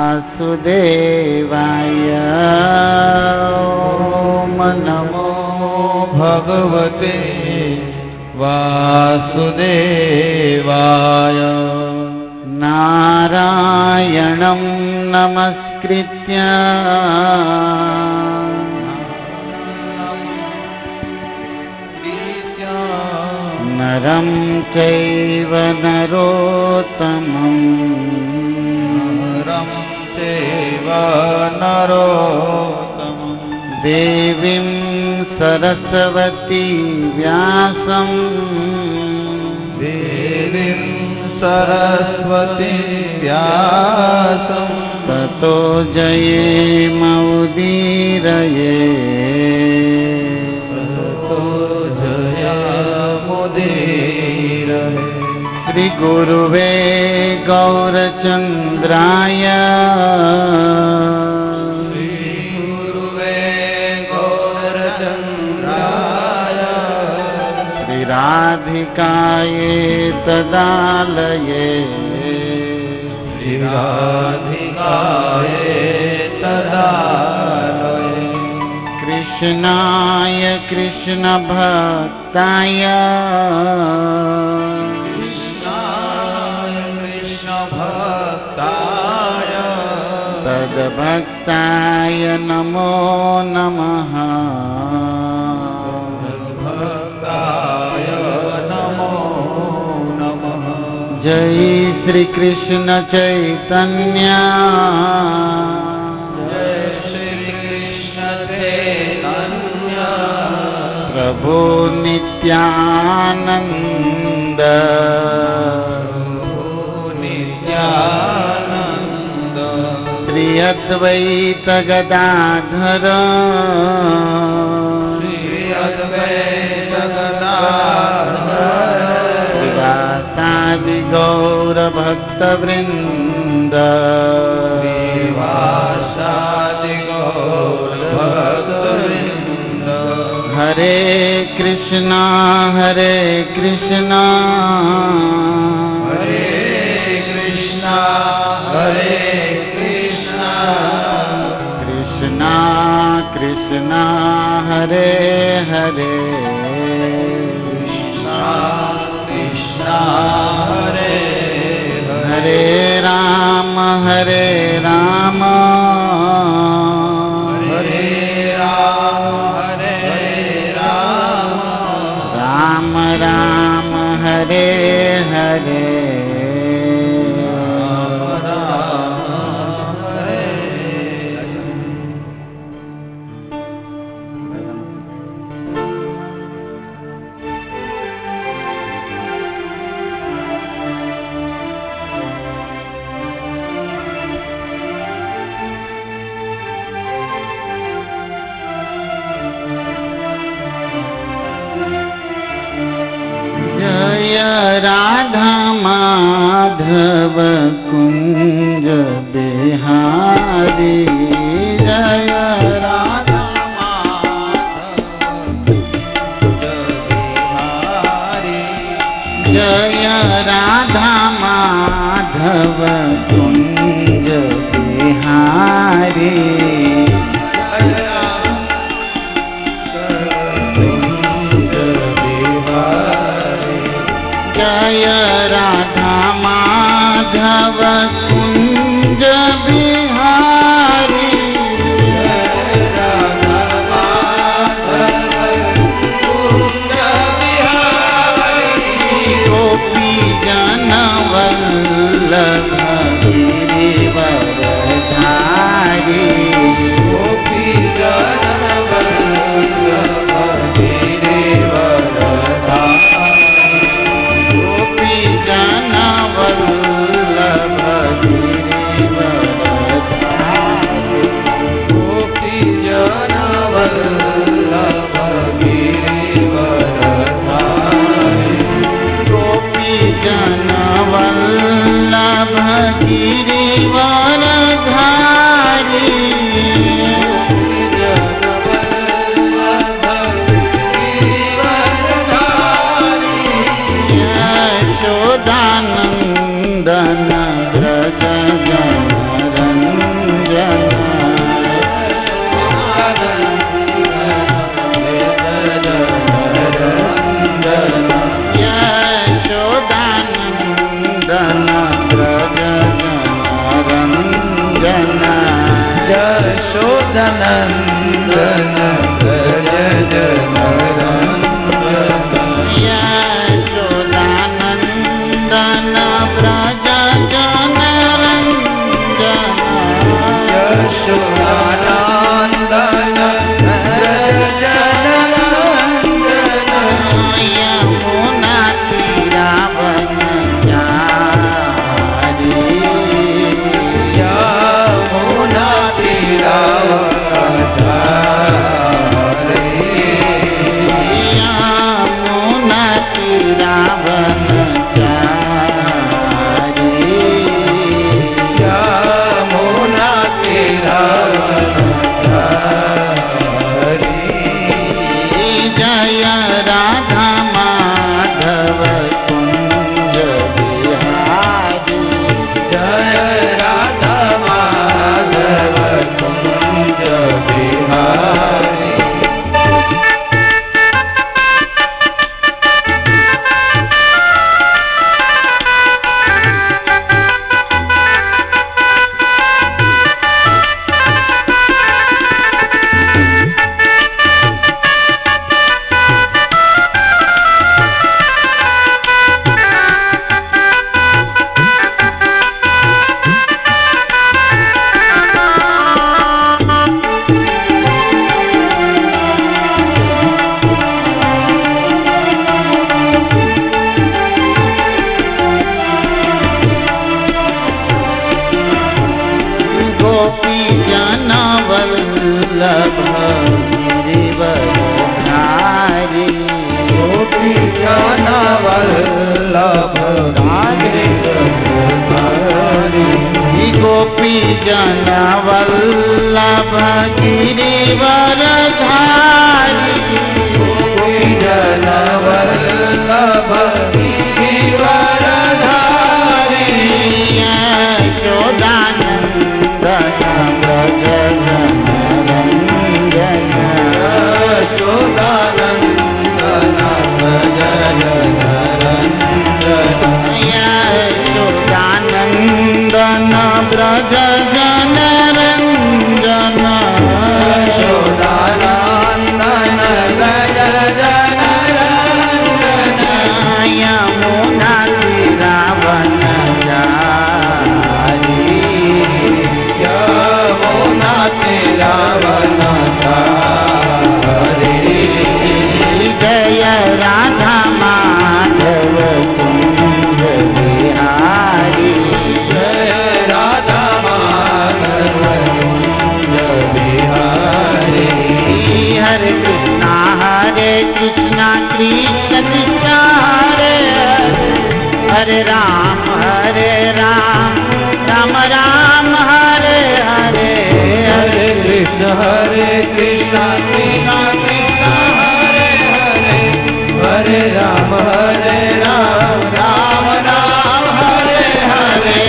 वासुदेवाय। ॐ नमो भगवते वासुदेवाय। नारायणं नमस्कृत्य नरं चैव नरोत्तमं देवीं सरस्वती व्यासं ततो जयेमुदीरये। श्री गुरुवे गौरचंद्राय श्री राधिकाये तदालये कृष्णाय कृष्ण भक्ताय तद्भक्ताय नमो नमः। जय श्री कृष्ण चैतन्य प्रभु नित्यानंद श्री अद्वैत गदाधर श्रीवासादि गौर भक्त वृंद हरे कृष्णा कृष्णा कृष्णा हरे हरे हरे राम राम राम हरे हरे। जय राधा माधव कुंज बिहारी जय राधा माधव कुंज बिहारी जय राधा माधव कुंज बिहारी जय राधा माधव कुंज बिहारी जय नंदन व्रज जनरंजन यशोदानंदन व्रज जनरंजन यशोदानंदन व्रज जनरंजन यमुना तीरावनचारी यमुना तीरावनचारी यमुना तीरावनचारी यमुना तीरावनचारी जय राधा माधव कुंज बिहारी जय राधा माधव कुंज बिहारी गोपी जन वल्लभ गिरिवरधारी गोपी जन वल्लभ गिरिवरधारी गोपी जन वल्लभ गिरिवरधारी गोपी जन वल्लभ गिरिवरधारी यशोदानंदन व्रज जनरंजन यशोदानंदन व्रज जनरंजन यशोदानंदन व्रज जनरंजन यशोदानंदन व्रज जनरंजन यमुना तीरावनचारी यमुना तीरावनचारी जय राधा माधव कुंज बिहारी जय राधा माधव कुंज बिहारी हरे कृष्णा कृष्ण कृष्ण हरे हरे राम राम राम हरे हरे हरे कृष्ण कृष्ण कृष्ण हरे हरे हरे राम राम राम हरे हरे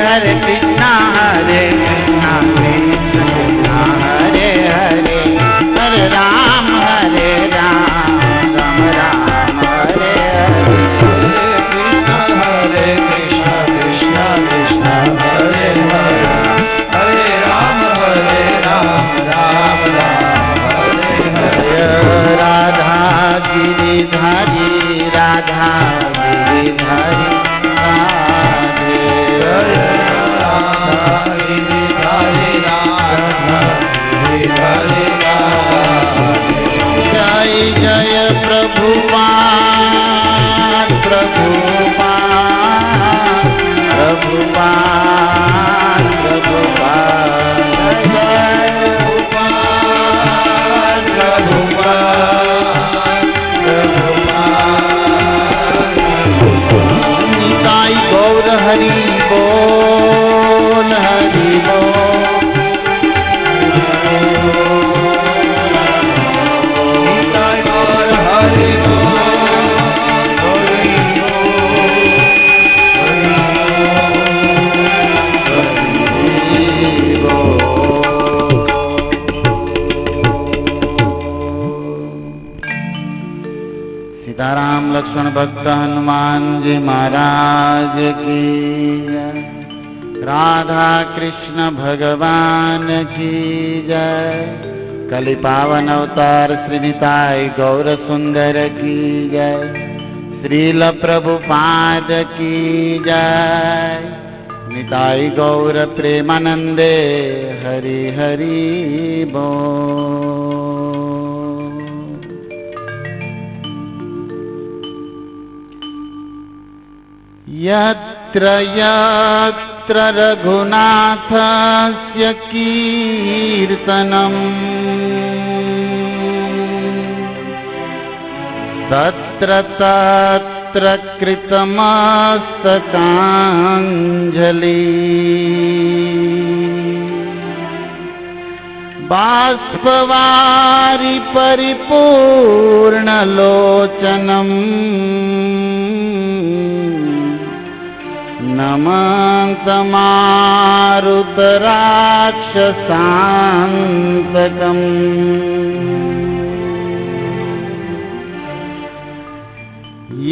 हरे कृष्णा कृष्ण कृष्ण हरे हरे हरे राम राम राम हरे हरे हरे कृष्ण कृष्ण कृष्ण हरे हरे हरे राम राम हरे हरे राधा गिरिधारी राधा गिरिधारी राधे राधा गिरिधारी राधा गिरिधारी राधे जय जय प्रभुपाद प्रभुपाद प्रभुपाद प्रभुपाद जय प्रभुपाद प्रभुपाद निताई गौर हरि बोल हरि बोल निताई गौर हरि सीताराम लक्ष्मण भक्त हनुमान जी महाराज की जय। राधा कृष्ण भगवान की जय। कलि पावन अवतार श्री निताई गौर सुंदर की जय। श्रील प्रभुपाद की जय। निताई गौर प्रेमानंदे हरि हरि बोल। यत्र यत्र रघुनाथस्य कीर्तनम् तत्र तत्र कृतमस्तकाञ्जलि। बाष्पवारि परिपूर्णलोचनम् नमन्तमारुतराक्षसान्तकम्।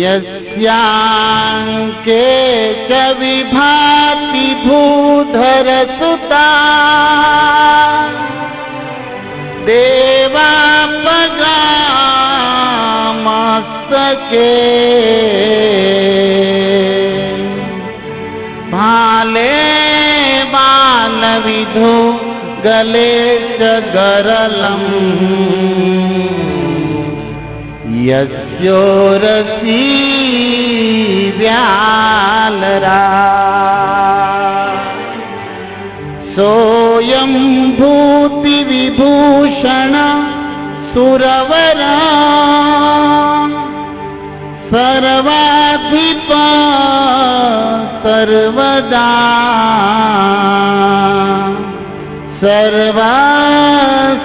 यस्याङ्के च विभाति भूधरसुता देवापगामस्तके। भाले बालविधो गले च गरलम्। यस्योरसी व्यालरा सोऽयं भूतिविभूषण सुरवरा। सर्वाधिप सर्वदा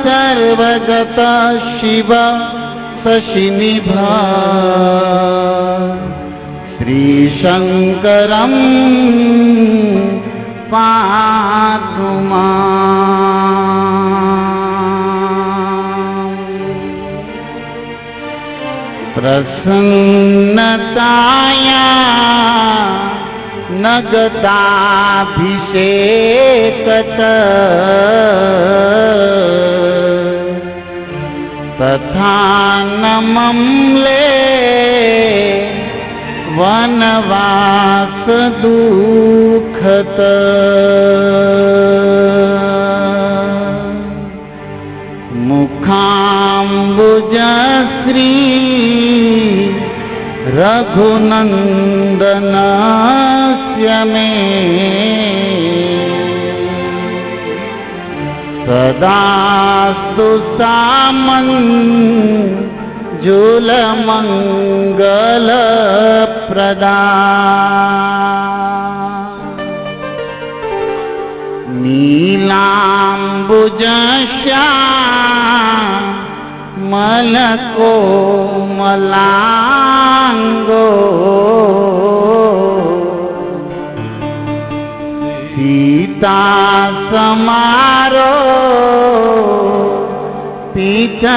सर्वगत शिव शशिनिभ। श्रीशङ्करं पातु माम्। प्रसन्नताया नगताभिषेकत तथा नमम्ले वनवास दुःखत। मुखाम्बुजश्री रघुनन्दनस्य मे सदास्तु सामञ्जुलमङ्गलप्रदा। नीलाम्बुजश्यामलकोमलाङ्गो सीता समारो पीठवामभागम्।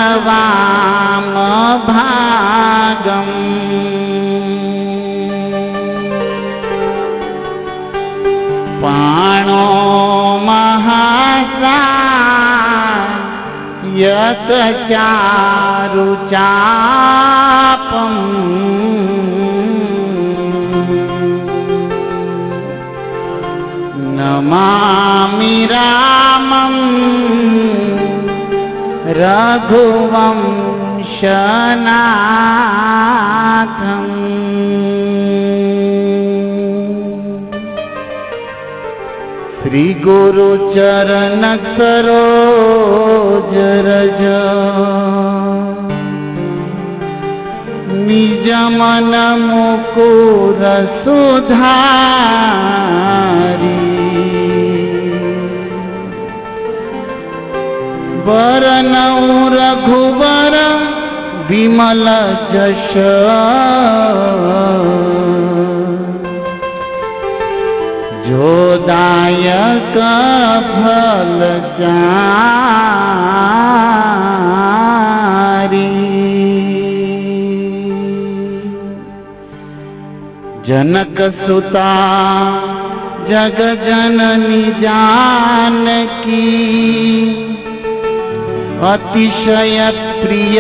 पाणो महासायकचारुचापम्। नमामि रामं रघुवंशनाथम्। श्री गुरुचरण सरोज रज निज मन मुकुर सुधारी। वरनौ रघुवर विमल जश जो दायक फलचारी। जनक सुता जग जननी जानकी अतिशय प्रिय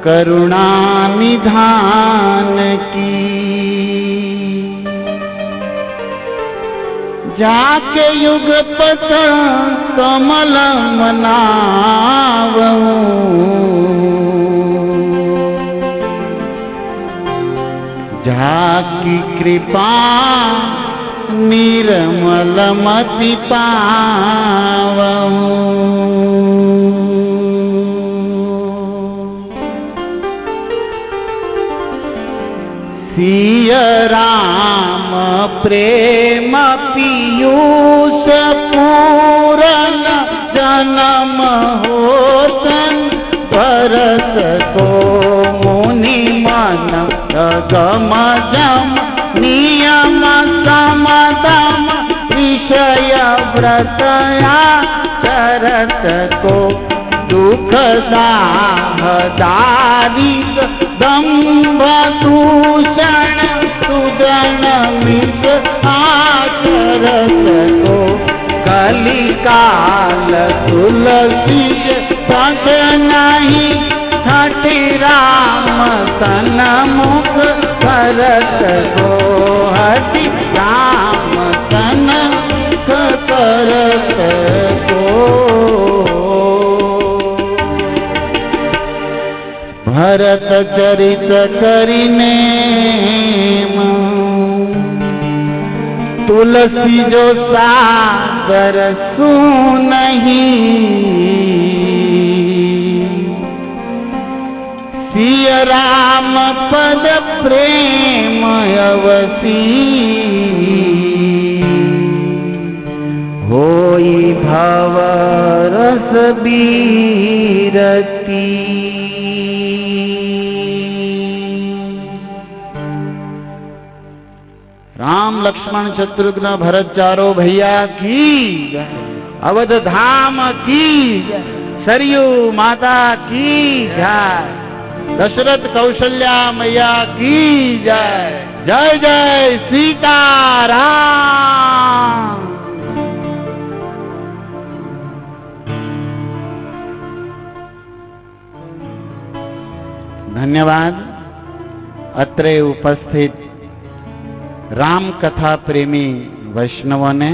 करुणा निधान की। जाके युगपत कमल मनावूं, जाकी कृपा निर्मल मति पावूं। सिय राम प्रेम पीयूष पूरन जन्म होतन परस को मुनि मन गम जम नियम समदम विषय व्रतया चरत को दुख दारिद दंभ दूषण सुगण मित आचरत को कलिकाल तुलसी पग नहीं छठी राम तन मुख करत को हरि राम तन मुख करत को। भरत चरित करिने तुलसी जो सागर सुनहि, सिय राम पद प्रेम अवसी, होई भव रस बीरती। राम लक्ष्मण शत्रुघ्न भरत चारो भैया की जय, अवध धाम की जय, सरयू माता की जय, दशरथ कौशल्या मैया की जय। जय जय सीताराम। धन्यवाद अत्रे उपस्थित राम कथा प्रेमी वैष्णवोने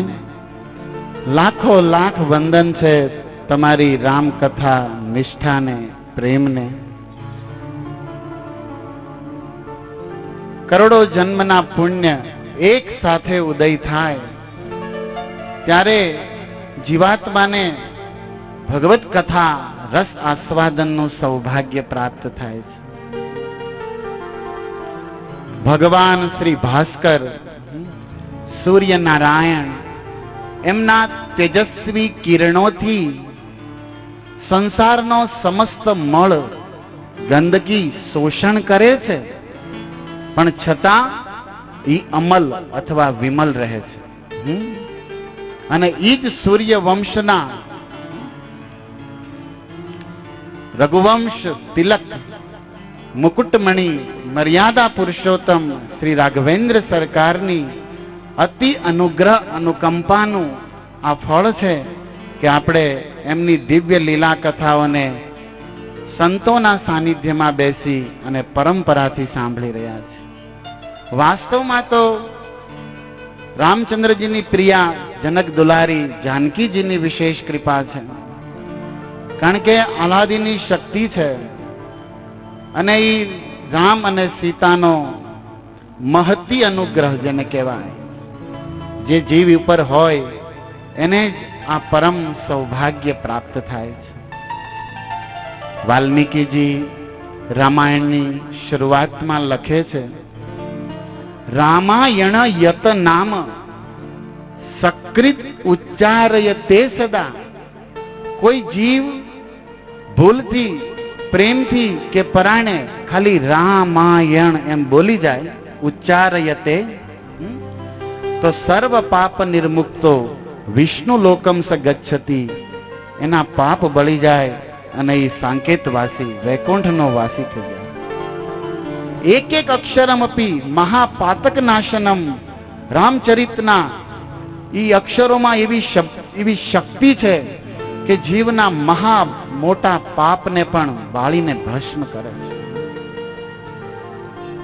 लाखों लाख वंदन छे तमारी राम कथा निष्ठा ने प्रेम ने। करोड़ो जन्मना पुण्य एक साथे उदय थाय त्यारे जीवात्माने भगवत कथा रस आस्वादनનું सौभाग्य प्राप्त थाय छे। भगवान श्री भास्कर सूर्य नारायण एमना तेजस्वी किरणोथी संसारनो समस्त मळ गंदगी शोषण करे छे, पण छतां ई अमल अथवा विमल रहे छे। अने ई ज सूर्य वंशना रघुवंश तिलक मुकुटमणि मर्यादा पुरुषोत्तम श्री राघवेंद्र सरकारनी अति अनुग्रह अनुकंपानु आ फळ छे के आपणे एमनी दिव्य लीला कथाओने संतोना सानिध्यमां बेसी अने परंपराथी सांभळी रह्या छे। वास्तवमां तो रामचंद्रजीनी प्रिया जनक दुलारी जानकीजीनी विशेष कृपा छे, कारण के आह्लादीनी शक्ति छे अने ई राम अने सीतानो महती अनुग्रह जेने कहेवाय, जे जीव उपर होय एने ज आ परम सौभाग्य प्राप्त थाय छे। वाल्मीकिजी रामायणनी शुरुआतमां लखे छे, रामायण यत नाम सकृत उच्चारयते सदा। कोई जीव भूलथी प्रेमथी के पराणे खाली रामायण एम बोली जाए उच्चारयते तो सर्व पाप निर्मुक्तो विष्णु लोकम स गच्छति। एना पाप बळी जाए अने ई सांकेतवासी वैकुंठनो वासी थई जाए। एक एक अक्षरमपि महापातक नाशनम રામચરિતના એ અક્ષરોમાં એવી શક્તિ છે કે જીવના મહા મોટા પાપને પણ બાળીને ભસ્મ કરે છે.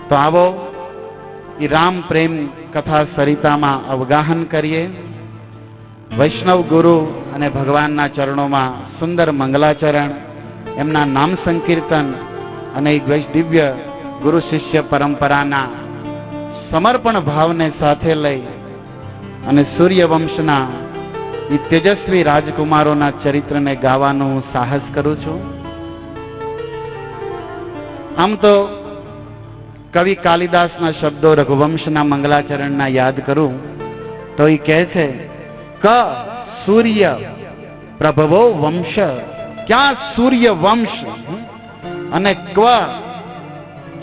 તો આવો એ રામ પ્રેમ કથા સરિતામાં અવગાહન કરીએ. વૈષ્ણવ ગુરુ અને ભગવાનના ચરણોમાં સુંદર મંગલાચરણ, એમના નામ સંકીર્તન અને એ દિવ્ય ગુરુ શિષ્ય પરંપરાના સમર્પણ ભાવને સાથે લઈ અને સૂર્યવંશના એ તેજસ્વી રાજકુમારોના ચરિત્રને ગાવાનું હું સાહસ કરું છું. આમ તો કવિ કાલિદાસના શબ્દો રઘુવંશના મંગલાચરણના યાદ કરું તો એ કહે છે, ક સૂર્ય પ્રભવો વંશ, ક્યાં સૂર્ય વંશ, અને ક્વ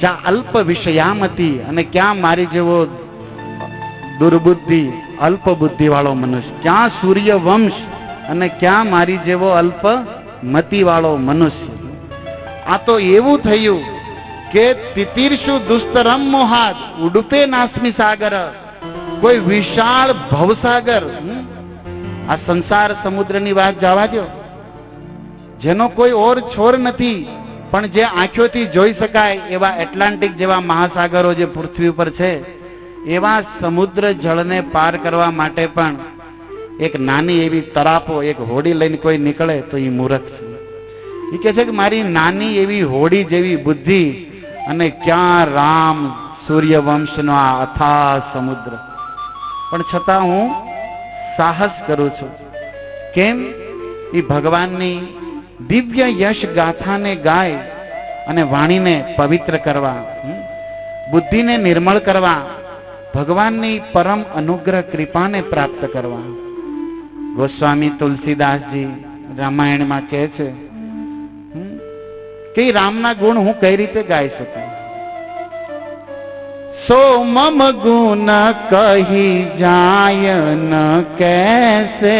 જ્યાં અલ્પ વિષયામતી, અને ક્યાં મારી જેવો દુર્બુદ્ધિ અલ્પ બુદ્ધિ વાળો મનુષ્ય. ક્યાં સૂર્ય વંશ અને ક્યાં મારી જેવો અલ્પ મતિ વાળો મનુષ્ય. આ તો એવું થયું કે તિતીર્ષુ દુસ્તરમ મોહાત ઉડુપે નાસ્મી સાગર. કોઈ વિશાળ ભવસાગર, આ સંસાર સમુદ્રની વાત જવા દો, જેનો કોઈ ઓર છોર નથી, પણ જે આંખોથી જોઈ શકાય એવા એટલાન્ટિક જેવા મહાસાગરો જે પૃથ્વી ઉપર છે, એવા સમુદ્ર જળને પાર કરવા માટે પણ એક નાની એવી તરાપો, એક હોડી લઈને કોઈ નીકળે તો એ મૂર્ખ છે. એ કહે છે કે મારી નાની એવી હોડી જેવી બુદ્ધિ, અને ક્યાં રામ સૂર્યવંશનો આ અથાહ સમુદ્ર. પણ છતાં હું સાહસ કરું છું. કેમ? એ ભગવાનની દિવ્ય યશ ગાથાને ગાય અને વાણીને પવિત્ર કરવા, બુદ્ધિને નિર્મળ કરવા, ભગવાનની પરમ અનુગ્રહ કૃપાને પ્રાપ્ત કરવા. ગોસ્વામી તુલસીદાસજી રામાયણમાં કહે છે કે રામના ગુણ હું કઈ રીતે ગાઈ શકું. સો મમ ગુણ કહી જાય ન કેસે.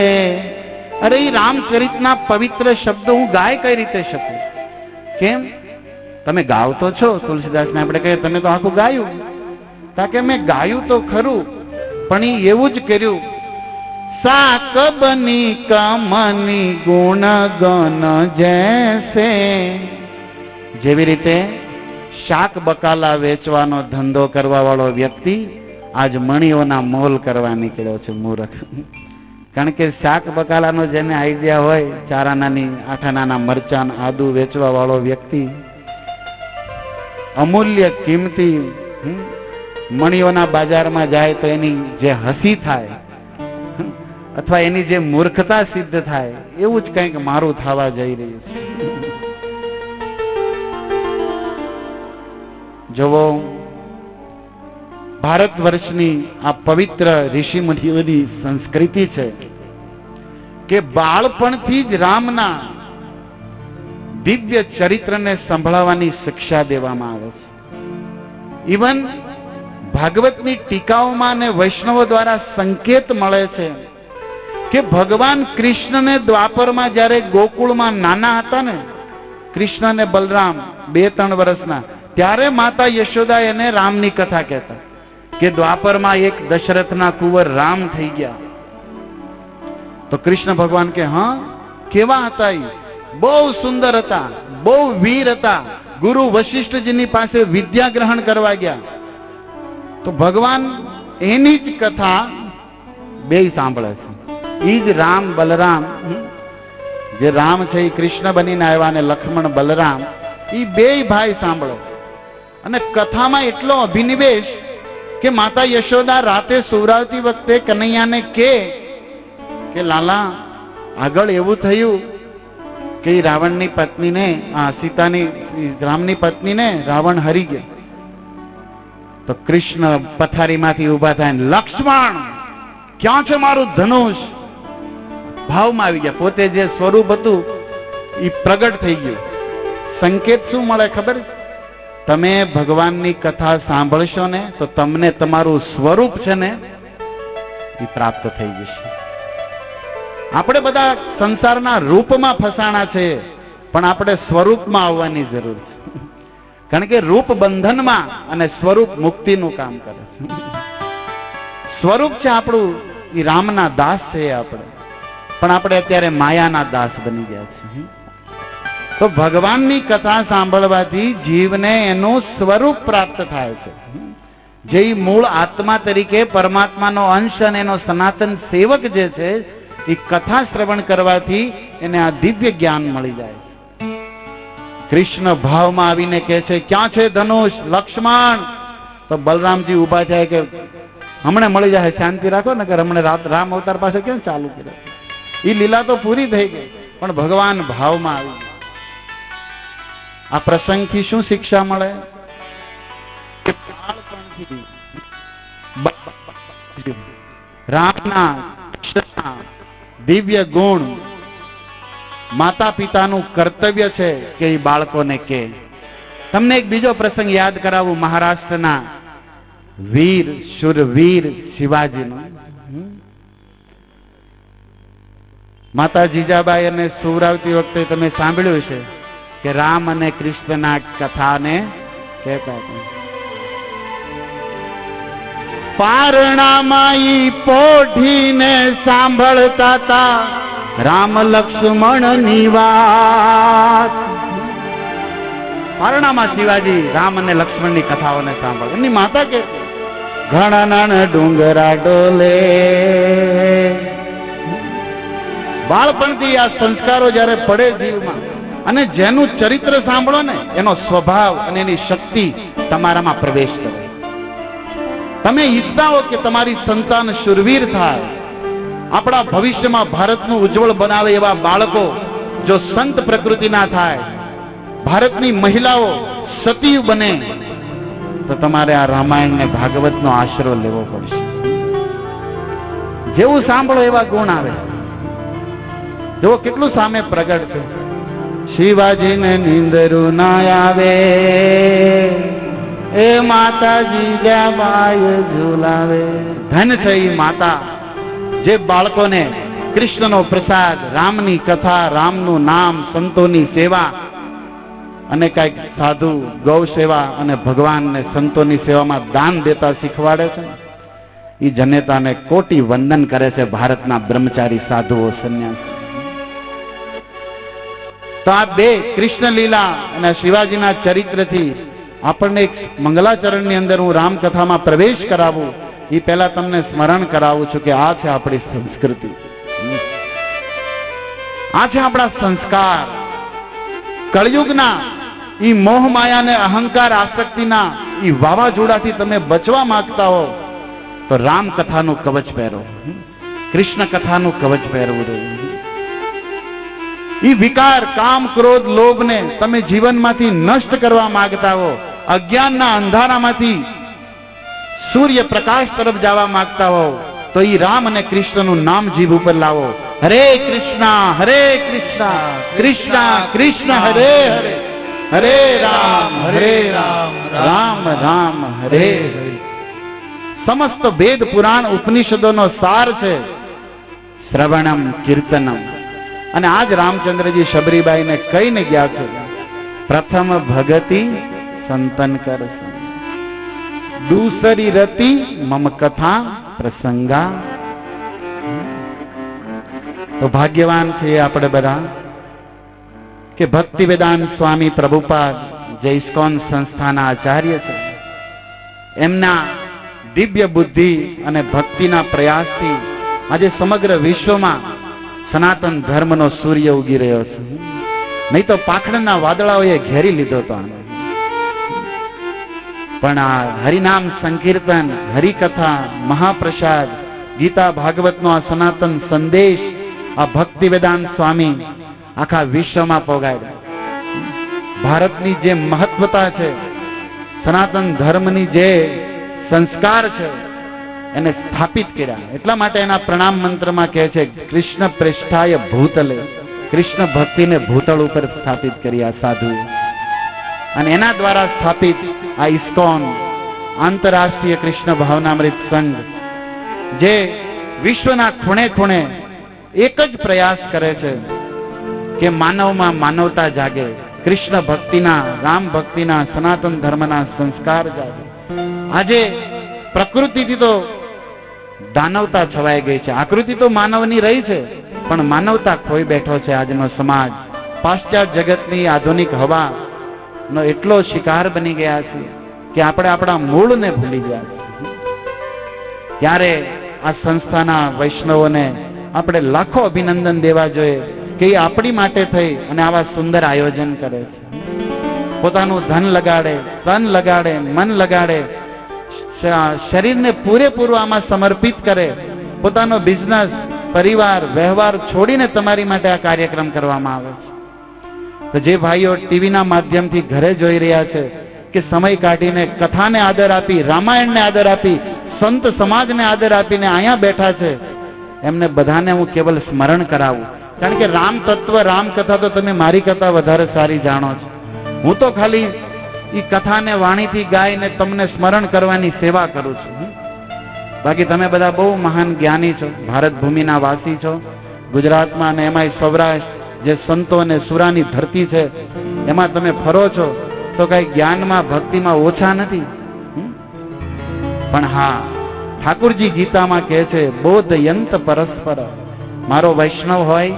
અરે એ રામચરિતના પવિત્ર શબ્દો હું ગાય કઈ રીતે શકું? કેમ? તમે ગાવ તો છો. તુલસીદાસને આપણે કહીએ તમે તો આખું ગાયું. તાકે મેં ગાયું તો ખરું, પણ એ એવું જ કર્યું. સાક બની કમની ગુણ ગન જૈસે. જેવી રીતે શાક બકાલા વેચવાનો ધંધો કરવા વાળો વ્યક્તિ આજ મણીઓના મોલ કરવા નીકળ્યો છે, મૂર્ખ. કારણ કે શાક બકાલાનો જેને આઈડિયા હોય, ચારાનાની આઠાનાના મરચાં આદુ વેચવા વાળો વ્યક્તિ અમૂલ્ય કિંમતી મણીઓના બાજારમાં જાય તો એની જે હસી થાય અથવા એની જે મૂર્ખતા સિદ્ધ થાય, એવું જ કંઈક મારું થવા જઈ રહ્યું છે. જુઓ, ભારત વર્ષની આ પવિત્ર ઋષિ મુનિઓની સંસ્કૃતિ છે કે બાળપણથી જ રામના દિવ્ય ચરિત્રને સંભળાવવાની શિક્ષા દેવામાં આવે છે. ઇવન ભાગવતની ટીકાઓમાં અને વૈષ્ણવો દ્વારા સંકેત મળે છે કે ભગવાન કૃષ્ણને દ્વાપરમાં જ્યારે ગોકુળમાં નાના હતા ને, કૃષ્ણ અને બલરામ 2-3 વર્ષના, ત્યારે માતા યશોદા એને રામની કથા કહેતા કે દ્વાપરમાં એક દશરથના કુંવર રામ થઈ ગયા. તો કૃષ્ણ ભગવાન કે હા, કેવા હતા? એ બહુ સુંદર હતા, બહુ વીર હતા, ગુરુ વશિષ્ઠજીની પાસે વિદ્યા ગ્રહણ કરવા ગયા. તો ભગવાન એની જ કથા બેય સાંભળે છે. એ જ રામ બલરામ, જે રામ છે એ કૃષ્ણ બનીને આવ્યા અને લક્ષ્મણ બલરામ, એ બેય ભાઈ સાંભળે. અને કથામાં એટલો અભિનિવેશ કે માતા યશોદા રાતે સુવરાવતી વખતે કનૈયાને કે લાલા, આગળ એવું થયું કે રાવણની પત્નીને, સીતાની, રામની પત્નીને રાવણ હરી ગયા. તો કૃષ્ણ પથારીમાંથી ઉભા થાય, લક્ષ્મણ ક્યાં છે મારું ધનુષ? ભાવમાં આવી ગયા. પોતે જે સ્વરૂપ હતું એ પ્રગટ થઈ ગયું. સંકેત શું મળે ખબર? તમે ભગવાનની કથા સાંભળશો ને તો તમને તમારું સ્વરૂપ છે ને એ પ્રાપ્ત થઈ જશે. આપણે બધા સંસારના રૂપમાં ફસાણા છે, પણ આપણે સ્વરૂપમાં આવવાની જરૂર છે. કારણ કે રૂપ બંધનમાં અને સ્વરૂપ મુક્તિનું કામ કરે છે. સ્વરૂપ છે આપણું એ રામના દાસ છે આપણે, પણ આપણે અત્યારે માયાના દાસ બની ગયા છે. તો ભગવાનની કથા સાંભળવાથી જીવને એનું સ્વરૂપ પ્રાપ્ત થાય છે, જે મૂળ આત્મા તરીકે પરમાત્માનો અંશ અને એનો સનાતન સેવક જે છે એ કથા શ્રવણ કરવાથી એને આ દિવ્ય જ્ઞાન મળી જાય છે. કૃષ્ણ ભાવમાં આવીને કહે છે, ક્યાં છે ધનુષ લક્ષ્મણ? તો બલરામજી ઉભા થાય કે હમણે મળી જાય, શાંતિ રાખો ને, કે હમણે રામ અવતાર પાસે કેમ ચાલુ કર્યો? એ લીલા તો પૂરી થઈ ગઈ, પણ ભગવાન ભાવમાં આવી ગયા. આ પ્રસંગથી શું શિક્ષા મળે? રામના દિવ્ય ગુણ માતા પિતાનું કર્તવ્ય છે કે એ બાળકોને કે. તમને એક બીજો પ્રસંગ યાદ કરાવું, મહારાષ્ટ્રના વીર શુરવીર શિવાજીનો. માતા જીજાબાઈ અને સુવરાવતી વખતે તમે સાંભળ્યું છે કે રામ અને કૃષ્ણના કથાને કહેતા હતા. પારણામાં ઈ પોઢીને સાંભળતા તા રામ લક્ષ્મણની વાત. પારણામાં શિવાજી રામ અને લક્ષ્મણની કથાઓને સાંભળ. એમની માતા કે ઘણા નાના ડુંગરા ડોલે. બાળપણથી આ સંસ્કારો જ્યારે પડે જીવમાં, અને જેનું ચરિત્ર સાંભળો ને એનો સ્વભાવ અને એની શક્તિ તમારામાં પ્રવેશ કરે. તમે ઈચ્છતા હો કે તમારી સંતાન શુરવીર થાય, આપણા ભવિષ્યમાં ભારતનું ઉજ્જવળ બનાવે એવા બાળકો જો સંત પ્રકૃતિના થાય, ભારતની મહિલાઓ સતી બને, તો તમારે આ રામાયણ ને ભાગવતનો આશરો લેવો પડશે. જેવું સાંભળો એવા ગુણ આવે. જો કેટલું સામે પ્રગટ છે. શિવાજીને નીંદરું ના આવે, એ માતાજી બાય ઝુલાવે. ધન છે એ માતા જે બાળકોને કૃષ્ણનો પ્રસાદ, રામની કથા, રામનું નામ, સંતોની સેવા અને કઈક સાધુ ગૌ સેવા અને ભગવાનને સંતોની સેવામાં દાન દેતા શીખવાડે છે. એ જનેતાને કોટી વંદન કરે છે ભારતના બ્રહ્મચારી સાધુઓ, સંન્યાસી. તો આ બે કૃષ્ણ લીલા અને શિવાજીના ચરિત્રથી આપણને એક મંગલાચરણની અંદર હું રામકથામાં પ્રવેશ કરાવું એ પહેલા તમને સ્મરણ કરાવું છું કે આ છે આપણી સંસ્કૃતિ, આ છે આપણા સંસ્કાર. કળયુગના ઈ મોહ માયા ને અહંકાર આસક્તિના ઈ વાવાઝોડાથી તમે બચવા માંગતા હો તો રામકથાનું કવચ પહેરો, કૃષ્ણ કથાનું કવચ પહેરવું રહ્યું. ઈ વિકાર, કામ, ક્રોધ, લોભને તમે જીવનમાંથી નષ્ટ કરવા માંગતા હો, અજ્ઞાનના અંધારામાંથી સૂર્ય પ્રકાશ તરફ જવા માંગતા હો, તો ઈ રામ અને કૃષ્ણનું નામ જીભ ઉપર લાવો. હરે કૃષ્ણ કૃષ્ણ કૃષ્ણ હરે હરે, હરે રામ રામ રામ હરે હરે. સમસ્ત વેદ પુરાણ ઉપનિષદોનો સાર છે શ્રવણમ કીર્તનમ. અને આજ રામચંદ્રજી શબરીબાઈને કહીને ગયા છે, પ્રથમ ભગતિ સંતન કર, દૂસરી રતિ મમ કથા પ્રસંગા. તો ભાગ્યવાન છે આપણે બધા કે ભક્તિ વેદાંત સ્વામી પ્રભુપાદ જે ઇસ્કોન સંસ્થાના આચાર્ય છે, એમના દિવ્ય બુદ્ધિ અને ભક્તિના પ્રયાસથી આજે સમગ્ર વિશ્વમાં સનાતન ધર્મનો સૂર્ય ઉગી રહ્યો છે. નહીં તો પાખડના વાદળાઓએ ઘેરી લીધો હતો. પણ આ હરિનામ સંકીર્તન, હરિકથા, મહાપ્રસાદ, ગીતા ભાગવતનો આ સનાતન સંદેશ આ ભક્તિ વેદાંત સ્વામી આખા વિશ્વમાં પહોંચાડ્યા. ભારતની જે મહત્વતા છે, સનાતન ધર્મની જે સંસ્કાર છે એને સ્થાપિત કર્યા. એટલા માટે એના પ્રણામ મંત્રમાં કહે છે, કૃષ્ણ પ્રેષ્ઠાય ભૂતલે, કૃષ્ણ ભક્તિને ભૂતળ ઉપર સ્થાપિત કરી આ સાધુએ. અને એના દ્વારા સ્થાપિત આ ઇસ્કોન આંતરરાષ્ટ્રીય કૃષ્ણ ભાવનામૃત સંઘ, જે વિશ્વના ખૂણે ખૂણે એક જ પ્રયાસ કરે છે કે માનવમાં માનવતા જાગે, કૃષ્ણ ભક્તિના, રામ ભક્તિના, સનાતન ધર્મના સંસ્કાર જાગે. આજે પ્રકૃતિથી તો દાનવતા છવાઈ ગઈ છે. આકૃતિ તો માનવની રહી છે, પણ માનવતા ખોઈ બેઠો છે આજનો સમાજ. પાશ્ચાત્ય જગતની આધુનિક હવાનો એટલો શિકાર બની ગયા છે કે આપણે આપણા મૂળને ભૂલી ગયા છે. ત્યારે આ સંસ્થાના વૈષ્ણવોને આપણે લાખો અભિનંદન દેવા જોઈએ કે એ આપણી માટે થઈ અને આવા સુંદર આયોજન કરે છે. પોતાનું ધન લગાડે, તન લગાડે, મન લગાડે, શરીરને પૂરેપૂરું આમાં સમર્પિત કરે, પોતાનો બિઝનેસ, પરિવાર, વ્યવહાર છોડીને તમારી માટે આ કાર્યક્રમ કરવામાં આવે છે. તો જે ભાઈઓ ટીવીના માધ્યમથી ઘરે જોઈ રહ્યા છે કે સમય કાઢીને કથાને આદર આપી, રામાયણને આદર આપી, સંત સમાજને આદર આપીને અહીંયા બેઠા છે, એમને બધાને હું કેવલ સ્મરણ કરાવું. કારણ કે રામ તત્વ, રામ કથા તો તમે મારી કરતા વધારે સારી જાણો છો. હું તો ખાલી એ કથાને વાણીથી ગાઈને તમને સ્મરણ કરવાની સેવા કરું છું. બાકી તમે બધા બહુ મહાન જ્ઞાની છો, ભારત ભૂમિના વાસી છો. ગુજરાતમાં અને એમાંય સૌરાષ્ટ્ર જે સંતો અને સુરાની ધરતી છે એમાં તમે ફરો છો તો કઈ જ્ઞાનમાં, ભક્તિમાં ઓછા નથી. પણ હા, ઠાકુરજી ગીતામાં કહે છે બોધયંત પરસ્પર. મારો વૈષ્ણવ હોય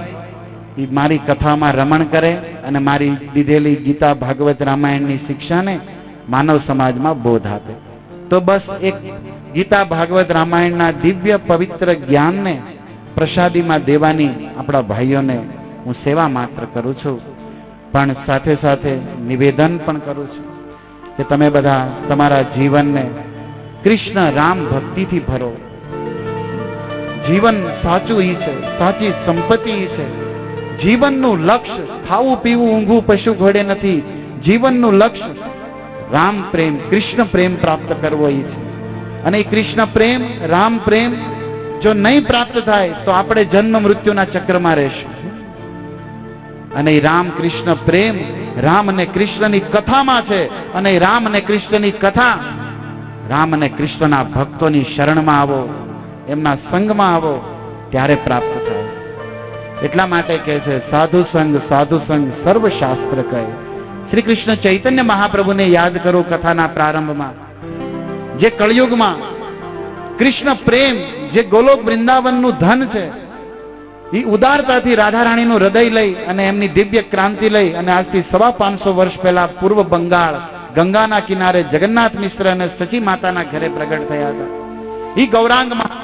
એ મારી કથામાં રમણ કરે અને મારી દીધેલી ગીતા, ભાગવત, રામાયણની શિક્ષાને માનવ સમાજમાં બોધ આપે. તો બસ એક ગીતા, ભાગવત, રામાયણના દિવ્ય પવિત્ર જ્ઞાનને પ્રસાદીમાં દેવાની આપણા ભાઈઓને હું સેવા માત્ર કરું છું. પણ સાથે સાથે નિવેદન પણ કરું છું કે તમે બધા તમારા જીવનને કૃષ્ણ રામ ભક્તિથી ભરો. જીવન સાચું ઈ છે, સાચી સંપત્તિ ઈ છે. જીવનનું લક્ષ્ય ખાવું, પીવું, ઊંઘવું, પશુ ઘોડે નથી. જીવનનું લક્ષ્ય રામ પ્રેમ, કૃષ્ણ પ્રેમ પ્રાપ્ત કરવો ઈ છે. અને એ કૃષ્ણ પ્રેમ, રામ પ્રેમ જો નહીં પ્રાપ્ત થાય તો આપણે જન્મ મૃત્યુના ચક્રમાં રહેશું. અને એ રામ કૃષ્ણ પ્રેમ રામ અને કૃષ્ણની કથામાં છે. અને રામ અને કૃષ્ણની કથા, રામ અને કૃષ્ણના ભક્તોની શરણમાં આવો, એમના સંગમાં આવો, ત્યારે પ્રાપ્ત થાય. એટલા માટે કહે છે સાધુ સંગ સર્વશાસ્ત્ર કહે. શ્રી કૃષ્ણ ચૈતન્ય મહાપ્રભુને યાદ કરો કથાના પ્રારંભમાં. જે કળયુગમાં કૃષ્ણ પ્રેમ, જે ગોલોક વૃંદાવનનું ધન છે, એ ઉદારતાથી રાધા રાણીનું હૃદય લઈ અને એમની દિવ્ય ક્રાંતિ લઈ અને આજથી 550 વર્ષ પહેલા પૂર્વ બંગાળ ગંગાના કિનારે જગન્નાથ મિશ્ર અને સચી માતાના ઘરે પ્રગટ થયા હતા. એ ગૌરાંગમાં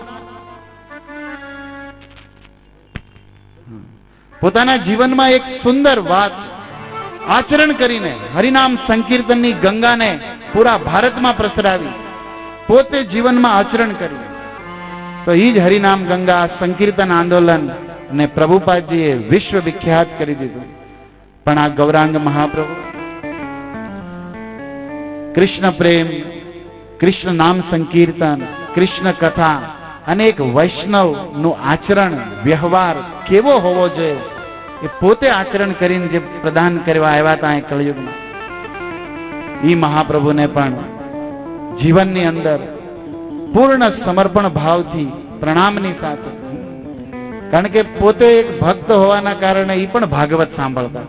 પોતાના જીવનમાં એક સુંદર વાત આચરણ કરીને હરિનામ સંકીર્તનની ગંગાને પૂરા ભારતમાં પ્રસરાવી, પોતે જીવનમાં આચરણ કર્યું. તો એ જ હરિનામ ગંગા સંકીર્તન આંદોલન અને પ્રભુપાદજીએ વિશ્વ વિખ્યાત કરી દીધું. પણ આ ગૌરાંગ મહાપ્રભુ કૃષ્ણ પ્રેમ, કૃષ્ણ નામ સંકીર્તન, કૃષ્ણ કથા અને એક વૈષ્ણવ નું આચરણ, વ્યવહાર કેવો હોવો જોઈએ એ પોતે આચરણ કરીને જે પ્રદાન કરવા આવ્યા હતા એ કળયુગમાં, એ મહાપ્રભુને પણ જીવનની અંદર પૂર્ણ સમર્પણ ભાવથી પ્રણામની સાથે, કારણ કે પોતે એક ભક્ત હોવાના કારણે એ પણ ભાગવત સાંભળતા,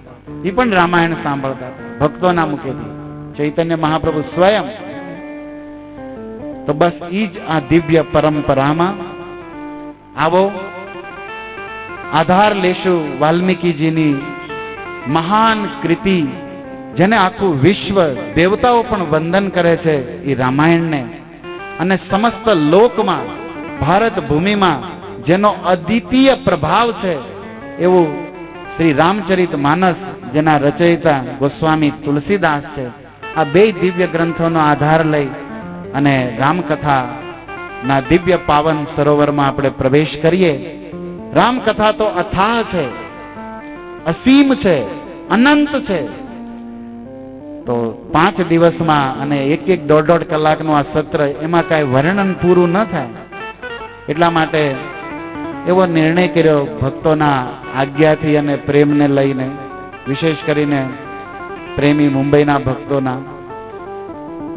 એ પણ રામાયણ સાંભળતા ભક્તોના મુખેથી, ચૈતન્ય મહાપ્રભુ સ્વયં. તો બસ ઈ જ આ દિવ્ય પરંપરામાં આવો આધાર લેશું વાલ્મીકીજીની મહાન કૃતિ, જેને આખું વિશ્વ દેવતાઓ પણ વંદન કરે છે, એ રામાયણને. અને સમસ્ત લોકમાં, ભારત ભૂમિમાં જેનો અદ્વિતીય પ્રભાવ છે એવું શ્રી રામચરિત માનસ, જેના રચયિતા ગોસ્વામી તુલસીદાસ છે. આ બે દિવ્ય ગ્રંથોનો આધાર લઈ અને રામકથા ના દિવ્ય પાવન સરોવરમાં આપણે પ્રવેશ કરીએ. રામકથા તો અથાહ છે, અસીમ છે, અનંત છે. તો 5 દિવસમાં અને 1-1, 1.5 કલાકનું આ સત્ર, એમાં કાંઈ વર્ણન પૂરું ન થાય. એટલા માટે એવો નિર્ણય કર્યો ભક્તોના આજ્ઞાથી અને પ્રેમને લઈને, વિશેષ કરીને પ્રેમી મુંબઈના ભક્તોના,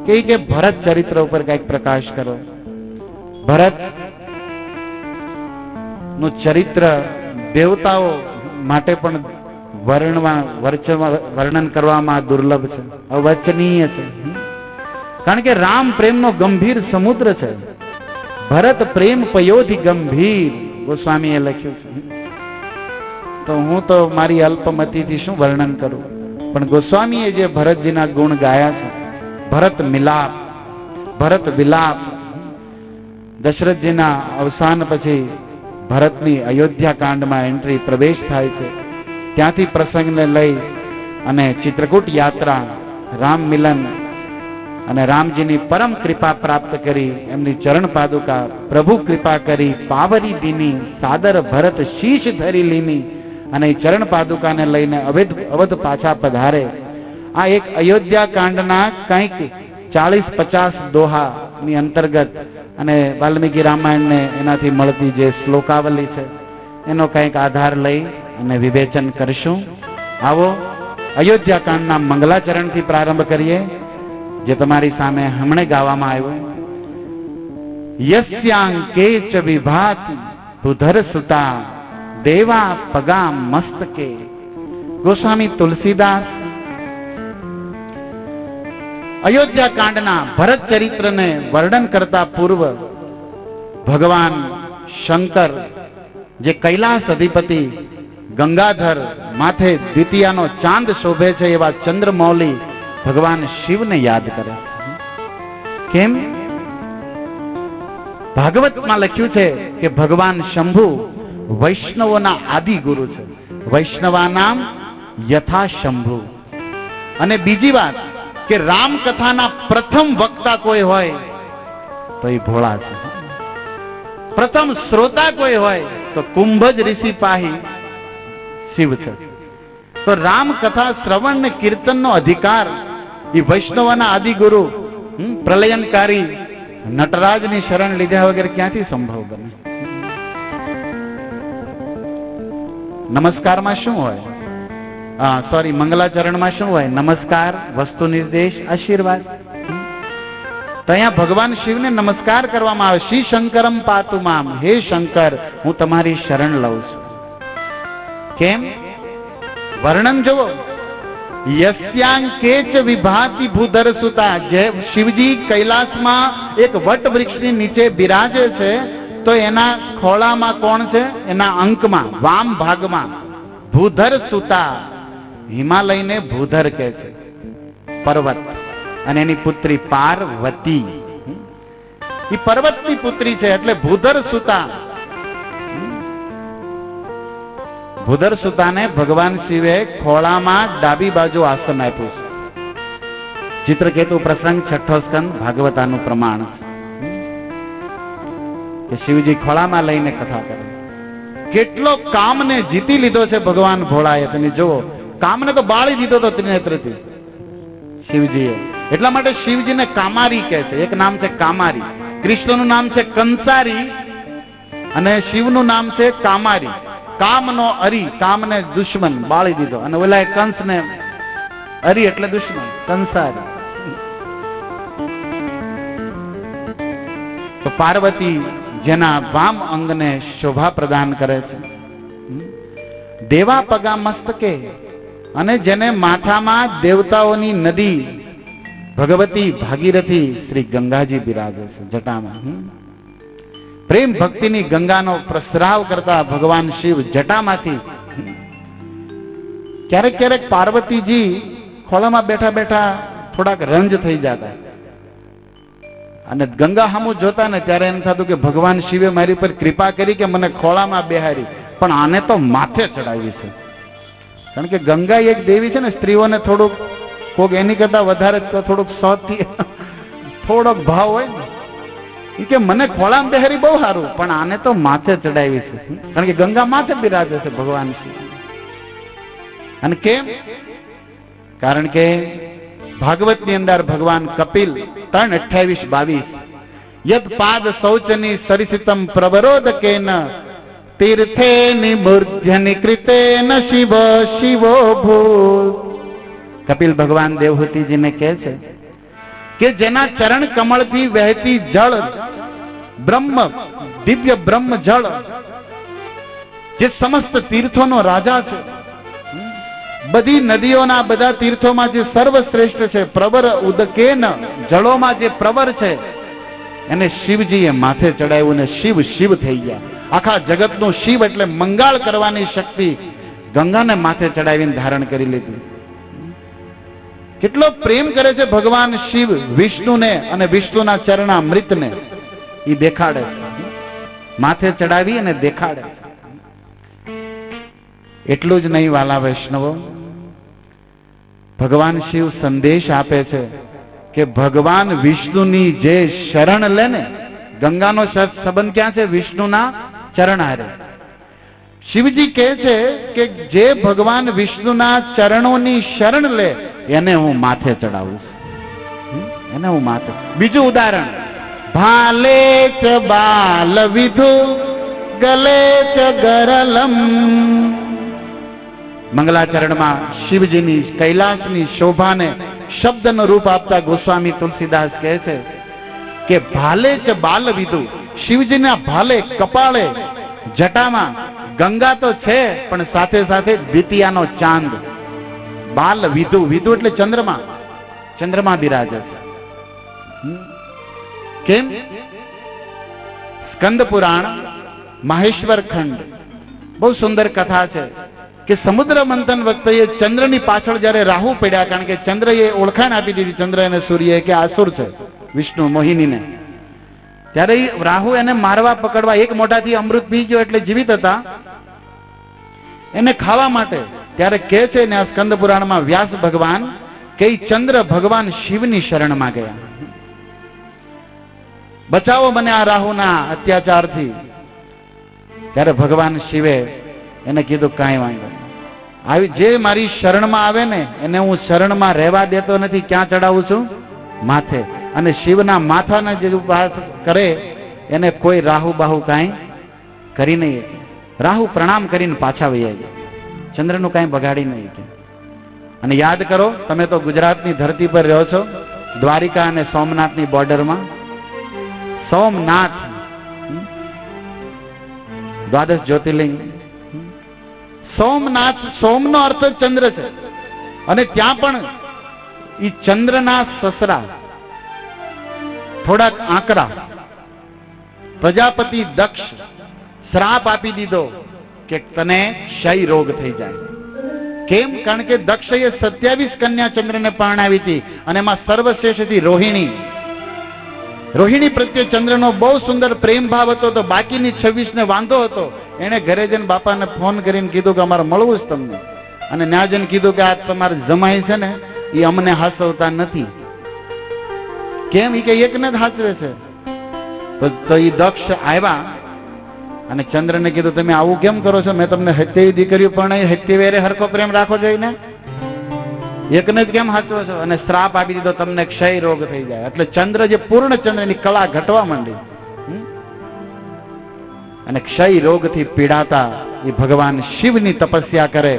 કે ભરત ચરિત્ર ઉપર કંઈક પ્રકાશ કરો. ભરત નું ચરિત્ર દેવતાઓ માટે પણ વર્ણન કરવામાં દુર્લભ છે, અવચનીય છે. કારણ કે રામ પ્રેમનો ગંભીર સમુદ્ર છે. ભરત પ્રેમ પયોધિ ગંભીર, ગોસ્વામીએ લખ્યું છે. તો હું તો મારી અલ્પમતીથી શું વર્ણન કરું, પણ ગોસ્વામીએ જે ભરતજીના ગુણ ગાયા છે, ભરત મિલાપ, ભરત વિલાપ. દશરથજીના અવસાન પછી ભરતની અયોધ્યા કાંડમાં એન્ટ્રી, પ્રવેશ થાય છે. ત્યાંથી પ્રસંગને લઈ અને ચિત્રકૂટ યાત્રા, રામ મિલન અને રામજીની પરમ કૃપા પ્રાપ્ત કરી, એમની ચરણ પાદુકા પ્રભુ કૃપા કરી, પાવરી દીની સાદર ભરત શીશ ધરી લીની, અને એ ચરણ પાદુકાને લઈને અવધ પાછા પધારે. આ એક અયોધ્યા કાંડના કંઈક 40-50 દોહાની અંતર્ગત અને વાલ્મીકી રામાયણને એનાથી મળતી જે શ્લોકાવલી છે એનો કંઈક આધાર લઈ અને વિવેચન કરીશું. આવો અયોધ્યા કાંડના મંગલાચરણથી પ્રારંભ કરીએ, જે તમારી સામે હમણે ગાવામાં આવ્યું. યસ્યાંકે ચ વિભાતિ ભૂધર સુતા દેવા પગા મસ્તકે. ગોસ્વામી તુલસીદાસ અયોધ્યા કાંડના ભરત ચરિત્રને વર્ણન કરતા પૂર્વ ભગવાન શંકર, જે કૈલાસ અધિપતિ ગંગાધર, માથે દ્વિતીયાનો ચાંદ શોભે છે એવા ચંદ્રમૌલી ભગવાન શિવને યાદ કરે. કેમ? ભાગવતમાં લખ્યું છે કે ભગવાન શંભુ વૈષ્ણવોના આદિ ગુરુ છે. વૈષ્ણવાનામ યથા શંભુ. અને બીજી વાત કે રામકથાના પ્રથમ વક્તા કોઈ હોય તો એ ભોળા છે. પ્રથમ શ્રોતા કોઈ હોય તો કુંભજ ઋષિ પાહી શિવ છે. તો રામકથા શ્રવણ ને કીર્તનનો અધિકાર એ વૈષ્ણવના આદિગુરુ પ્રલયનકારી નટરાજની શરણ લીધા વગર ક્યાંથી સંભવ બને? નમસ્કારમાં શું હોય? સોરી, મંગલાચરણમાં શું હોય? નમસ્કાર, વસ્તુ નિર્દેશ, આશીર્વાદ. તો અહીંયા ભગવાન શિવને નમસ્કાર કરવામાં આવે. શ્રી શંકરમ પાતુ મામ, હે શંકર હું તમારી શરણ લઉં છું. કેમ? વર્ણન જુઓ. યસ્યાંકે ચ વિભાતિ ભૂધર સુતા. જે શિવજી કૈલાસમાં એક વટ વૃક્ષની નીચે બિરાજે છે, તો એના ખોળામાં કોણ છે? એના અંકમાં વામ ભાગમાં ભૂધર સુતા. હિમાલયને ભૂધર કહે છે, પર્વત, અને એની પુત્રી પાર્વતી. એ પર્વતની પુત્રી છે એટલે ભૂધર સુતા. ભૂધર સુતાને ભગવાન શિવે ખોળામાં ડાબી બાજુ આસન આપ્યું છે. ચિત્રકેતુ પ્રસંગ 6ઠો સ્કંદ ભાગવતાનું પ્રમાણ કે શિવજી ખોળામાં લઈને કથા કરે. કેટલો કામને જીતી લીધો છે ભગવાન ભોળાએ. તમે જુઓ, કામને તો બાળી દીધો તો ત્રિનેત્રથી શિવજીએ. એટલા માટે શિવજીને કામારી કહે છે. એક નામ છે કામારી, કૃષ્ણનું નામ છે કંસારી અને શિવનું નામ છે કામારી. કામનો અરી, કામને દુશ્મન બાળી દીધો, અને ઓલા કંસને અરી એટલે દુશ્મન, કંસારી. તો પાર્વતી જેના વામ અંગને શોભા પ્રદાન કરે છે. દેવા પગા મસ્તકે, અને જેને માથામાં દેવતાઓની નદી ભગવતી ભાગીરથી શ્રી ગંગાજી બિરાજે છે જટામાં. પ્રેમ ભક્તિની ગંગાનો પ્રસ્રાવ કરતા ભગવાન શિવ જટામાંથી. ક્યારેક ક્યારેક પાર્વતીજી ખોળામાં બેઠા બેઠા થોડાક રંજ થઈ જતા, અને ગંગા સામું જોતા ને ત્યારે એમ થતું કે ભગવાન શિવે મારી પર કૃપા કરી કે મને ખોળામાં બેહારી, પણ આને તો માથે ચડાવી છે. કારણ કે ગંગા એક દેવી છે ને, સ્ત્રીઓને થોડુંક કોક એની કરતા વધારે થોડુંક સૌથી થોડોક ભાવ હોય ને, કે મને ખોળામાં બેહારી બહુ સારું, પણ આને તો માથે ચડાવી છે. કારણ કે ગંગા માથે બિરાજે છે ભગવાન શિવ. અને કેમ? કારણ કે ભાગવતની અંદર ભગવાન કપિલ 3:28-22 યદ પાદ શૌચની સરિસિતમ પ્રવરોદકેન તીર્થે નિમૂર્ધ્યનિ કૃતેન શિવ શિવો ભૂત. કપિલ ભગવાન દેવહૂતિજીને કહે છે કે જેના ચરણ કમળથી વહેતી જળ, બ્રહ્મ, દિવ્ય બ્રહ્મ જળ, જે સમસ્ત તીર્થોનો રાજા છે, બધી નદીઓના બધા તીર્થોમાં જે સર્વશ્રેષ્ઠ છે, પ્રવર ઉદકેન, જળોમાં જે પ્રવર છે, એને શિવજીએ માથે ચડાવ્યું ને શિવ શિવ થઈ ગયા. આખા જગતનું શિવ એટલે મંગાળ કરવાની શક્તિ ગંગાને માથે ચડાવીને ધારણ કરી લીધી. કેટલો પ્રેમ કરે છે ભગવાન શિવ વિષ્ણુને અને વિષ્ણુના ચરણામૃતને એ દેખાડે, માથે ચડાવી અને દેખાડે. એટલું જ નહીં વાલા વૈષ્ણવો, ભગવાન શિવ સંદેશ આપે છે કે ભગવાન વિષ્ણુની જે શરણ લે ને, ગંગાનો સંબંધ ક્યાં છે? વિષ્ણુના ચરણ હારે. શિવજી કહે છે કે જે ભગવાન વિષ્ણુના ચરણોની શરણ લે એને હું માથે ચડાવું છું, એને હું માથે. બીજું ઉદાહરણ, ભાલે ચ બાલ વિધુ ગલે ચ ગરલમ. મંગલાચરણમાં શિવજીની કૈલાસની શોભાને શબ્દનું રૂપ આપતા ગોસ્વામી તુલસીદાસ કહે છે કે ભાલે ચ બાલ વિધુ, શિવજીના ભાલે કપાળે જટામાં ગંગા તો છે પણ સાથે સાથે દ્વિતીયાનો ચાંદ. બાલ વિધુ, વિધુ એટલે ચંદ્રમા, ચંદ્રમા બિરાજે છે. કેમ? સ્કંદ પુરાણ માહેશ્વર ખંડ બહુ સુંદર કથા છે કે સમુદ્ર મંથન વખતે ચંદ્રની પાછળ જ્યારે રાહુ પડ્યા, કારણ કે ચંદ્રએ ઓળખાણ આપી દીધી ચંદ્ર અને સૂર્ય કે આસુર છે વિષ્ણુ મોહિનીને, ત્યારે રાહુ એને મારવા પકડવા, એક મોઢાથી અમૃત પી ગયો એટલે જીવિત હતા, એને ખાવા માટે ત્યારે કહે છે ને આ સ્કંદ પુરાણમાં વ્યાસ ભગવાન કે ચંદ્ર ભગવાન શિવની શરણમાં ગયા, બચાવો મને આ રાહુના અત્યાચારથી. ત્યારે ભગવાન શિવે એને કીધું કાંઈ વાંધો આવી, જે મારી શરણમાં આવે ને એને હું શરણમાં રહેવા દેતો નથી. ક્યાં ચડાવું છું? માથે. અને શિવના માથાના જે વાત કરે એને કોઈ રાહુ બાહુ કાંઈ કરી નહીં. રાહુ પ્રણામ કરીને પાછા વહી ગયા, ચંદ્રનું કાંઈ બગાડી નહીં. અને યાદ કરો, તમે તો ગુજરાતની ધરતી પર રહો છો, દ્વારિકા અને સોમનાથની બોર્ડરમાં. સોમનાથ દ્વાદશ જ્યોતિર્લિંગ. સોમનાથ, સોમનો અર્થ ચંદ્ર છે, અને ત્યાં પણ ઈ ચંદ્રના સસરા થોડાક આંકડા પ્રજાપતિ દક્ષ શ્રાપ આપી દીધો કે તને ક્ષય રોગ થઈ જાય. કેમ? કારણ કે દક્ષએ 27 કન્યા ચંદ્રને પરણાવી હતી અને એમાં સર્વશ્રેષ્ઠ હતી રોહિણી. રોહિણી પ્રત્યે ચંદ્રનો બહુ સુંદર પ્રેમ ભાવ હતો, તો બાકીની 26 ને વાંધો હતો. એને ઘરે જઈને બાપાને ફોન કરીને કીધું કે અમારે મળવું જ તમને, અને ત્યાં જઈને કીધું કે આ તમારે જમાઈ છે ને એ અમને હાસવતા નથી. કેમ? એ કે એકને જ હાચવે છે. તો એ દક્ષ આવ્યા અને ચંદ્રને કીધું તમે આવું કેમ કરો છો? મેં તમને 70 દીકરીઓ પરણાવી, 70 વેરે હરખો પ્રેમ રાખો જોઈએ ને, એકને જ કેમ હાચવો છો? અને શ્રાપ આપી દીધો તમને ક્ષય રોગ થઈ જાય. એટલે ચંદ્ર જે પૂર્ણ ચંદ્રની કળા ઘટવા માંડી અને ક્ષય રોગથી પીડાતા એ ભગવાન શિવની તપસ્યા કરે.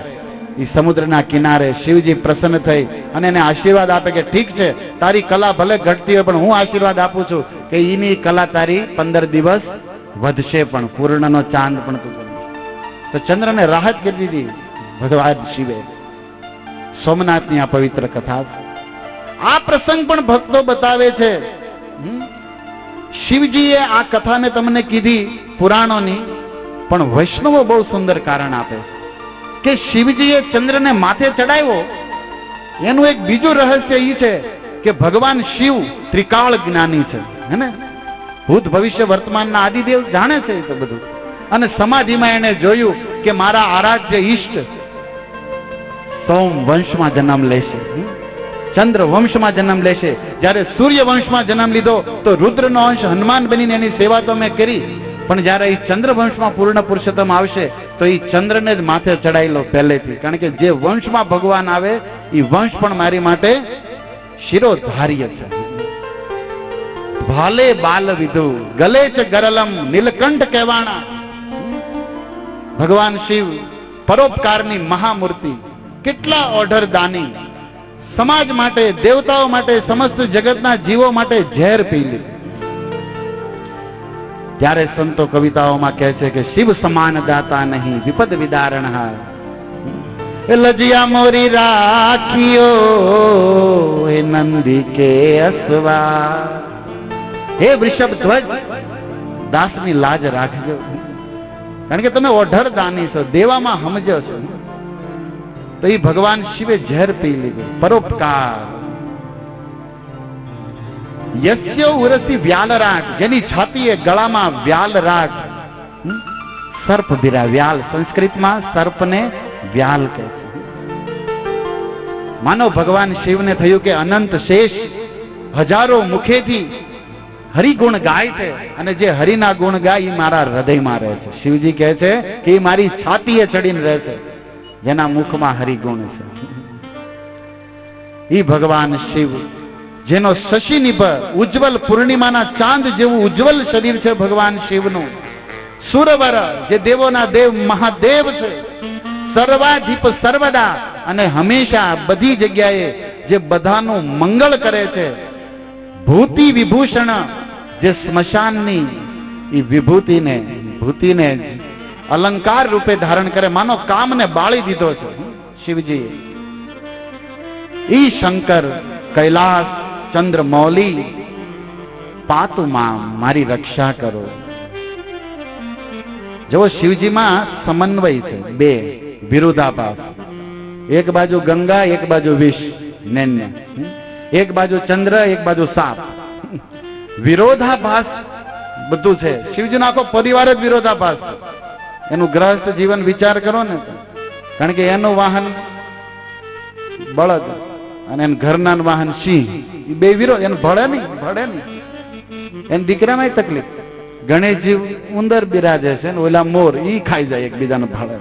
એ સમુદ્રના કિનારે શિવજી પ્રસન્ન થઈ અને એને આશીર્વાદ આપે કે ઠીક છે, તારી કલા ભલે ઘટતી હોય પણ હું આશીર્વાદ આપું છું કે એની કલા તારી 15 દિવસ વધશે, પણ પૂર્ણનો ચાંદ પણ તું કરીશ. તો ચંદ્રને રાહત કરી દીધી ભગવાન શિવે. સોમનાથની આ પવિત્ર કથા છે. આ પ્રસંગ પણ ભક્તો બતાવે છે. શિવજીએ આ કથાને તમને કીધી પુરાણોની, પણ વૈષ્ણવો બહુ સુંદર કારણ આપે કે શિવજીએ ચંદ્રને માથે ચડાવ્યો. એનું એક બીજું રહસ્ય એ છે કે ભગવાન શિવ ત્રિકાળ જ્ઞાની છે, હે ને? ભૂત ભવિષ્ય વર્તમાનના આદિદેવ જાણે છે એ તો બધું. અને સમાધિમાં એને જોયું કે મારા આરાધ્ય ઈષ્ટ સોમ વંશમાં જન્મ લેશે, ચંદ્ર વંશમાં જન્મ લેશે. જ્યારે સૂર્ય વંશમાં જન્મ લીધો તો રુદ્રનો અંશ હનુમાન બનીને એની સેવા તો મેં કરી, પણ જ્યારે એ ચંદ્ર વંશમાં પૂર્ણ પુરુષોત્તમ આવશે તો એ ચંદ્રને જ માથે ચડાવી લો પહેલેથી. કારણ કે જે વંશમાં ભગવાન આવે એ વંશ પણ મારી માટે શિરોધાર્ય છે. ભાલે બાલ વિધુ ગલે ચ ગરલમ નીલકંઠ કહેવાણા. ભગવાન શિવ પરોપકારની મહામૂર્તિ, કેટલા ઓઢર દાની, સમાજ માટે, દેવતાઓ માટે, સમસ્ત જગતના જીવો માટે ઝેર પી લીધું. ત્યારે સંતો કવિતાઓમાં કહે છે કે શિવ સમાન દાતા નહીં વિપદ વિદારણ હાય. લજિયા મોરી રાખ્યો એ નંદી કે અસવા, હે વૃષભ ધ્વજ, દાસની લાજ રાખજો, કારણ કે તમે ઓઢર દાની છો, દેવામાં સમજો છો. તો એ ભગવાન શિવે ઝેર પી લીધું. પરોપકાર. યસ્ય ઉરસી વ્યાલરાગ, જેની છાતીએ ગળામાં વ્યાલરાગ, સર્પ બિરા. વ્યાલ સંસ્કૃતમાં સર્પને વ્યાલ કહે છે. માનો ભગવાન શિવને થયું કે અનંત શેષ હજારો મુખેથી હરિગુણ ગાય છે, અને જે હરિના ગુણ ગાય એ મારા હૃદયમાં રહે છે. શિવજી કહે છે કે એ મારી છાતીએ ચડીને રહે છે, જેના મુખમાં હરિગુણ છે. એ ભગવાન શિવ, જેનો શશી નિભ ઉજ્જવલ પૂર્ણિમાના ચાંદ જેવું ઉજ્જવલ શરીર છે ભગવાન શિવનું. સુરવર, જે દેવોના દેવ મહાદેવ છે. સર્વાધિપ સર્વદા, અને હંમેશા બધી જગ્યાએ જે બધાનું મંગળ કરે છે. ભૂતિ વિભૂષણ, જે સ્મશાનની એ વિભૂતિને ભૂતિને અલંકાર રૂપે ધારણ કરે. માનો કામને બાળી દીધો છે શિવજીએ. ઈ શંકર કૈલાસ ચંદ્રમૌલી, પાતુમાં મારી રક્ષા કરો. જો શિવજીમાં સમન્વય છે, બે વિરોધાભાસ. એક બાજુ ગંગા, એક બાજુ વિષ નૈન્ય, એક બાજુ ચંદ્ર, એક બાજુ સાપ. વિરોધાભાસ બધું છે. શિવજીનો આખો પરિવાર જ વિરોધાભાસ છે. એનું ગ્રહસ્થ જીવન વિચાર કરો ને, કારણ કે એનું વાહન બળદ અને એના ઘરના વાહન સિંહ, એ બે વિરોધ. એને ભળે નહીં. એને દીકરામાં તકલીફ. ગણેશજી ઉંદર બિરાજે છે ને ઓલા મોર, ઈ ખાઈ જાય એકબીજાને ભળે.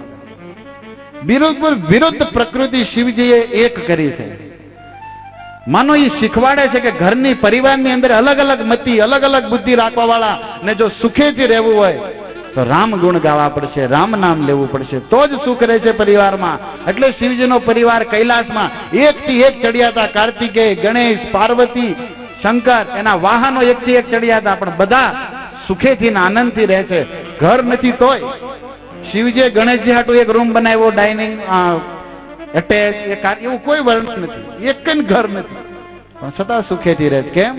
વિરુદ્ધ પ્રકૃતિ શિવજીએ એક કરી છે. માનો એ શીખવાડે છે કે ઘરની પરિવારની અંદર અલગ અલગ મતિ, અલગ અલગ બુદ્ધિ રાખવા વાળા ને જો સુખેથી રહેવું હોય તો રામ ગુણ ગાવા પડશે, રામ નામ લેવું પડશે, તો જ સુખ રહે છે પરિવારમાં. એટલે શિવજીનો પરિવાર કૈલાસમાં એકથી એક ચડ્યા હતા. કાર્તિકેય, ગણેશ, પાર્વતી, શંકર, એના વાહનો એકથી એક ચડ્યા હતા, પણ બધા સુખેથી ને આનંદથી રહે છે. ઘર નથી તોય શિવજીએ ગણેશજી હાટુ એક રૂમ બનાવ્યો, ડાઇનિંગ એટેચ, એવું કોઈ વર્ણન નથી, એક ઘર નથી, પણ છતાં સુખેથી રહે. કેમ?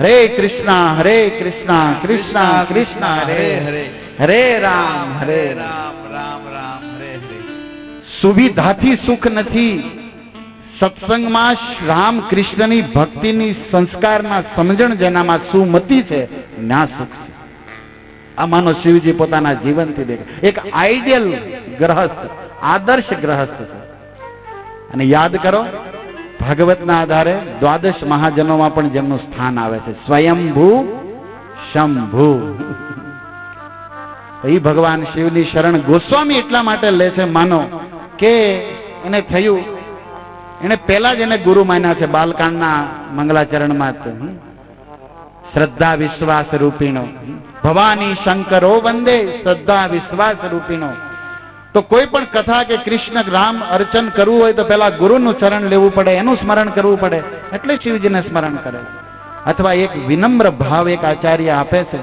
હરે કૃષ્ણ કૃષ્ણ કૃષ્ણ હરે હરે, હરે રામ રામ રામ હરે હરે. સુવિધાથી સુખ નથી. સત્સંગમાં રામ કૃષ્ણની ભક્તિની સંસ્કારના સમજણ જેનામાં સુમતિ છે, ના સુખ છે. આ માનો શિવજી પોતાના જીવનથી દેખે. એક આઈડિયલ ગ્રહસ્થ, આદર્શ ગ્રહસ્થ છે. અને યાદ કરો, ભાગવતના આધારે દ્વાદશ મહાજનોમાં પણ જેમનું સ્થાન આવે છે, સ્વયંભૂ શંભુ. એ ભગવાન શિવની શરણ ગોસ્વામી એટલા માટે લે છે, માનો કે એને થયું, એને પહેલા જ એને ગુરુ માન્યા છે બાલકાંડના મંગલાચરણમાં. શ્રદ્ધા વિશ્વાસ રૂપીણો ભવાની શંકરો વંદે, શ્રદ્ધા વિશ્વાસ રૂપીણો. તો કોઈ પણ કથા કે કૃષ્ણ રામ અર્ચન કરવું હોય તો પહેલા ગુરુનું ચરણ લેવું પડે, એનું સ્મરણ કરવું પડે, એટલે શિવજીને સ્મરણ કરે. અથવા એક વિનમ્ર ભાવ એક આચાર્ય આપે છે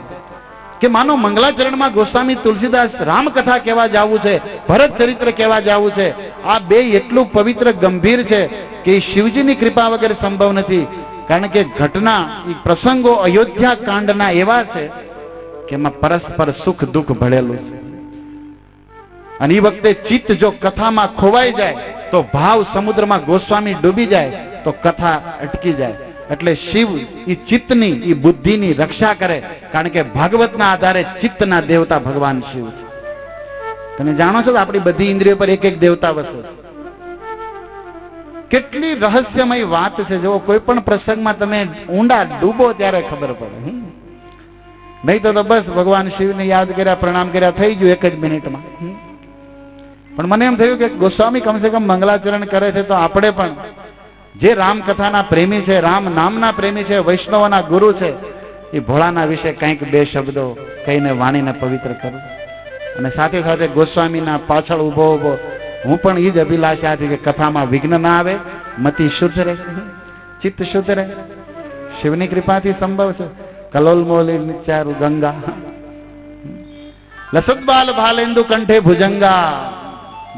કે માનો મંગલાચરણમાં ગોસ્વામી તુલસીદાસ રામકથા કહેવા જાવું છે, ભરત ચરિત્ર કહેવા જાવું છે. આ બે એટલું પવિત્ર ગંભીર છે કે શિવજીની કૃપા વગર સંભવ નથી. કારણ કે ઘટના, પ્રસંગો અયોધ્યા કાંડના એવા છે કે એમાં પરસ્પર સુખ દુઃખ ભળેલું છે. અને એ વખતે ચિત્ત જો કથામાં ખોવાઈ જાય તો ભાવ સમુદ્રમાં ગોસ્વામી ડૂબી જાય તો કથા અટકી જાય. એટલે શિવ એ ચિત્તની, એ બુદ્ધિની રક્ષા કરે, કારણ કે ભાગવતના આધારે ચિત્તના દેવતા ભગવાન શિવ છે. તમે જાણો છો કે આપણી બધી ઇન્દ્રિયો પર એક એક દેવતા વસે છે. કેટલી રહસ્યમય વાત છે. જો કોઈ પણ પ્રસંગમાં તમે ઊંડા ડૂબો ત્યારે ખબર પડે. નહીં તો બસ ભગવાન શિવને યાદ કર્યા, પ્રણામ કર્યા, થઈ ગયું એક જ મિનિટમાં. પણ મને એમ થયું કે ગોસ્વામી કમસે કમ મંગલાચરણ કરે છે તો આપણે પણ જે રામકથાના પ્રેમી છે, રામ નામના પ્રેમી છે, વૈષ્ણવના ગુરુ છે, એ ભોળાના વિશે કંઈક બે શબ્દો કહીને વાણીને પવિત્ર કરું. અને સાથે સાથે ગોસ્વામીના પાછળ ઉભો હું પણ એ જ અભિલાષા હતી કે કથામાં વિઘ્ન ના આવે, મતિ શુદ્ધ રહે, ચિત્ત શુદ્ધ રહે. શિવની કૃપાથી સંભવ છે. કલોલ મોલી નિચારુ ગંગા, લસતબાલ ભાલેન્દુ કંઠે ભુજંગા.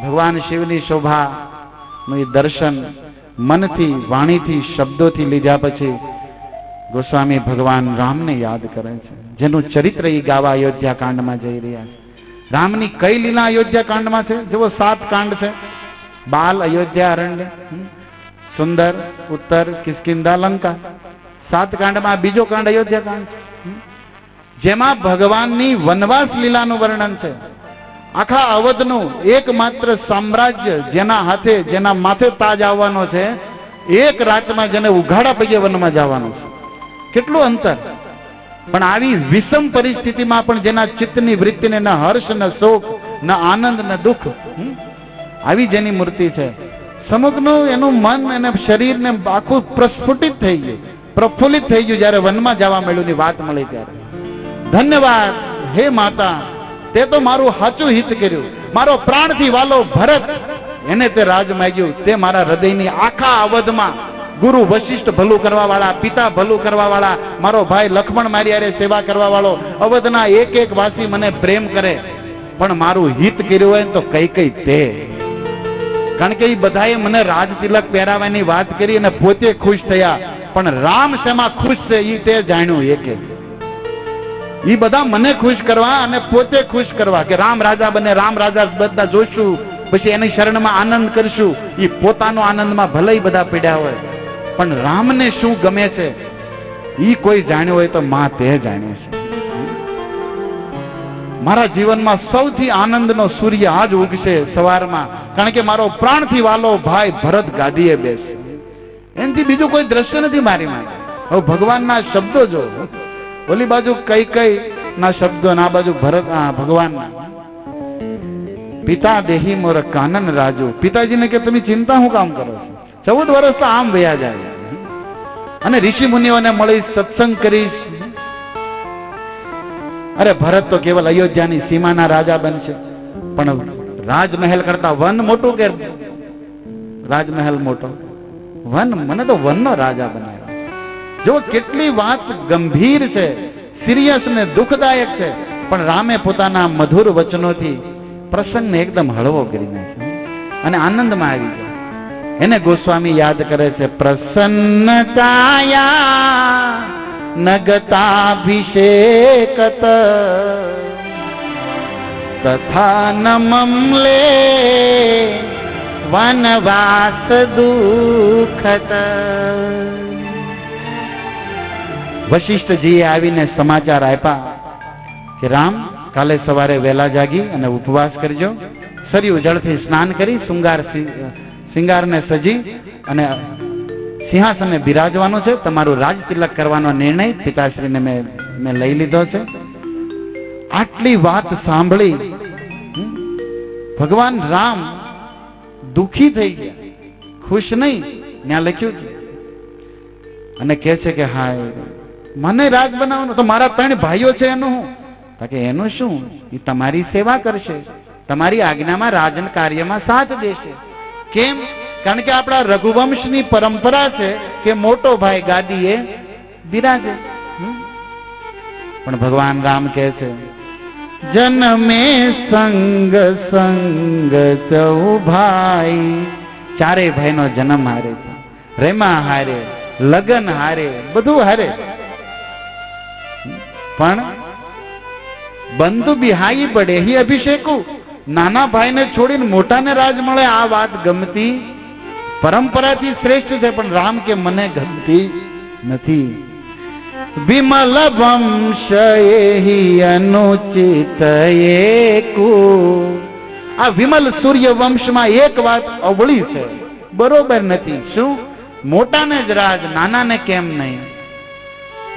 ભગવાન શિવની શોભા નું દર્શન મનથી, વાણીથી, શબ્દોથી લીધા પછી ગોસ્વામી ભગવાન રામને યાદ કરે છે, જેનું ચરિત્ર એ ગાવા અયોધ્યા કાંડમાં જઈ રહ્યા છે. રામની કઈ લીલા અયોધ્યા કાંડમાં છે? જુઓ 7 કાંડ છે. બાલ, અયોધ્યા, અરણ્ય, સુંદર, ઉત્તર, કિષ્કિંધા, લંકા. 7 કાંડમાં બીજો કાંડ અયોધ્યા કાંડ છે, જેમાં ભગવાનની વનવાસ લીલાનું વર્ણન છે. આખા અવધનું એકમાત્ર સામ્રાજ્ય જેના હાથે, જેના માથે તાજ આવવાનો છે, એક રાતમાં જેને ઉઘાડા પગે વનમાં જવાનું છે. કેટલું અંતર! પણ આવી વિષમ પરિસ્થિતિમાં પણ જેના ચિત્તની વૃત્તિને ન હર્ષ, ન શોક, ન આનંદ, ન દુઃખ, આવી જેની મૂર્તિ છે, સમગ્રનું એનું મન અને શરીર ને આખું પ્રસ્ફુટિત થઈ ગયું, પ્રફુલ્લિત થઈ ગયું જ્યારે વનમાં જવા મળ્યું ની વાત મળી ત્યારે. ધન્યવાદ હે માતા, તે તો મારું સાચું હિત કર્યું. મારો પ્રાણથી વાલો ભરત, એને તે રાજ માગ્યું. તે મારા હૃદયની આખા અવધમાં ગુરુ વશિષ્ઠ ભલું કરવા વાળા, પિતા ભલું કરવા વાળા, મારો ભાઈ લક્ષ્મણ મારી હારે સેવા કરવા વાળો, અવધના એક એક વાસી મને પ્રેમ કરે. પણ મારું હિત કર્યું હોય તો કઈ કઈ તે, કારણ કે એ બધાએ મને રાજ તિલક પહેરાવાની વાત કરી અને પોતે ખુશ થયા. પણ રામ શેમાં ખુશ છે એ તે જાણ્યું એકે. એ બધા મને ખુશ કરવા અને પોતે ખુશ કરવા કે રામ રાજા બને, રામ રાજા બધા જોશું, પછી એની શરણમાં આનંદ કરશું. એ પોતાનો આનંદમાં ભલે બધા પીડ્યા હોય, પણ રામને શું ગમે છે એ કોઈ જાણ્યું હોય તો માં તે જાણે છે. મારા જીવનમાં સૌથી આનંદનો સૂર્ય આજ ઉગશે સવારમાં, કારણ કે મારો પ્રાણથી વાલો ભાઈ ભરત ગાદીએ બેસે. એનાથી બીજું કોઈ દ્રશ્ય નથી મારી માટે. હવે ભગવાનના શબ્દો જો, ઓલી બાજુ કઈ કઈ ના શબ્દો, આ બાજુ ભરત, ભગવાનના. પિતા દેહી મોર કાનન રાજુ. પિતાજીને કે તમે ચિંતા હું કામ કરો છો? 14 વર્ષ તો આમ વયા જાય. અને ઋષિ મુનિઓને મળી સત્સંગ કરીશ. અરે ભરત તો કેવલ અયોધ્યાની સીમાના રાજા બનશે, પણ રાજમહેલ કરતા વન મોટું કે રાજમહેલ મોટો? વન, મને તો વનનો રાજા બનાવ્યો. જો કેટલી વાત ગંભીર છે, સિરિયસ ને દુઃખદાયક છે, પણ રામે પોતાના મધુર વચનોથી પ્રસંગને એકદમ હળવો કરી નાખ્યો અને આનંદમાં આવી ગયો. એને ગોસ્વામી યાદ કરે છે. પ્રસન્નતાયા નગતાભિષેકત તથા નમલે વનવાસ દુઃખત. વશિષ્ઠજીએ આવીને સમાચાર આપ્યા કે રામ, કાલે સવારે વહેલા જાગી અને ઉપવાસ કરજો, સરયુ જળથી સ્નાન કરી શિંગારને સજી અને સિંહાસને બિરાજવાનું છે. તમારું રાજ તિલક કરવાનો નિર્ણય પિતાશ્રીને મેં લઈ લીધો છે. આટલી વાત સાંભળી ભગવાન રામ દુઃખી થઈ ગયા, ખુશ નહીં. ત્યાં લખ્યું છે અને કહે છે કે હા, મને રાજ બનાવવાનું, તો મારા 3 ભાઈઓ છે એનું હું? કે એનું શું, એ તમારી સેવા કરશે, તમારી આજ્ઞામાં રાજન કાર્યમાં સાથ દેશે. કેમ? કારણ કે આપણા રઘુવંશની પરંપરા છે કે મોટો ભાઈ ગાદીએ બિરાજે. પણ ભગવાન રામ કહે છે, જન્મે સંગ સંગ સૌ ભાઈ. 4 ભાઈનો જન્મ હારે છે, રેમા હારે, લગન હારે, બધું હારે. પણ બંધુ બિહાઈ પડે હી અભિષેકુ. નાના ભાઈને છોડીને મોટાને રાજ મળે, આ વાત ગમતી પરંપરાથી શ્રેષ્ઠ છે, પણ રામ કે મને ગમતી નથી. વિમલ વંશ એહી અનુચિત એકુ. આ વિમલ સૂર્ય વંશમાં એક વાત અવળી છે, બરોબર નથી. શું? મોટાને જ રાજ, નાનાને કેમ નહીં?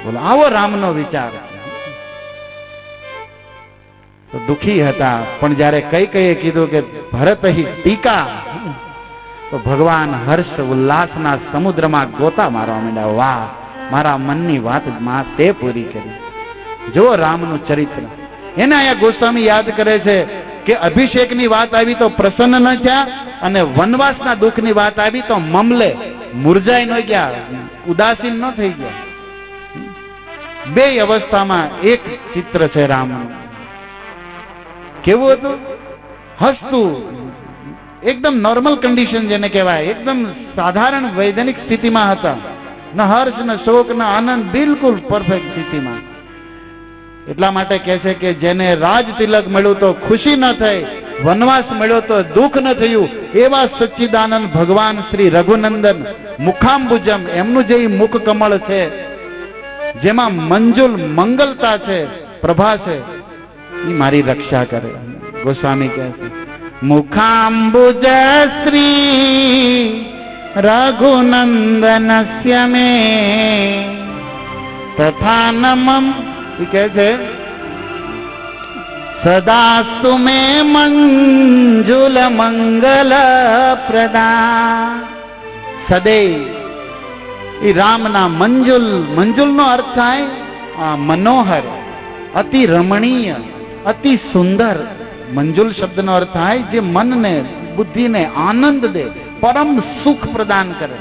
બોલો, આવો રામનો વિચાર. તો દુઃખી હતા, પણ જ્યારે કઈ કઈએ કીધું કે ભરત હી ટીકા, તો ભગવાન હર્ષ ઉલ્લાસના સમુદ્રમાં ગોતા મારવા માંડ્યા. વાહ, મારા મનની વાત માં તે પૂરી કરી. જો રામનું ચરિત્ર. એને અહીંયા ગોસ્વામી યાદ કરે છે કે અભિષેકની વાત આવી તો પ્રસન્ન ન થયા, અને વનવાસના દુઃખની વાત આવી તો મમલે, મુરઝાઈ ન ગયા, ઉદાસીન ન થઈ ગયા. 2 અવસ્થામાં એક ચિત્ર છે રામનું. કેવું હતું? હસતું, એકદમ નોર્મલ કન્ડિશન જેને કહેવાય, એકદમ સાધારણ વૈધાનિક સ્થિતિમાં હતા. ન હર્ષ ન શોક ન આનંદ, બિલકુલ પરફેક્ટ સ્થિતિમાં. એટલા માટે કહે છે કે જેને રાજ તિલક મળ્યું તો ખુશી ન થઈ, વનવાસ મળ્યો તો દુઃખ ન થયું, એવા સચ્ચિદાનંદ ભગવાન શ્રી રઘુનંદન મુખાંબુજમ, એમનું જે મુખ કમળ છે જેમાં મંજુલ મંગલતા છે, પ્રભા છે, એ મારી રક્ષા કરે. ગોસ્વામી કહે છે મુખાંબુજ શ્રી રઘુનંદનસ્ય મે તથા નમમ, એ કહે છે સદાસ્તુ મે મંજુલ મંગલ પ્રદા. સદૈવ એ રામના મંજુલ, મંજુલનો અર્થ થાય મનોહર, અતિ રમણીય, અતિ સુંદર. મંજુલ શબ્દનો અર્થ થાય જે મનને બુદ્ધિને આનંદ દે, પરમ સુખ પ્રદાન કરે.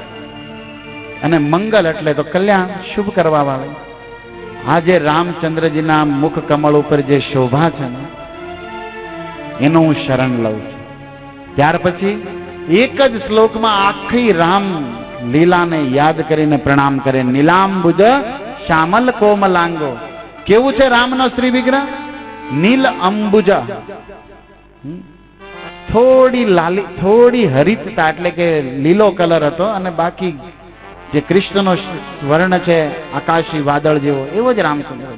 અને મંગલ એટલે તો કલ્યાણ, શુભ કરવા વાળો. આજે રામચંદ્રજીના મુખ કમળ ઉપર જે શોભા છે ને એનું હું શરણ લઉં છું. ત્યાર પછી એક જ શ્લોકમાં આખી રામ લીલાને યાદ કરીને પ્રણામ કરે. નીલાંબુજ શ્યામલ કોમલાંગો. કેવું છે રામનો શ્રી વિગ્રહ? નીલ અંબુજ, થોડી લાલી, થોડી હરિતતા એટલે કે લીલો કલર હતો, અને બાકી જે કૃષ્ણનો વર્ણ છે આકાશી વાદળ જેવો, એવો જ રામચંદ્ર.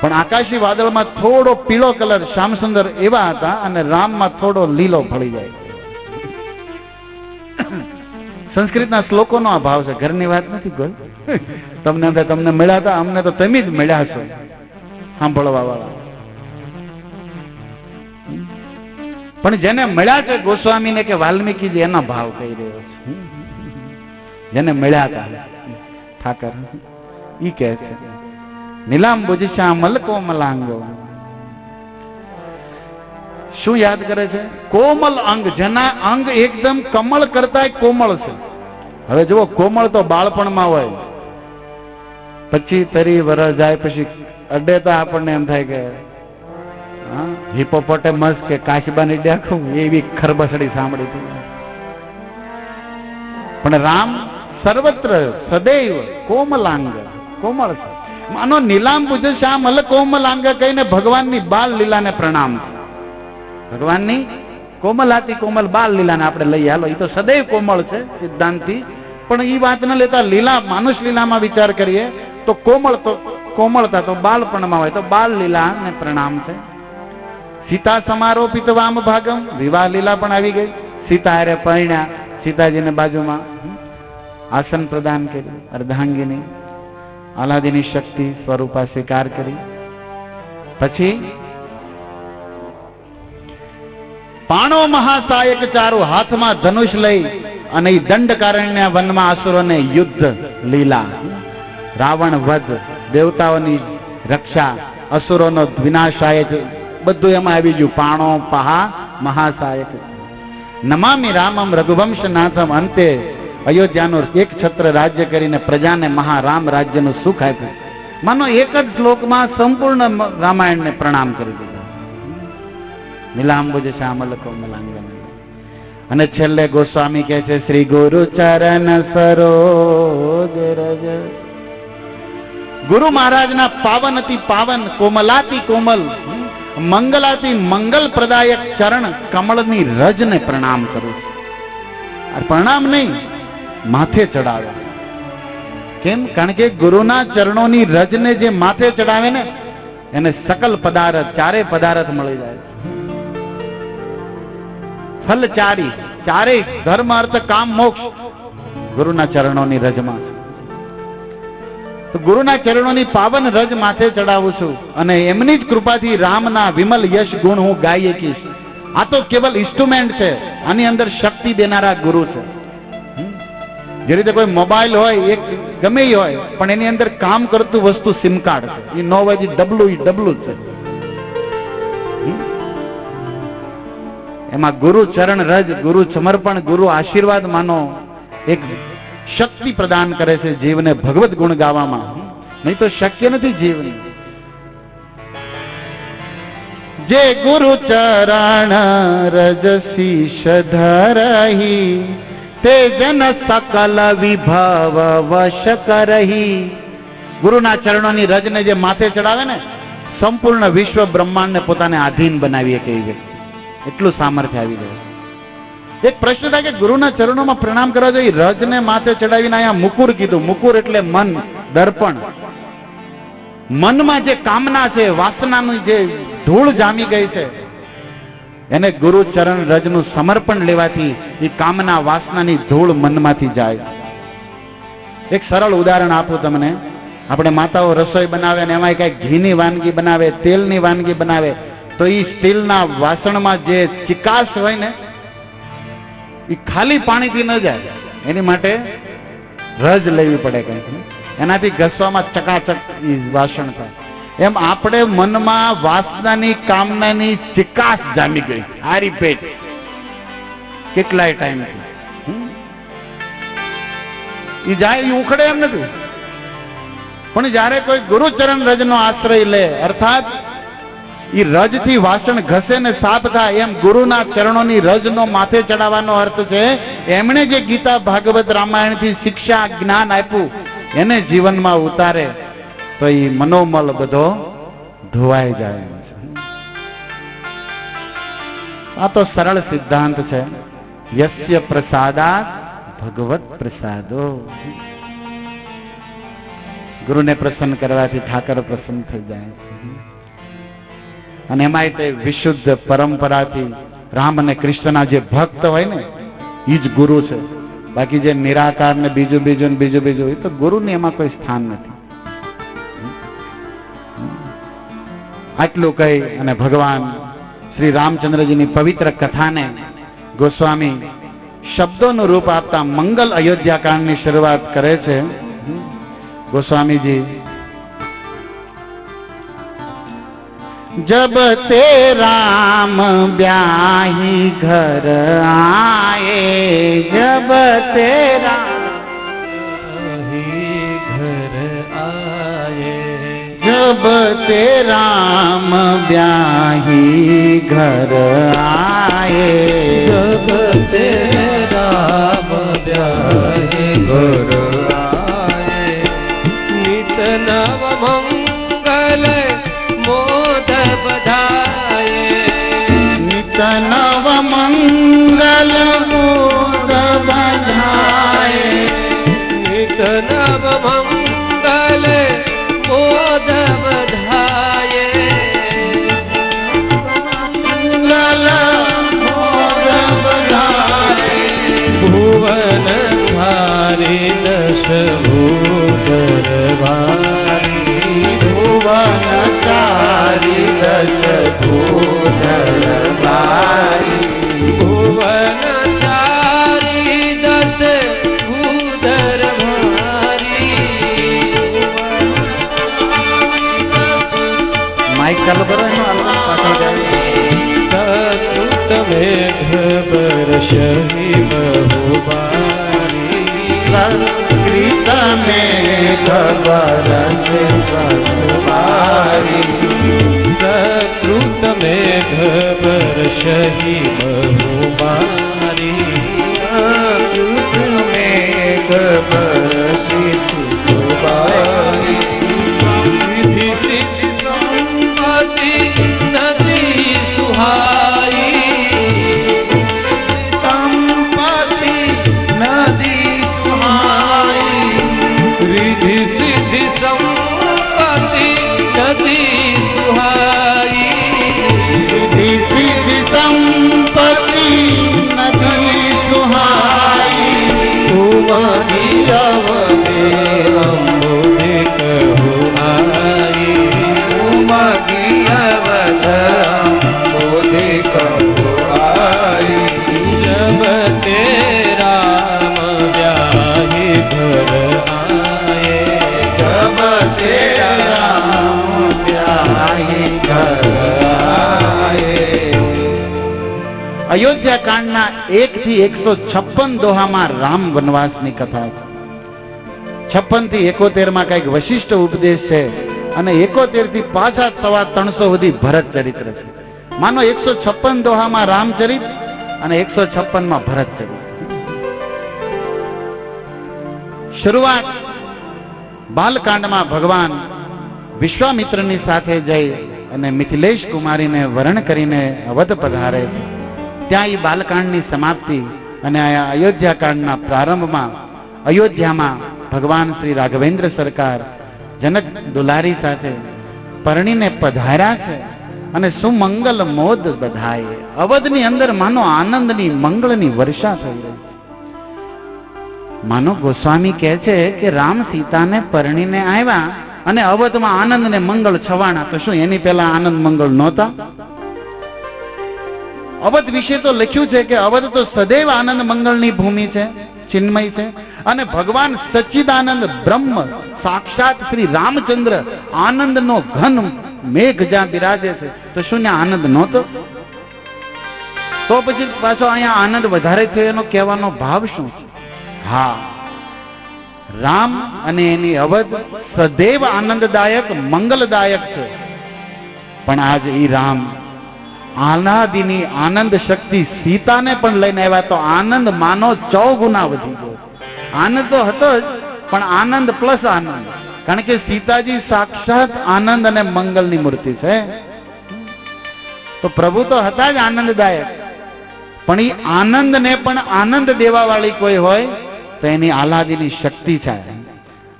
પણ આકાશી વાદળમાં થોડો પીળો કલર શ્યામસુંદર એવા હતા, અને રામમાં થોડો લીલો ફળી જાય. સંસ્કૃતના શ્લોકોનો આ ભાવ છે, ઘરની વાત નથી કોઈ. તમને મળ્યા હતા, અમને તો તમે જ મળ્યા છો સાંભળવા વાળા. પણ જેને મળ્યા છે ગોસ્વામીને કે વાલ્મીકીજી, એના ભાવ કહી રહ્યો છે. જેને મળ્યા હતા ઠાકર, ઈ કહે છે નીલાંબુજ શ્યામલ કોમલાંગો. શું યાદ કરે છે? કોમલ અંગ, જેના અંગ એકદમ કમળ કરતા કોમળ છે. હવે જુઓ, કોમળ તો બાળપણમાં હોય, પછી 30 વર્ષ જાય પછી અડે તો આપણને એમ થાય કે હિપોપોટેમસ કે કાશબાની ડેખું એવી ખરબસડી સાંભળી હતી. પણ રામ સર્વત્ર સદૈવ કોમલાંગ, કોમળ છે. માનો નીલાંબુજ શ્યામલ કોમલાંગ કહીને ભગવાનની બાલ લીલાને પ્રણામ છે. ભગવાનની કોમલાતી કોમલ બાલ લીલાને આપણે લઈ હાલો, એ તો સદૈવ કોમળ છે સિદ્ધાંતથી. પણ એ વાત ન લેતા લીલા, માનુષ લીલામાં વિચાર કરીએ તો કોમળતા તો બાળપણમાં હોય, તો બાલ લીલાને પ્રણામ છે. સીતા સમારોપિત વામ ભાગમ, વિવાહ લીલા પણ આવી ગઈ. સીતા હારે પરણ્યા, સીતાજીને બાજુમાં આસન પ્રદાન કર્યું, અર્ધાંગીની આહલાદીની શક્તિ સ્વરૂપા સ્વીકાર કરી. પછી પાણો મહાસાયક ચારુ, હાથમાં ધનુષ લઈ અને એ દંડકારણ્ય વનમાં આસુરોને યુદ્ધ લીલા, રાવણ વધ, દેવતાઓની રક્ષા, અસુરોનો વિનાશાય, બધું એમાં આવી ગયું. પાણો પહા મહાસાયક. નમામિ રામમ રઘુવંશનાથમ, અંતે અયોધ્યાનું એક છત્ર રાજ્ય કરીને પ્રજાને મહારામ રાજ્યનું સુખ આપ્યું. માનો એક જ શ્લોકમાં સંપૂર્ણ રામાયણને પ્રણામ કરી દીધા. નીલાંબુજ શ્યામલ કોમલાંગ. અને છેલ્લે ગોસ્વામી કહે છે શ્રી ગુરુ ચરણ સરોજ રજ. ગુરુ મહારાજના પાવન અતિ પાવન, કોમલાતી કોમલ, મંગલાતી મંગલ પ્રદાયક ચરણ કમળની રજને પ્રણામ કરું છું. પ્રણામ નહીં, માથે ચડાવે. કેમ? કારણ કે ગુરુના ચરણોની રજને જે માથે ચડાવે ને એને સકલ પદાર્થ, ચારે પદાર્થ મળી જાય. ફલચારી, ચારે ધર્મ અર્થ કામ મોક્ષ ગુરુના ચરણોની રજમાં. તો ગુરુના ચરણોની પાવન રજ માથે ચડાવું છું, અને એમની જ કૃપાથી રામના વિમલ યશ ગુણ હું ગાઈ શકીશ. આ તો કેવલ ઇન્સ્ટ્રુમેન્ટ છે, આની અંદર શક્તિ દેનારા ગુરુ છે. જે રીતે કોઈ મોબાઈલ હોય, એક ગમે એ હોય, પણ એની અંદર કામ કરતું વસ્તુ સિમ કાર્ડ છે. એ નો હોય ડબલું છે. એમાં ગુરુ ચરણ રજ, ગુરુ સમર્પણ, ગુરુ આશીર્વાદ માનો એક શક્તિ પ્રદાન કરે છે જીવને ભગવત ગુણ ગાવામાં. નહીં તો શક્ય નથી જીવને. જે ગુરુ ચરણ રજ શીશ ધરહી તે જન સકલ વિભવ વશ કરહી. ગુરુના ચરણોની રજને જે માથે ચડાવે ને, સંપૂર્ણ વિશ્વ બ્રહ્માંડને પોતાને આધીન બનાવીએ કે વ્યક્તિ, એટલું સામર્થ્ય આવી જાય. એક પ્રશ્ન થાય કે ગુરુના ચરણોમાં પ્રણામ કરવા જોઈએ, રજને માથે ચડાવીને અહીંયા મુકુર કીધું. મુકુર એટલે મન, દર્પણ. મનમાં જે કામના છે, વાસનાની જે ધૂળ જામી ગઈ છે, એને ગુરુ ચરણ રજનું સમર્પણ લેવાથી એ કામના વાસનાની ધૂળ મનમાંથી જાય. એક સરળ ઉદાહરણ આપું તમને. આપણે માતાઓ રસોઈ બનાવે ને એમાં કઈ ઘીની વાનગી બનાવે, તેલની વાનગી બનાવે, તો એ સ્ટીલના વાસણમાં જે ચિકાસ હોય ને, એ ખાલી પાણીથી ન જાય. એની માટે રજ લેવી પડે કંઈક, એનાથી ઘસવામાં ચકાચક વાસણ થાય. એમ આપણે મનમાં વાસનાની કામનાની ચિકાસ જામી ગઈ, હારી પેટ કેટલાય ટાઈમથી. એ જાય, એ ઉખડે એમ નથી. પણ જ્યારે કોઈ ગુરુચરણ રજનો આશ્રય લે, અર્થાત એ રજથી વાસણ ઘસે ને સાફ થાય, એમ ગુરુના ચરણોની રજનો માથે ચડાવવાનો અર્થ છે એમણે જે ગીતા, ભાગવત, રામાયણથી શિક્ષા, જ્ઞાન આપ્યું એને જીવનમાં ઉતારે તો એ મનોમલ બધો ધોવાઈ જાય. આ તો સરળ સિદ્ધાંત છે. યસ્ય પ્રસાદાત ભગવત પ્રસાદો. ગુરુને પ્રસન્ન કરવાથી ઠાકર પ્રસન્ન થઈ જાય છે. અને એમાંય તે વિશુદ્ધ પરંપરાથી રામ અને કૃષ્ણના જે ભક્ત હોય ને, એ જ ગુરુ છે. બાકી જે નિરાકાર ને બીજું એ તો ગુરુની એમાં કોઈ સ્થાન નથી. આટલું કહી અને ભગવાન શ્રી રામચંદ્રજીની પવિત્ર કથાને ગોસ્વામી શબ્દોનું રૂપ આપતા મંગલ અયોધ્યાકાંડની શરૂઆત કરે છે. ગોસ્વામીજી, जब ते राम ब्याही घर आए, जब ते राम घर आए, जब ते राम ब्याही घर आए, जब ते राम ब्याही घर आए, नित नव मंगल मोद बधाए, नित नव मंगल मोद बधाए, नित नव मंगल मोद बधाए, मंगल मोद बधाए, भुवन धारी दश भूधर भारी, भुवन चारि दश भूधर भारी, भुवन चारि दश भूधर भारी, माइक चालू करो, એનો અલગ પાછળ જાય. सतुत मेघ बरसहि बहुबारी, संस्कृत में बरस बहुबारी, सतुत मेघ बरसहि बहुबारी, संस्कृत में बरसी बहुबारी, विधि सिद्धि संपत्ति नदी सुहाई, संपत्ति नदी सुहाई, रिधि सिद्धि संपत्ति नदी सुहाई, रिधि सिद्धि संपत्ति नदी सुहाई, भुवनि अवधि अम्बुधि कहु आई, उमगी अवध अम्बुधि कहु आई, जब ते राम ब्याही घर आए, जब ते राम ब्याही घर आए. અયોધ્યા કાંડના 1 થી 156 દોહામાં રામ વનવાસની કથા છે. 56 થી 71 માં કઈક વશિષ્ઠ ઉપદેશ છે, અને 71 થી પાછા 350 સુધી ભરત ચરિત્ર છે. માનો 156 દોહામાં રામચરિત અને 156 માં ભરત ચરિત્ર. શરૂઆત બાલકાંડમાં ભગવાન વિશ્વામિત્રની સાથે જઈ અને મિથિલેશ કુમારીને વરણ કરીને અવધ પધારે છે. ત્યાં એ બાલકાંડની સમાપ્તિ અને આ અયોધ્યા કાંડના પ્રારંભમાં અયોધ્યામાં ભગવાન શ્રી રાઘવેન્દ્ર સરકાર જનક દુલારી સાથે પરણીને પધાર્યા છે અને સુમંગલ મોદ બધાએ. અવધની અંદર માનો આનંદની મંગળની વર્ષા થઈ રહી. માનો ગોસ્વામી કહે છે કે રામ સીતાને પરણીને આવ્યા અને અવધમાં આનંદ ને મંગળ છવાણા, તો શું એની પહેલા આનંદ મંગળ નહોતા? અવધ વિશે તો લખ્યું છે કે અવધ તો સદૈવ આનંદ મંગળની ભૂમિ છે, ચિન્મય છે. અને ભગવાન સચ્ચિદાનંદ બ્રહ્મ સાક્ષાત શ્રી રામચંદ્ર આનંદનો ઘન મેઘ જ્યાં બિરાજે છે, તો શું ત્યાં આનંદ નહોતો? તો પછી પાછો અહીંયા આનંદ વધારે થયો, એનો કહેવાનો ભાવ શું છે? હા, રામ અને એની અવધ સદૈવ આનંદદાયક મંગલદાયક છે. પણ આજ ઈ રામ આનાદિની આનંદ શક્તિ સીતાને પણ લઈને આવ્યા, તો આનંદ માનો 100 ગુના વધી ગયો. આનંદ તો હતો જ, પણ આનંદ પ્લસ આનંદ. કારણ કે સીતાજી સાક્ષાત આનંદ અને મંગલની મૂર્તિ છે. તો પ્રભુ તો હતા જ આનંદદાયક, પણ એ આનંદને પણ આનંદ દેવા વાળી કોઈ હોય તો એની આહલાદીની શક્તિ છે,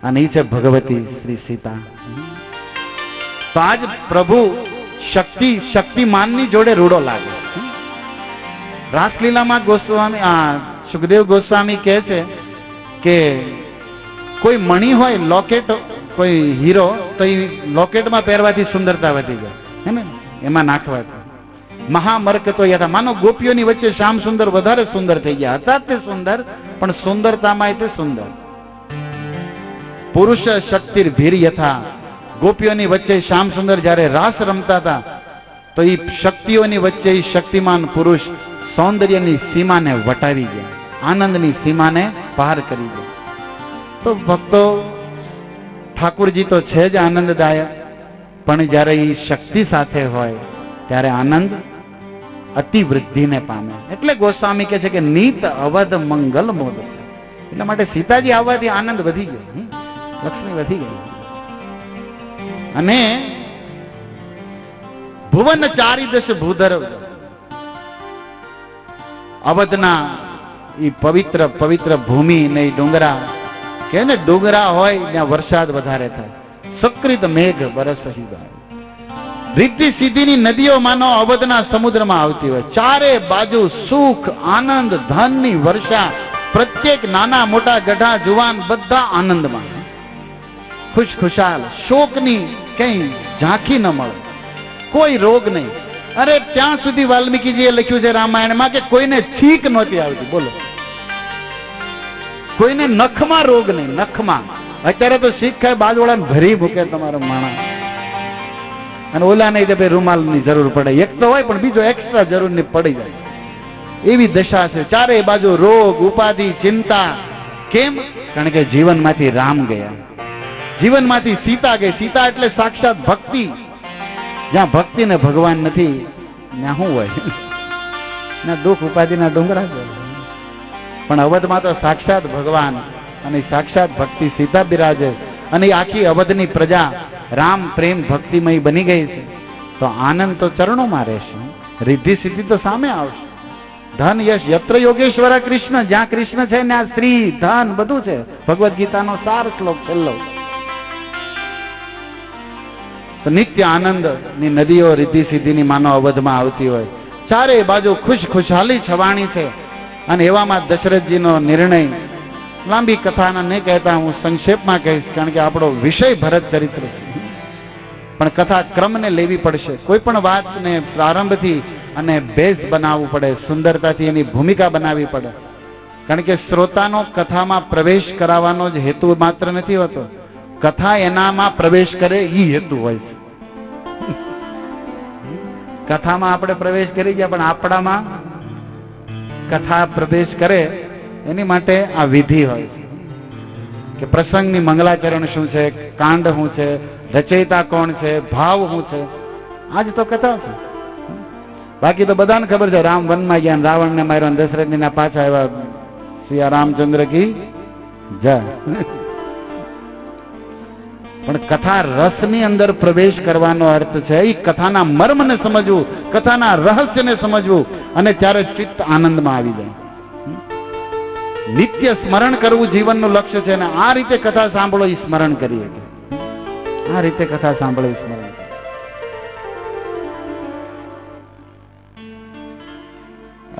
અને એ છે ભગવતી શ્રી સીતા. તો આજ પ્રભુ શક્તિમાનની જોડે રૂડો લાગે. રાસલીલામાં ગોસ્વામી સુખદેવ ગોસ્વામી કહે છે કે કોઈ મણી હોય, લોકેટ, કોઈ હીરો, તો એ લોકેટમાં પહેરવાથી સુંદરતા વધી જાય, હે ને, એમાં નાખવાથી. મહામર્ક તો યથા, માનો ગોપીઓની વચ્ચે શ્યામ સુંદર વધારે સુંદર થઈ ગયા હતા. તે સુંદર, પણ સુંદરતામાં તે સુંદર. પુરુષ શક્તિર ભીર યથા, ગોપીઓની વચ્ચે શ્યામ સુંદર જ્યારે રાસ રમતા હતા, તો એ શક્તિઓની વચ્ચે શક્તિમાન પુરુષ સૌંદર્યની સીમાને વટાવી ગયા, આનંદની સીમાને પાર કરી ગયા. તો ભક્તો, ઠાકુરજી તો છે જ આનંદદાયક, પણ જ્યારે એ શક્તિ સાથે હોય ત્યારે આનંદ અતિવૃદ્ધિને પામે. એટલે ગોસ્વામી કહે છે કે નીત અવધ મંગલ મોદ. એટલા માટે સીતાજી આવવાથી આનંદ વધી ગયો, લક્ષ્મી વધી ગઈ. અને ભુવન ચારિદશ ભૂધર, અવધના એ પવિત્ર પવિત્ર ભૂમિ ને ડુંગરા, કે ને ડુંગરા હોય ત્યાં વરસાદ વધારે થાય, સક્રિત મેઘ બરસહી જાય. રીતિ સીધીની નદીઓ માનો અવધના સમુદ્રમાં આવતી હોય. ચારે બાજુ સુખ, આનંદ, ધનની વર્ષા. પ્રત્યેક નાના મોટા ગઢા જુવાન બધા આનંદમાં, ખુશખુશાલ. શોકની કઈ ઝાંખી ન મળે, કોઈ રોગ નહીં. અરે ત્યાં સુધી વાલ્મીકીજીએ લખ્યું છે રામાયણમાં કે કોઈને છીંક નહોતી આવતી. બોલો, કોઈને નખમાં રોગ નહીં, નખમાં. અત્યારે તો શીખ ખાય બાજવાળાને ભરી મૂકે તમારો માણસ, અને ઓલા નહીં તો ભાઈ રૂમાલની જરૂર પડે. એક તો હોય પણ બીજો એક્સ્ટ્રા જરૂર ની પડી જાય, એવી દશા છે. ચારે બાજુ રોગ, ઉપાધિ, ચિંતા. કેમ? કારણ કે જીવનમાંથી રામ ગયા, જીવનમાંથી સીતા ગઈ. સીતા એટલે સાક્ષાત ભક્તિ. જ્યાં ભક્તિ ને ભગવાન નથી ત્યાં શું હોય? ના દુઃખ ઉપાધિના ડુંગરા છે. પણ અવધમાં તો સાક્ષાત ભગવાન અને સાક્ષાત ભક્તિ સીતા બિરાજે, અને આખી અવધની પ્રજા રામ પ્રેમ ભક્તિમય બની ગઈ છે. તો આનંદ તો ચરણોમાં રહેશે, રિદ્ધિ સિદ્ધિ તો સામે આવશે. ધન યશ યત્ર યોગેશ્વર કૃષ્ણ, જ્યાં કૃષ્ણ છે ત્યાં શ્રી ધન બધું છે. ભગવદ્ ગીતાનો સાર શ્લોક છેલ્લો. તો નિત્ય આનંદ ની નદીઓ રિદ્ધિ સિદ્ધિની માનો અવધમાં આવતી હોય. ચારે બાજુ ખુશખુશાલી છવાણી છે. અને એવામાં દશરથજીનો નિર્ણય, લાંબી કથાના નહીં કહેતા, હું સંક્ષેપમાં કહીશ, કારણ કે આપણો વિષય ભરત ચરિત્ર છે. પણ કથા ક્રમને લેવી પડશે. કોઈ પણ વાતને પ્રારંભથી અને બેઝ બનાવવું પડે, સુંદરતાથી એની ભૂમિકા બનાવવી પડે. કારણ કે શ્રોતાનો કથામાં પ્રવેશ કરાવવાનો જ હેતુ માત્ર નથી હોતો, કથા એનામાં પ્રવેશ કરે એ હેતુ હોય છે. કથામાં આપણે પ્રવેશ કરી ગયા, પણ આપણામાં કથા પ્રવેશ કરે એની માટે આ વિધિ હોય છે કે પ્રસંગની મંગલાચરણ શું છે, કાંડ શું છે, રચયિતા કોણ છે, ભાવ શું છે. આજ તો કથા છે. બાકી તો બધાને ખબર છે, રામ વનમાં ગયા, રાવણને માર્યો, દશરથજીના પાછા આવ્યા. શ્રી રામચંદ્ર કી જા. પણ કથા રસની અંદર પ્રવેશ કરવાનો અર્થ છે એ કથાના મર્મને સમજવું, કથાના રહસ્યને સમજવું, અને ત્યારે ચિત્ત આનંદમાં આવી જાય. નિત્ય સ્મરણ કરવું જીવનનું લક્ષ્ય છે, અને આ રીતે કથા સાંભળો એ સ્મરણ કરીએ. આ રીતે કથા સાંભળો એ સ્મરણ.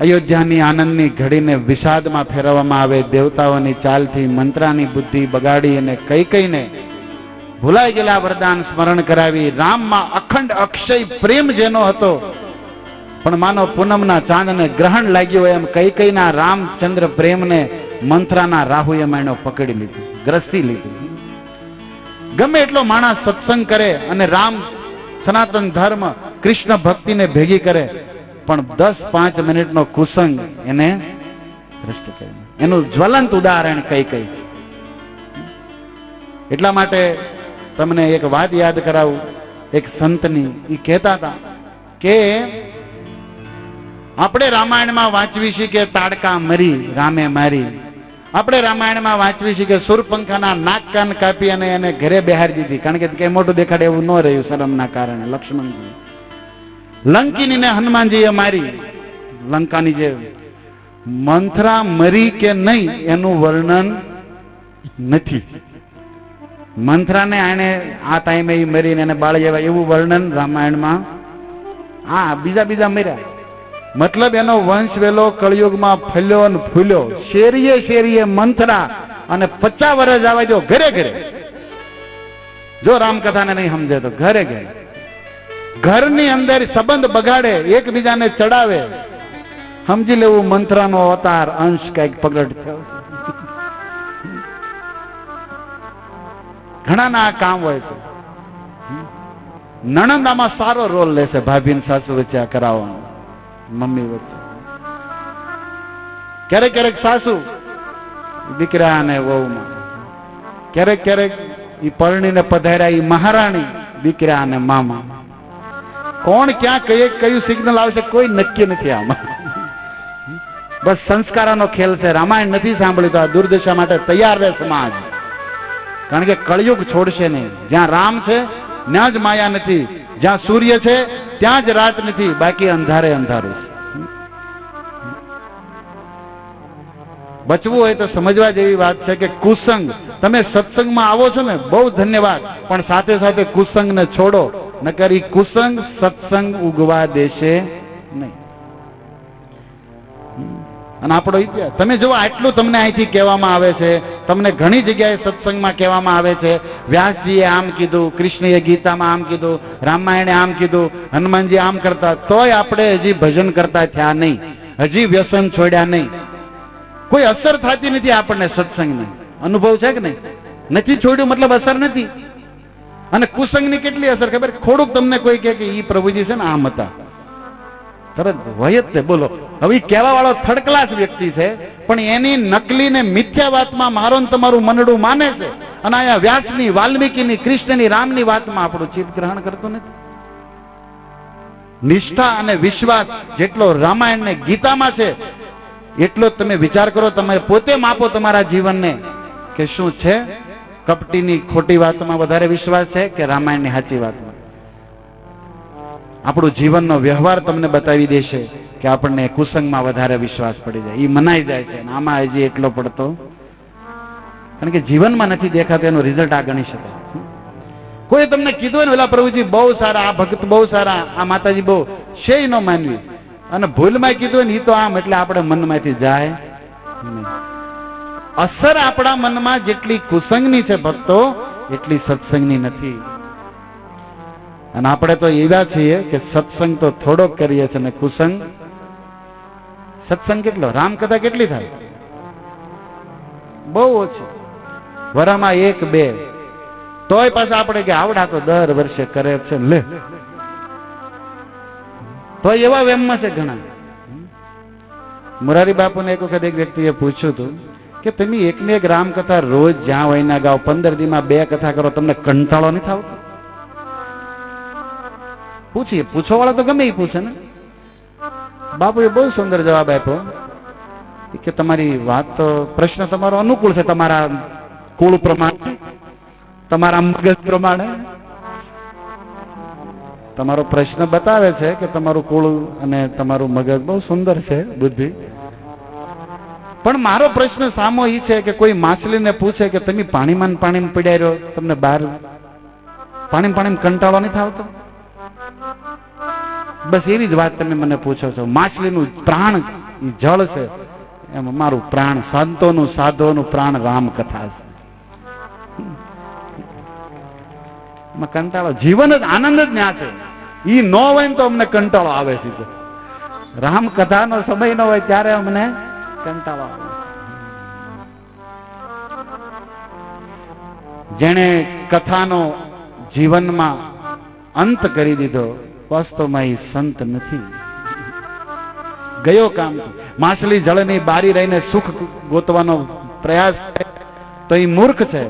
અયોધ્યાની આનંદની ઘડીને વિષાદમાં ફેરવવામાં આવે. દેવતાઓની ચાલથી મંત્રાની બુદ્ધિ બગાડી અને કઈ કઈને ભૂલાઈ ગયેલા વરદાન સ્મરણ કરાવી. રામમાં અખંડ અક્ષય પ્રેમ જેનો હતો, પણ માનો પૂનમના ચાંદને ગ્રહણ લાગ્યું એમ કઈ કઈના રામચંદ્ર પ્રેમને મંત્રાના રાહુએ માણો પકડી લીધું, ગ્રસી લીધું. ગમે એટલો માણસ સત્સંગ કરે અને રામ સનાતન ધર્મ કૃષ્ણ ભક્તિને ભેગી કરે, પણ 10-5 મિનિટનો કુસંગ એને ભ્રષ્ટ કરે. એનું જ્વલંત ઉદાહરણ કઈ કઈ. એટલા માટે તમને એક વાત યાદ કરાવું. એક સંતની એ કહેતા હતા કે આપણે રામાયણમાં વાંચવી છીએ કે તાડકા મરી રામે મારી. આપણે રામાયણમાં વાંચવી છીએ કે સુરપંખાના નાક કાન કાપી અને એને ઘરે બેહારી દીધી, કારણ કે કઈ મોટું દેખાડે એવું ન રહ્યું શરમના કારણે. લક્ષ્મણજી લંકીનીને હનુમાનજીએ મારી. લંકાની જે મંથરા મરી કે નહીં એનું વર્ણન નથી. મંથરાને આને આ ટાઈમે એ મરીને એને બાળી આવ્યા એવું વર્ણન રામાયણમાં. હા, બીજા મર્યા. મતલબ એનો વંશ વેલો કળિયુગમાં ફલ્યો અને ફૂલ્યો. શેરીએ શેરીએ મંથરા, અને 50 વર્ષ આવવા દો ઘરે ઘરે. જો રામકથાને નહીં સમજે તો ઘરે ઘરે ઘરની અંદર સંબંધ બગાડે, એકબીજાને ચડાવે. સમજી લેવું મંથરાનો અવતાર અંશ કઈક પ્રગટ થયો. ઘણાના આ કામ હોય છે. નણંદ આમાં સારો રોલ લેશે. ભાભી ને સાસુ વચ્ચે આ કરાવવાનો, મમ્મી વચ્ચે. ક્યારેક ક્યારેક સાસુ દીકરા અને વહુમાં, ક્યારેક ક્યારેક ઈ પરણીને પધાર્યા ઈ મહારાણી દીકરા અને મામા. કોણ ક્યાં કયું સિગ્નલ આવશે કોઈ નક્કી નથી આમાં. બસ સંસ્કારોનો ખેલ છે. રામાયણ નથી સાંભળ્યું તો આ દુર્દશા માટે તૈયાર રહે સમાજ. કારણ કે કળિયુગ છોડશે નહીં. જ્યાં રામ છે ત્યાં જ માયા નથી, જ્યાં સૂર્ય છે ત્યાં જ રાત નથી, બાકી અંધારે અંધારું છે. બચવું હોય તો સમજવા જેવી વાત છે કે કુસંગ, તમે સત્સંગમાં આવો છો ને બહુ ધન્યવાદ, પણ સાથે સાથે કુસંગને છોડો, નકર ઈ કુસંગ સત્સંગ ઉગવા દેશે નહીં. અને આપણો ઇતિહાસ તમે જુઓ, આટલું તમને અહીંથી કહેવામાં આવે છે. તમને ઘણી જગ્યાએ સત્સંગમાં કહેવામાં આવે છે, વ્યાસજીએ આમ કીધું, કૃષ્ણએ ગીતામાં આમ કીધું, રામાયણે આમ કીધું, હનુમાનજી આમ કરતા, તોય આપણે હજી ભજન કરતા થયા નહીં, હજી વ્યસન છોડ્યા નહીં. કોઈ અસર થતી નથી આપણને સત્સંગની. અનુભવ છે કે નહીં? નથી છોડ્યું મતલબ અસર નથી. અને કુસંગની કેટલી અસર ખબર? થોડુંક તમને કોઈ કહે કે ઈ પ્રભુજી છે ને આમ હતા, તરત વય જ છે. બોલો, હવે કહેવા વાળો થર્ડ ક્લાસ વ્યક્તિ છે, પણ એની નકલી ને મિથ્યા વાતમાં મારો ને તમારું મનડું માને છે. અને અહીંયા વ્યાસની, વાલ્મીકીની, કૃષ્ણની, રામની વાતમાં આપણું ચિત્ત ગ્રહણ કરતું નથી. નિષ્ઠા અને વિશ્વાસ જેટલો રામાયણ ને ગીતામાં છે એટલો જ તમે વિચાર કરો. તમે પોતે માપો તમારા જીવનને કે શું છે કપટીની ખોટી વાતમાં વધારે વિશ્વાસ છે કે રામાયણની સાચી વાતમાં. આપણું જીવનનો વ્યવહાર તમને બતાવી દેશે કે આપણને કુસંગમાં વધારે વિશ્વાસ પડી જાય, એ મનાઈ જાય છે. આમાં હજી એટલો પડતો, કારણ કે જીવનમાં નથી દેખાતો એનું રિઝલ્ટ આ ગણી શકાય. કોઈ તમને કીધું હોય ને ઓલા પ્રભુજી બહુ સારા, આ ભક્ત બહુ સારા, આ માતાજી બહુ, છે ન માનવી. અને ભૂલમાં કીધું હોય ને એ તો આમ, એટલે આપણે મનમાંથી જાય નહીં. અસર આપણા મનમાં જેટલી કુસંગની છે ભક્તો, એટલી સત્સંગની નથી. અને આપણે તો એવા છીએ કે સત્સંગ તો થોડોક કરીએ છીએ, ને કુસંગ સત્સંગ કેટલો, રામકથા કેટલી થાય? બહુ ઓછી, વરામાં 1-2. તોય પાછા આપણે કે આવડા તો દર વર્ષે કરે છે લે, તો એવા વેમમાં છે ઘણા. મોરારી બાપુને એક વખત એક વ્યક્તિએ પૂછ્યું હતું કે તમે એકને એક રામકથા રોજ જ્યાં હોય ના ગાઓ, 15 દીમાં 2 કથા કરો, તમને કંટાળો નહીં થાવ? પૂછીએ, પૂછવા વાળા તો ગમે એ પૂછે ને. બાપુએ બહુ સુંદર જવાબ આપ્યો કે તમારી વાત તો પ્રશ્ન તમારો અનુકૂળ છે, તમારા કુળ પ્રમાણે, તમારા મગજ પ્રમાણે. તમારો પ્રશ્ન બતાવે છે કે તમારું કુળ અને તમારું મગજ બહુ સુંદર છે, બુદ્ધિ. પણ મારો પ્રશ્ન સામો એ છે કે કોઈ માછલીને પૂછે કે તમે પાણીમાં પડ્યા રહ્યો, તમને બહાર પાણી કંટાળો નહીં થાવતો? બસ એવી જ વાત તમે મને પૂછો છો. માછલીનું પ્રાણ જળ છે, એમ મારું પ્રાણ, સંતોનું સાધુઓનું પ્રાણ રામકથા છે. એમાં કંટાળો, જીવન જ આનંદ જ ન્યા છે. ઈ ન હોય ને તો અમને કંટાળો આવે છે. રામકથાનો સમય ન હોય ત્યારે અમને કંટાળો આવે. જેણે કથાનો જીવનમાં અંત કરી દીધો, વાસ્તવમાં એ સંત નથી. ગયો કામ. માછલી જળની બારી રહીને સુખ ગોતવાનો પ્રયાસ કરે તો એ મૂર્ખ છે.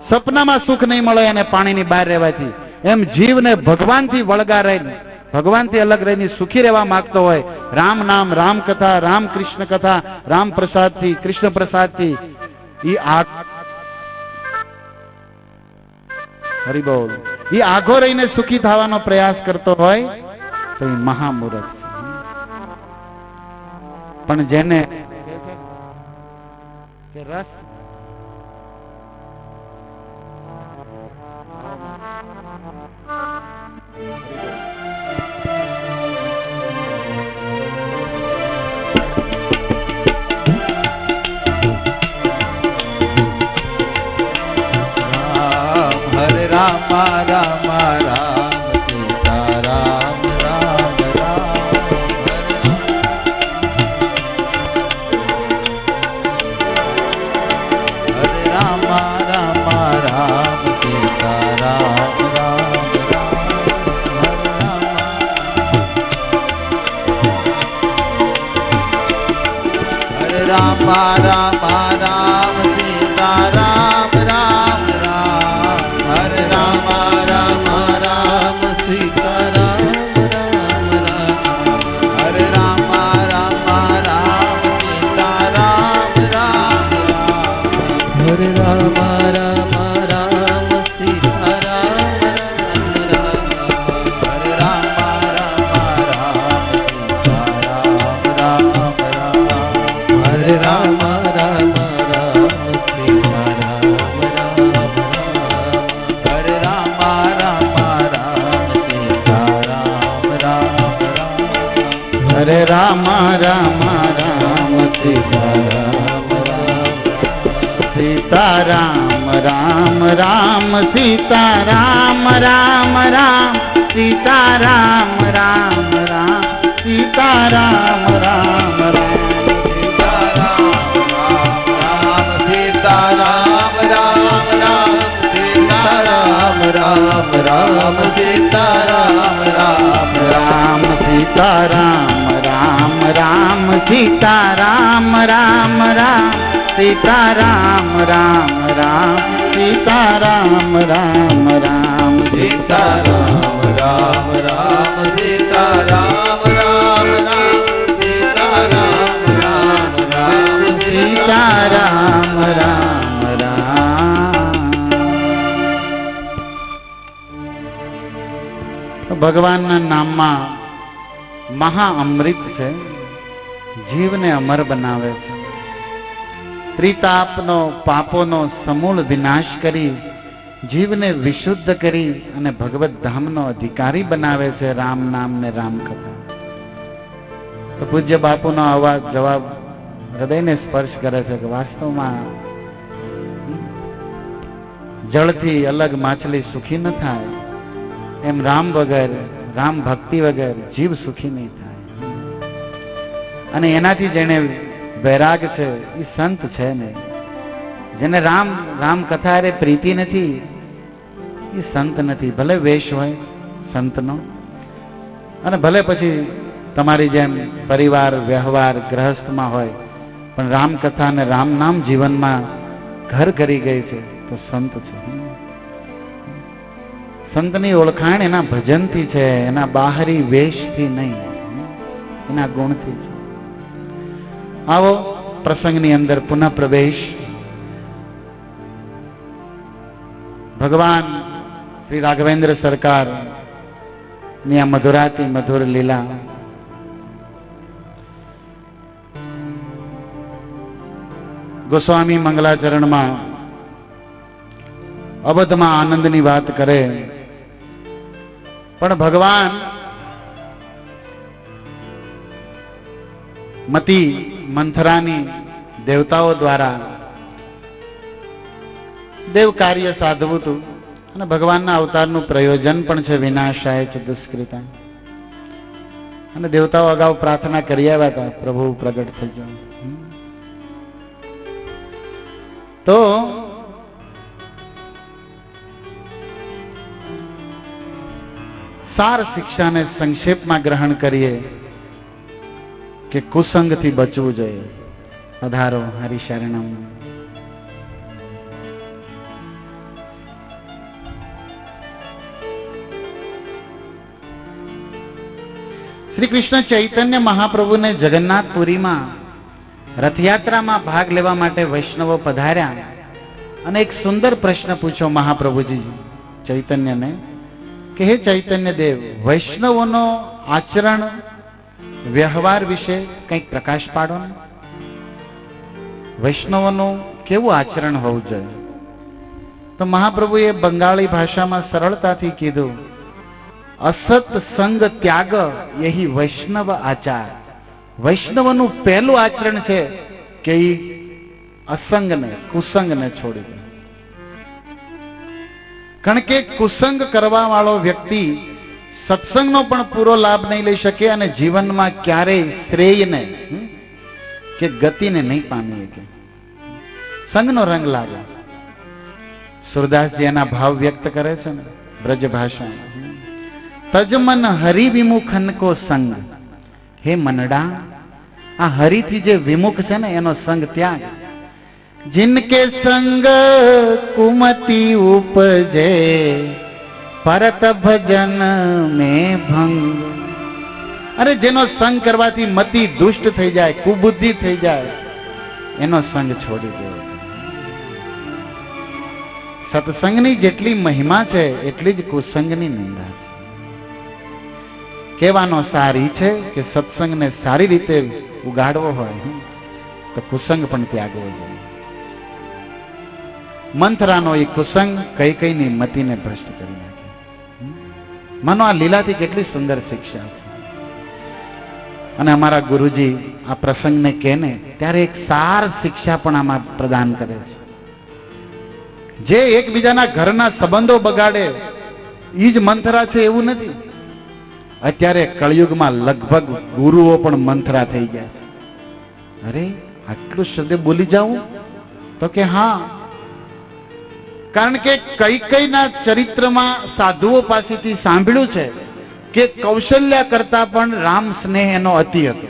સપનામાં સુખ નહીં મળે અને પાણીની બહાર રહેવાથી. એમ જીવને ભગવાનથી વળગા રહીને, ભગવાનથી અલગ રહીને સુખી રહેવા માંગતો હોય, રામ નામ, રામ કથા, રામ કૃષ્ણ કથા, રામ પ્રસાદથી, કૃષ્ણ પ્રસાદથી હરિબોલ એ આઘો રહીને સુખી થવાનો પ્રયાસ કરતો હોય તો એ મહામૂર્ખ છે. પણ જેને રસ રામ રામ રામ સીતા રામ રામ રામ હરે રામ રામ રામ સીતા રામ રામ હરે રામ રામ રામ સીતા રામ રામ હરે રામ રામ રામ સીતા રામ રામ હરે રામ રામ રામ સીતા રામ રામ હરે રામ રામ રામ સીતા રામ રામ હરે રામ રામ રામ સીતા રામ રામ હરે રામ રામ હરે રામ રામ રામ સીતારામ સીતારામ રામ રામ સીતારામ રામ રામ સીતારામ રામ રામ સીતારામ રામ રામ સીતારામ રામ રામ સીતારામ રામ રામ સીતારામ રામ રામ સીતારામ રામ રામ સીતારામ રામ રામ સીતારામ રામ રામ સીતારામ રામ રામ સીતારામ રામ રામ સીતારામ રામ રામ સીતારામ રામ રામ સીતારામ રામ રામ. ભગવાનના નામમાં મહા અમૃત છે, જીવને અમર બનાવે છે. ત્રિતાપનો પાપોનો સમૂળ વિનાશ કરી જીવને વિશુદ્ધ કરી અને ભગવત ધામનો અધિકારી બનાવે છે રામ નામ ને રામ કથા. તો પૂજ્ય બાપુનો અવાજ જવાબ હૃદયને સ્પર્શ કરે છે કે વાસ્તવમાં જળથી અલગ માછલી સુખી ન થાય, એમ રામ વગર, રામ ભક્તિ વગર જીવ સુખી નહીં થાય. અને એનાથી જેને વૈરાગ છે એ સંત છે ને. જેને રામ રામ કથા અરે પ્રીતિ નથી એ સંત નથી. ભલે વેશ હોય સંતનો, અને ભલે પછી તમારી જેમ પરિવાર વ્યવહાર ગ્રહસ્થમાં હોય, પણ રામ કથા અને રામ નામ જીવનમાં ઘર કરી ગઈ છે તો સંત છે. સંતની ઓળખાણ એના ભજનથી છે, એના બાહરી વેશથી નહીં, એના ગુણથી છે. आओ प्रसंगनी अंदर पुनः प्रवेश। भगवान श्री राघवेंद्र सरकार ની આ મધુરાતી મધુર લીલા ગોસ્વામી મંગલાચરણમાં અબધમાં આનંદની વાત કરે, પણ ભગવાન મતિ મંથરાની દેવતાઓ દ્વારા દેવ કાર્ય સાધવું હતું અને ભગવાનના અવતારનું પ્રયોજન પણ છે વિનાશાય ચ દુષ્કૃતા. અને દેવતાઓ અગાઉ પ્રાર્થના કરી આવ્યા હતા, પ્રભુ પ્રગટ થઈ જાઓ. તો સાર શિક્ષાને સંક્ષેપમાં ગ્રહણ કરીએ કે કુસંગથી બચવું જોઈએ. પધારો હરિશરણમ. શ્રી કૃષ્ણ ચૈતન્ય મહાપ્રભુને જગન્નાથપુરીમાં રથયાત્રામાં ભાગ લેવા માટે વૈષ્ણવો પધાર્યા અને એક સુંદર પ્રશ્ન પૂછ્યો મહાપ્રભુજી ચૈતન્યને કે હે ચૈતન્ય દેવ, વૈષ્ણવોનો આચરણ વ્યવહાર વિશે કંઈક પ્રકાશ પાડો ને. વૈષ્ણવોનું કેવું આચરણ હોવું જોઈએ? તો મહાપ્રભુએ બંગાળી ભાષામાં સરળતાથી કીધું, અસત સંગ ત્યાગ યહી વૈષ્ણવ આચાર. વૈષ્ણવનું પહેલું આચરણ છે કે એ અસંગને કુસંગને છોડી દે. કારણ કે કુસંગ કરવા વાળો વ્યક્તિ સત્સંગનો પણ પૂરો લાભ નહીં લઈ શકે અને જીવનમાં ક્યારેય શ્રેયને કે ગતિને નહીં પામી શકે. સંગનો રંગ લાગે. સુરદાસજી એના ભાવ વ્યક્ત કરે છે ને બ્રજ ભાષામાં, તજમન હરિ વિમુખન કો સંગ. હે મનડા, આ હરિથી જે વિમુખ છે ને એનો સંગ ત્યાગ. जिनके संग कुमति उपजे परत भजन में भंग. अरे જેનો સંગ કરવાથી મતિ દુષ્ટ થઈ જાય, કુબુદ્ધિ થઈ જાય, એનો સંગ છોડી દેવો. સત્સંગની જેટલી મહિમા છે એટલી જ કુસંગની નિંદા છે. કહેવાનો સાર ઈ છે કે સત્સંગને સારી રીતે ઉગાડવો હોય તો કુસંગ પણ ત્યાગવો જોઈએ. મંથરાનો એ કુસંગ કઈ કઈની મતિને ભ્રષ્ટ કરી નાખે. માનો આ લીલાથી કેટલી સુંદર શિક્ષા છે. અને અમારા ગુરુજી આ પ્રસંગને કહે ને ત્યારે એક સાર શિક્ષા પણ આમાં પ્રદાન કરે છે. જે એકબીજાના ઘરના સંબંધો બગાડે એ જ મંથરા છે એવું નથી. અત્યારે કળિયુગમાં લગભગ ગુરુઓ પણ મંથરા થઈ ગયા છે. અરે આટલું શબ્દ બોલી જાઉં તો કે હા, કારણ કે કઈ કઈના ચરિત્રમાં સાધુઓ પાસેથી સાંભળ્યું છે કે કૌશલ્યા કરતા પણ રામ સ્નેહ એનો અતિ હતો.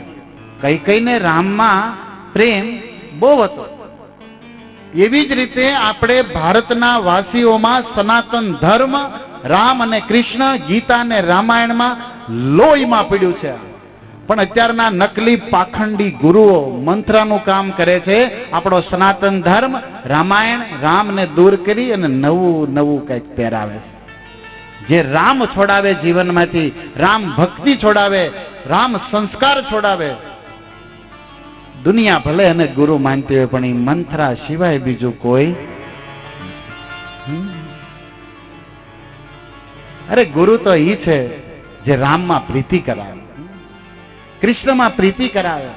કઈ કઈને રામમાં પ્રેમ બહુ હતો. એવી જ રીતે આપણે ભારતના વાસીઓમાં સનાતન ધર્મ, રામ અને કૃષ્ણ, ગીતા અને રામાયણમાં લોહીમાં પડ્યું છે. પણ અત્યારના નકલી પાખંડી ગુરુઓ મંત્રનું કામ કરે છે. આપણો સનાતન ધર્મ, રામાયણ, રામને દૂર કરી અને નવું નવું કંઈક પહેરાવે છે. જે રામ છોડાવે જીવનમાંથી, રામ ભક્તિ છોડાવે, રામ સંસ્કાર છોડાવે, દુનિયા ભલે અને ગુરુ માનતી હોય પણ એ મંથરા સિવાય બીજું કોઈ. અરે ગુરુ તો ઈ છે જે રામમાં પ્રીતિ કરાવે, કૃષ્ણમાં પ્રીતિ કરાવે,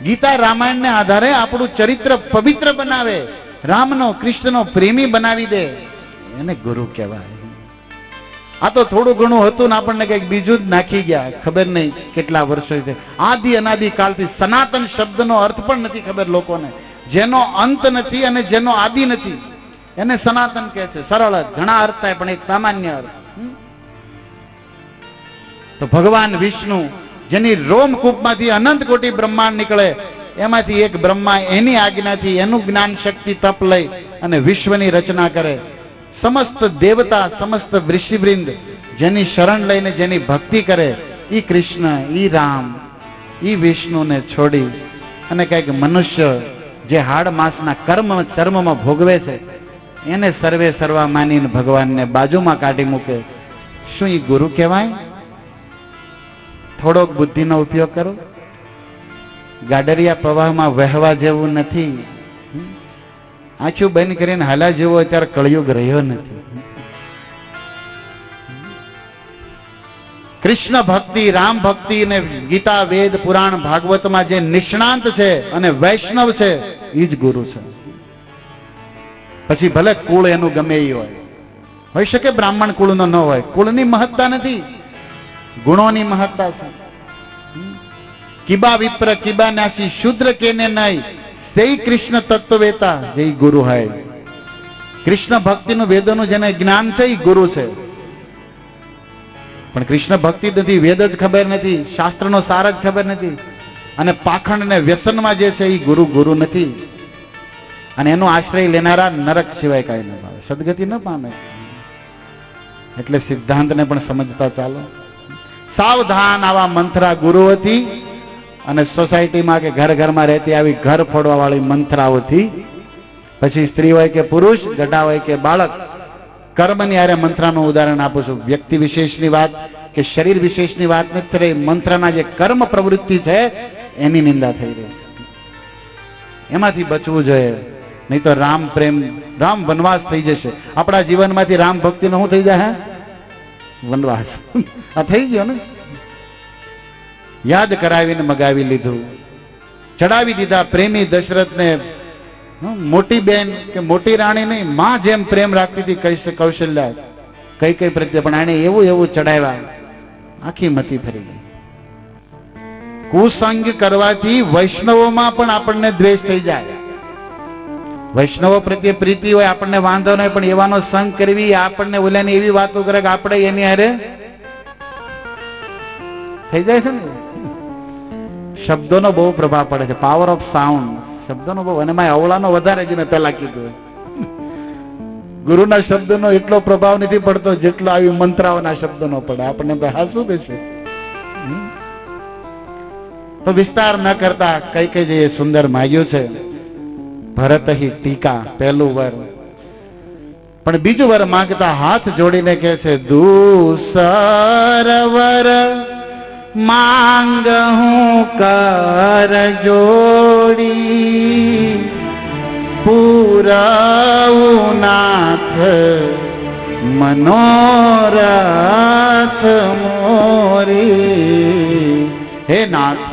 ગીતા રામાયણને આધારે આપણું ચરિત્ર પવિત્ર બનાવે, રામનો કૃષ્ણનો પ્રેમી બનાવી દે, એને ગુરુ કહેવાય. આ તો થોડું ઘણું હતું ને આપણને કંઈક બીજું જ નાખી ગયા, ખબર નહીં કેટલા વર્ષો છે. આદિ અનાદિ કાળથી સનાતન શબ્દનો અર્થ પણ નથી ખબર લોકોને. જેનો અંત નથી અને જેનો આદિ નથી એને સનાતન કહે છે. સરળ ઘણા અર્થ થાય પણ એક સામાન્ય અર્થ. તો ભગવાન વિષ્ણુ જેની રોમકૂપમાંથી અનંત કોટી બ્રહ્માંડ નીકળે, એમાંથી એક બ્રહ્મા એની આજ્ઞાથી એનું જ્ઞાન શક્તિ તપ લઈ અને વિશ્વની રચના કરે. સમસ્ત દેવતા, સમસ્ત ઋષિવૃંદ જેની શરણ લઈને જેની ભક્તિ કરે, ઈ કૃષ્ણ, ઈ રામ, ઈ વિષ્ણુને છોડી અને કંઈક મનુષ્ય જે હાડ માંસના કર્મ ચર્મમાં ભોગવે છે એને સર્વે સર્વા માનીને ભગવાનને બાજુમાં કાઢી મૂકે, શું એ ગુરુ કહેવાય? થોડોક બુદ્ધિનો ઉપયોગ કરો. ગાડરિયા પ્રવાહમાં વહેવા જેવું નથી. આંખું બંધ કરીને હાલા જેવો અત્યારે કળયુગ રહ્યો નથી. કૃષ્ણ ભક્તિ, રામ ભક્તિ અને ગીતા, વેદ, પુરાણ, ભાગવતમાં જે નિષ્ણાંત છે અને વૈષ્ણવ છે એ જ ગુરુ છે. પછી ભલે કુળ એનું ગમે એ હોઈ શકે બ્રાહ્મણ કુળનો ન હોય, કુળની મહત્તા નથી, ગુણોની મહત્તા છે. કિબા વિપ્ર કિબા નાસી શુદ્ર કેને નહીં તે કૃષ્ણ તત્વવેતા જે ગુરુ હોય. કૃષ્ણ ભક્તિનું વેદોનું જેને જ્ઞાન છે એ ગુરુ છે. પણ કૃષ્ણ ભક્તિ નથી, વેદ જ ખબર નથી, શાસ્ત્રનો સાર જ ખબર નથી, અને પાખંડ ને વ્યસનમાં જે છે એ ગુરુ નથી. અને એનો આશ્રય લેનારા નરક સિવાય કાંઈ ન પામે, સદગતિ ન પામે. એટલે સિદ્ધાંતને પણ સમજતા ચાલો. સાવધાન આવા મંથરા ગુરુઓથી અને સોસાયટીમાં કે ઘર ઘરમાં રહેતી આવી ઘર ફોડવા વાળી મંથરાઓથી, પછી સ્ત્રી હોય કે પુરુષ, ગઢા હોય કે બાળક, કર્મની હારે મંત્રાનું ઉદાહરણ આપું છું. વ્યક્તિ વિશેષની વાત કે શરીર વિશેષની વાત નથી રહી, મંત્રના જે કર્મ પ્રવૃત્તિ છે એની નિંદા થઈ રહી છે. એમાંથી બચવું જોઈએ, નહીં તો રામ પ્રેમ, રામ વનવાસ થઈ જશે. આપણા જીવનમાંથી રામ ભક્તિનો શું થઈ જાય? વનવાસ. આ થઈ ગયો ને. યાદ કરાવીને મગાવી લીધું, ચડાવી દીધા પ્રેમી દશરથને. મોટી બેન કે મોટી રાણી નહીં, માં જેમ પ્રેમ રાખતી હતી કૌશલ્યા કઈ પ્રત્યે, પણ આને એવું એવું ચડાવ્યા, આખી મતી ફરી ગઈ. કુસંગ કરવાથી વૈષ્ણવોમાં પણ આપણને દ્વેષ થઈ જાય. વૈષ્ણવો પ્રત્યે પ્રીતિ હોય, આપણને વાંધો નહીં, પણ એવાનો સંગ કરવી, આપણને ઓલાની એવી વાતો કરે કે આપણે એની હારે થઈ જાય છે ને. શબ્દોનો બહુ પ્રભાવ પડે છે, પાવર ઓફ સાઉન્ડ, શબ્દોનો બહુ. અને માય અવળાનો વધારે છે, મેં પહેલા કીધું. ગુરુના શબ્દનો એટલો પ્રભાવ નથી પડતો જેટલો આવી મંત્રાઓના શબ્દનો પડે. આપણને હાસું બેસે. તો વિસ્તાર ન કરતા કઈ જે સુંદર માગ્યું છે. ભરત હિ ટીકા, પહેલું વર. પણ બીજું વર માંગતા હાથ જોડીને કહે છે, દૂસર વર માંગ હું કર જોડી, પૂરાવું નાથ મનોરથ મોરી. હે નાથ,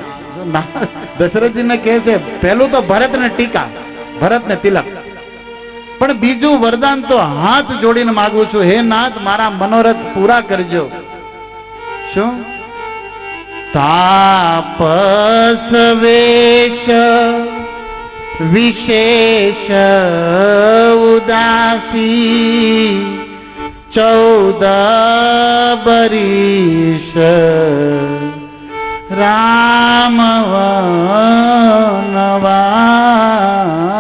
દશરથજીને કહે છે, પહેલું તો ભરત ને ટીકા, ભરત ને તિલક, પણ બીજું વરદાન તો હાથ જોડીને માગું છું, હે નાથ મારા મનોરથ પૂરા કરજો. શું? તાપસ વેશ વિશેષ ઉદાસી, 14 બરીશ રામ વનવાસી.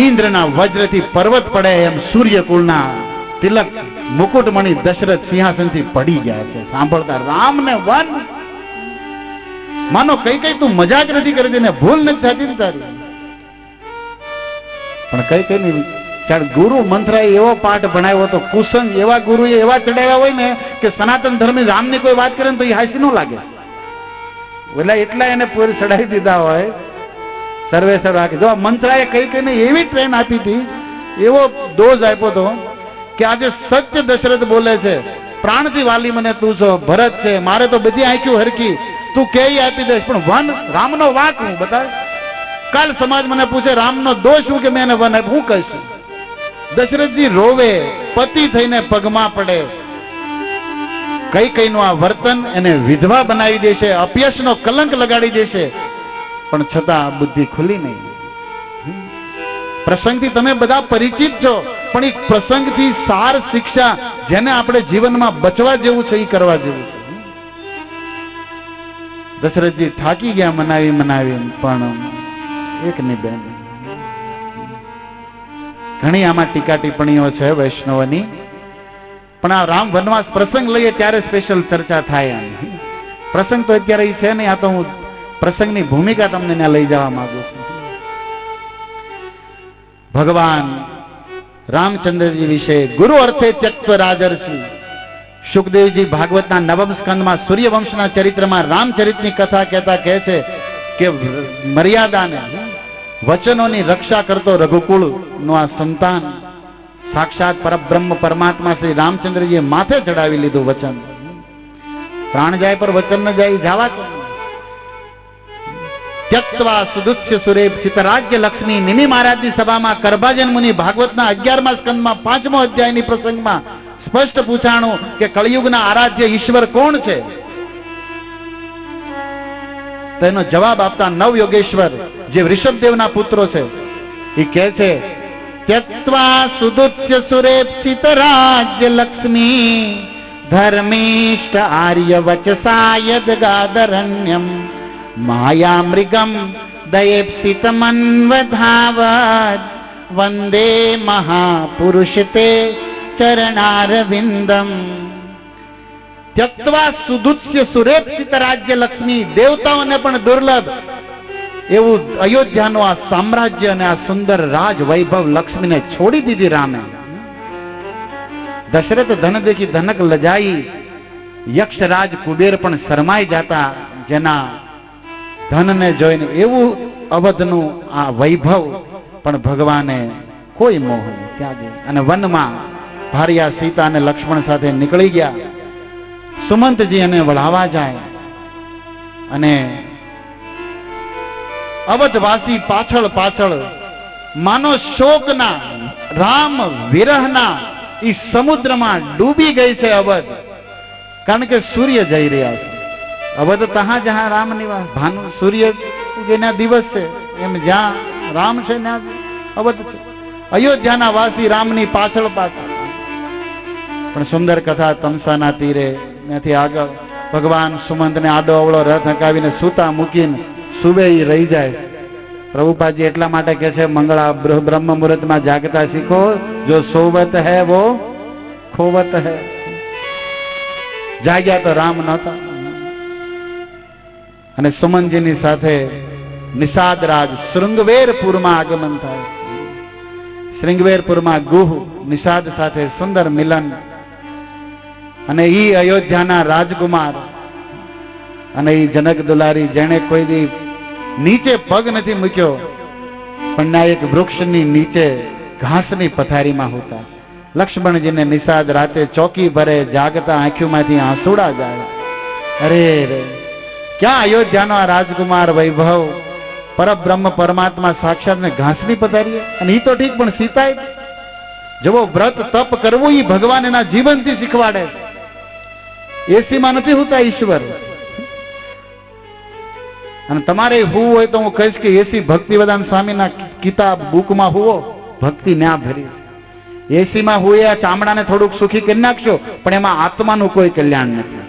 ઇન્દ્રના વજ્રથી પર્વત પડે એમ સૂર્યકુળના તિલક મુકુટમણી દશરથ સિંહાસનથી પડી ગયા છે. સાંભળતા રામને વન. માનો કઈ તું મજાક નથી કરતી ને ભૂલ નથી થતી તારી. પણ કઈ નહીં. ગુરુ મંત્રાએ એવો પાઠ ભણાવ્યો હતો, કુસંગ એવા ગુરુએ એવા ચડાવ્યા હોય ને કે સનાતન ધર્મી રામની કોઈ વાત કરે ને તો એ હાસી ન લાગે. એટલા એને પૂરી ચડાવી દીધા હોય સર્વે સર્વ. જો મંત્રાએ કઈ એવી ટ્રેન આપી હતી, એવો ડોઝ આપ્યો હતો કે આજે સત્ય દશરથ બોલે છે, પ્રાણથી વાલી મને તું છો, ભરત છે, મારે તો બધી આંખ્યું હરકી, તું કે આપી દઈશ, પણ વન રામનો વાંક હું બતાવ. કાલ સમાજ મને પૂછે રામનો દોષ શું કે મેં એને વન આપ્યું, હું કહીશ. દશરથજી રોવે, પતિ થઈને પગમાં પડે. કઈ નું આ વર્તન એને વિધવા બનાવી દેશે, અપયશનો કલંક લગાડી દેશે, પણ છતાં બુદ્ધિ ખુલી નહીં. પ્રસંગથી તમે બધા પરિચિત છો, પણ એક પ્રસંગથી સાર શિક્ષા જેને આપણે જીવનમાં બચવા જેવું છે એ કરવા જેવું છે. દશરથજી થાકી ગયા મનાવી, પણ એકની બેન. ઘણી આમાં ટીકા ટિપ્પણીઓ છે વૈષ્ણવની. પણ આ રામ વનવાસ પ્રસંગ લઈએ ત્યારે સ્પેશિયલ ચર્ચા થાય. પ્રસંગ તો અત્યારે છે નહીં, આ તો હું પ્રસંગની ભૂમિકા તમને ત્યાં લઈ જવા માંગુ છું. ભગવાન રામચંદ્રજી વિશે ગુરુ અર્થે ત્યક્ત રાજર્ષિ સુખદેવજી ભાગવતના નવમ સ્કંદમાં સૂર્યવંશના ચરિત્રમાં રામચરિતની કથા કહેતા કહે છે કે મર્યાદાને વચનોની રક્ષા કરતો રઘુકુળ નું આ સંતાન સાક્ષાત પરબ્રહ્મ પરમાત્મા શ્રી રામચંદ્રજીએ માથે ચડાવી લીધું વચન. પ્રાણ જાય પર વચન ન જાય જવા તો ત્યક્તવા સુદુત્ય સુરેપ સીતરાજ્ય લક્ષ્મી નિમિ મહારાજની સભામાં કરભાજન મુનિ ભાગવતના 11મા સ્કંદમાં 5મો અધ્યાયની પ્રસંગમાં સ્પષ્ટ પૂછાણું કે કળિયુગના આરાધ્ય ઈશ્વર કોણ છે? તેનો જવાબ આપતા નવ યોગેશ્વર જે ઋષભદેવના પુત્રો છે એ કહે છે ત્યક્ત્વા સુદુત્ય સુરેપ્સિત રાજ્ય લક્ષ્મી ધર્મિષ્ઠ આર્ય વચસા યદગાદરણ્યમ માયા મૃગમ દયેપ્સિત મન્વધાવત વંદે મહાપુરુષ તે ચરણારવિંદમ. ત્યક્ત્વા સુદુત્ય સુરેપ્સિત રાજ્ય લક્ષ્મી, દેવતાઓને પણ દુર્લભ એવું અયોધ્યાનું આ સામ્રાજ્ય અને આ સુંદર રાજ વૈભવ લક્ષ્મીને છોડી દીધી રામે. દશરથ ધન દેખી ધનક લજાઈ, યક્ષરાજ કુબેર પણ શરમાઈ જાતા જેના ધનને જોઈને. એવું અવધનું આ વૈભવ પણ ભગવાને કોઈ મોહ ત્યાગી અને વનમાં ભાર્યા સીતા અને લક્ષ્મણ સાથે નીકળી ગયા. સુમંતજી એને વળાવા જાય અને અવધવાસી પાછળ પાછળ માનો શોકના રામ વિરહના ઈ સમુદ્રમાં ડૂબી ગઈ છે અવધ. કારણ કે સૂર્ય જઈ રહ્યા છે. અવધ તહા જહાં રામ નિવાસ, ભાનુ સૂર્ય જેના દિવસ છે એમ જ્યાં રામ છે ત્યાં અવધ છે. અયોધ્યાના વાસી રામની પાછળ પાછળ. પણ સુંદર કથા તમસાના તીરે ત્યાંથી આગળ ભગવાન સુમંતને આડો અવળો રથ હકાવીને સૂતા મૂકીને સુબે રહી જાય. પ્રભુપાદજી એટલા માટે કહે છે મંગળા બ્રહ્મ મુહૂર્તમાં જાગતા શીખો, જો સોવત હૈ વો ખોવત હૈ. જાગ્યા તો રામ નહોતા. અને સુમનજીની સાથે નિષાદ રાજ શૃંગવેરપુરમાં આગમન થાય. શૃંગવેરપુરમાં ગુહ નિષાદ સાથે સુંદર મિલન. અને ઈ અયોધ્યાના રાજકુમાર અને ઈ જનક દુલારી જેણે કોઈ દી નીચે પગ નથી મૂક્યો પણ ના એક વૃક્ષની નીચે ઘાસની પથારીમાં હોતા. લક્ષ્મણજીને નિષાદ રાતે ચોકી ભરે, જાગતા આંખોમાંથી આંસુડા જાય. અરે રે, ક્યાં અયોધ્યાનો આ રાજકુમાર વૈભવ પરબ્રહ્મ પરમાત્મા સાક્ષાત ને ઘાસની પથારી. અને ઈ તો ઠીક, પણ સીતાએ જવો વ્રત તપ કરવું ઈ ભગવાન એના જીવનથી શીખવાડે. એસીમાં નથી હોતા ઈશ્વર. અને તમારે હોવું હોય તો હું કહીશ કે એસી ભક્તિવેદાંત સ્વામીના કિતાબ બુકમાં હુવો, ભક્તિ ન્યા ભરી. એસીમાં હુએ આ ચામડાને થોડુંક સુખી કરી નાખશો પણ એમાં આત્માનું કોઈ કલ્યાણ નથી.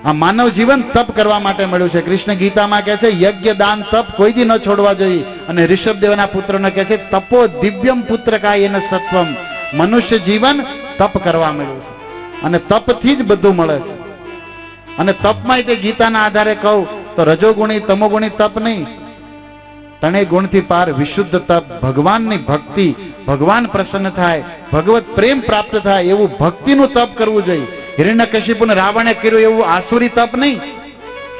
આ માનવ જીવન તપ કરવા માટે મળ્યું છે. કૃષ્ણ ગીતામાં કહે છે યજ્ઞ દાન તપ કોઈ દી ન છોડવા જોઈએ. અને ઋષભદેવના પુત્રને કહે છે તપો દિવ્યમ પુત્ર કાય એન સત્વમ. મનુષ્ય જીવન તપ કરવા મળ્યું છે અને તપથી જ બધું મળે છે. અને તપમાં તે ગીતાના આધારે કહું તો રજોગુણી તમોગુણી તપ નહીં, ત્રણેય ગુણથી પાર વિશુદ્ધ તપ, ભગવાનની ભક્તિ, ભગવાન પ્રસન્ન થાય, ભગવત પ્રેમ પ્રાપ્ત થાય એવું ભક્તિનું તપ કરવું જોઈએ. હિરણ્યકશિપુને રાવણે કર્યું એવું આસુરી તપ નહીં.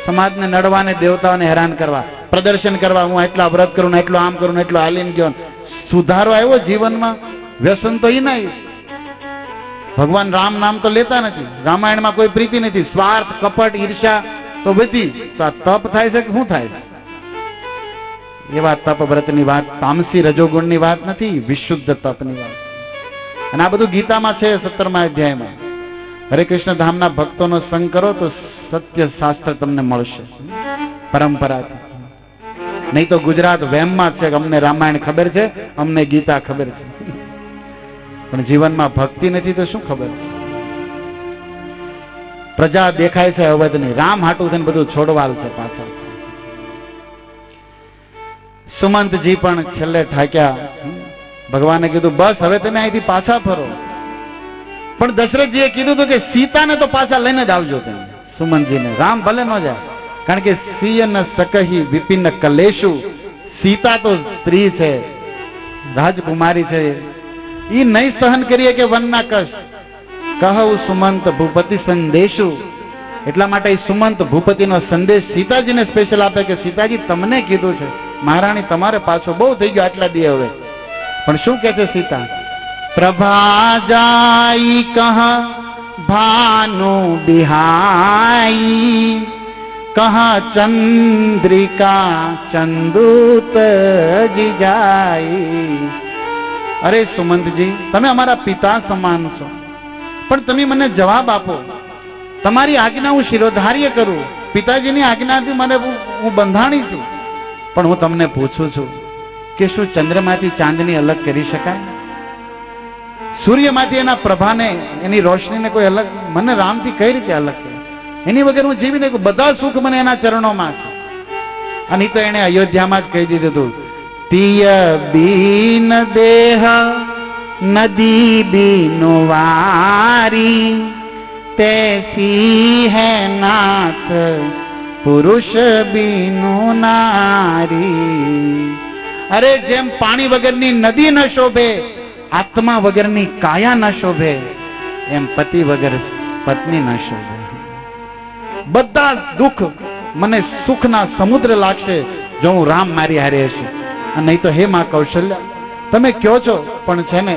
સમાજને નડવાને, દેવતાઓને હેરાન કરવા, પ્રદર્શન કરવા, હું એટલા વ્રત કરું ને એટલું આમ કરું ને એટલું હાલીને ગયો. સુધારો આવ્યો જીવનમાં, વ્યસન તો ઈ નહીં. ભગવાન રામ નામ તો લેતા નથી, રામાયણમાં કોઈ પ્રીતિ નથી, સ્વાર્થ, કપટ, ઈર્ષા તો બધી. તો આ તપ થાય છે કે શું થાય છે? એવા તપ વ્રતની વાત, તામસી રજોગુણની વાત નથી, વિશુદ્ધ તપની વાત. અને આ બધું ગીતામાં છે 17મા અધ્યાયમાં. હરે કૃષ્ણ ધામના ભક્તોનો સંગ કરો તો સત્ય શાસ્ત્ર તમને મળશે પરંપરાથી. નહીં તો ગુજરાત વહેમમાં છે કે અમને રામાયણ ખબર છે, અમને ગીતા ખબર છે, પણ જીવનમાં ભક્તિ નથી તો શું ખબર. પ્રજા દેખાય છે અવધની, રામ હાટું થઈને બધું છોડવાલ છે પાછળ. સુમંતજી પણ છેલ્લે થાક્યા. ભગવાને કીધું બસ હવે તમે અહીંથી પાછા ફરો. પણ દશરથજીએ કીધું હતું કે સીતાને તો પાછા લઈને જ આવજો તમે, સુમંતજીને. રામ ભલે ન જાય, કારણ કે સિંહ ન સકહી વિપિન કલેશુ, સીતા તો સ્ત્રી છે, રાજકુમારી છે, એ નહીં સહન કરીએ કે વનના કષ્ટ. કહું સુમંત ભૂપતિ સંદેશુ, એટલા માટે એ સુમંત ભૂપતિનો સંદેશ સીતાજીને સ્પેશિયલ આપે કે સીતાજી તમને કીધું છે મહારાણી તમારે પાછો બહુ થઈ ગયો આટલા દી હવે. પણ શું કહે છે સીતા? પ્રભા જાઈ કહ ભાનુ બિહાઈ, કહ ચંદ્રિકા ચંદુત જીજાઈ. અરે સુમંતજી, તમે અમારા પિતા સમાન છો, પણ તમે મને જવાબ આપો. તમારી આજ્ઞા હું શિરોધાર્ય કરું, પિતાજીની આજ્ઞાથી મને હું બંધાણી છું, પણ હું તમને પૂછું છું કે શું ચંદ્રમાંથી ચાંદની અલગ કરી શકાય? સૂર્યમાંથી એના પ્રભાને, એની રોશનીને કોઈ અલગ મને રામથી કઈ રીતે અલગ કરે? એની વગર હું જીવી નહીં. બધા સુખ મને એના ચરણોમાં છે. અને તો એને અયોધ્યામાં જ કહી દીધું હતું, તિય બીન દેહ નદી બીનો વારી, તૈસી હે નાથ પુરુષ બીનો નારી. અરે જેમ પાણી વગરની નદી ન શોભે, આત્મા વગરની કાયા ન શોભે, એમ પતિ વગર પત્ની ન શોભે. બધા દુઃખ મને સુખના સમુદ્ર લાગશે જો હું રામ મારી હારે હશે. અને નહીં તો હે માં કૌશલ્યા, તમે કહો છો પણ છે ને,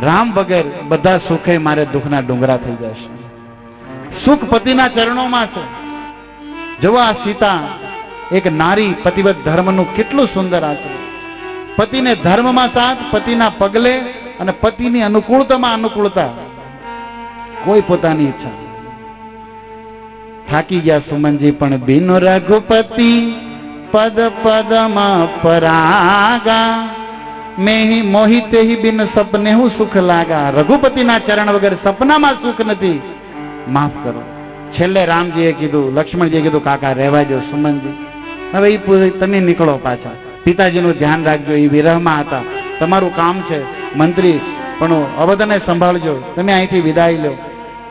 રામ વગર બધા સુખે મારે દુઃખના ડુંગરા થઈ જશે. સુખ પતિના ચરણોમાં છે. જુઓ આ સીતા એક નારી પતિવત ધર્મનું કેટલું સુંદર આચરણ. પતિને ધર્મમાં સાથ, પતિના પગલે અને પતિની અનુકૂળતામાં અનુકૂળતા, કોઈ પોતાની ઈચ્છા. થાકી ગયા સુમનજી, પણ બિન રઘુપતિ પદ પદમાં પરાગા, મેં મોહિતે હી બિન સપને હું સુખ લાગા. રઘુપતિના ચરણ વગર સપનામાં સુખ નથી. માફ કરો. છેલ્લે રામજીએ કીધું, લક્ષ્મણજીએ કીધું, કાકા રહેવા દો સુમનજી, હવે એ તમે નીકળો પાછા, પિતાજીનું ધ્યાન રાખજો, એ વિરહમાં હતા, તમારું કામ છે મંત્રી, પણ અવધને સંભાળજો, તમે અહીંથી વિદાય લો.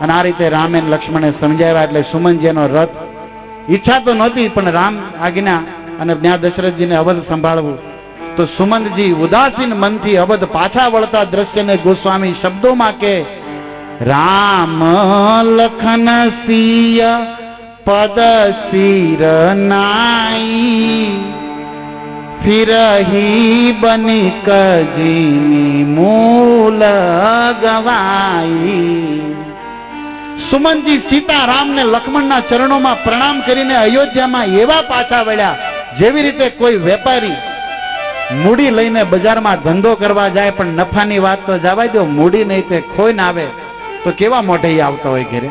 અને આ રીતે રામે લક્ષ્મણે સમજાવ્યા. એટલે સુમનજીનો રથ, ઈચ્છા તો નહોતી પણ રામ આજ્ઞા, અને ત્યાં દશરથજીને અવધ સંભાળવું. તો સુમંતજી ઉદાસીન મનથી અવધ પાછા વળતા દ્રશ્યને ગોસ્વામી શબ્દોમાં કે, રામ લખન સિય પદ સિર નાઈ, ફિરહી બનિક જીની મૂલ ગવાઈ. સુમનજી સીતારામ ને લક્ષ્મણના ચરણોમાં પ્રણામ કરીને અયોધ્યામાં એવા પાછા વળ્યા જેવી રીતે કોઈ વેપારી મૂડી લઈને બજારમાં ધંધો કરવા જાય, પણ નફાની વાત તો જવા દો, મૂડી નહીં તે ખોઈને આવે તો કેવા મોઢે આવતા હોય ઘરે.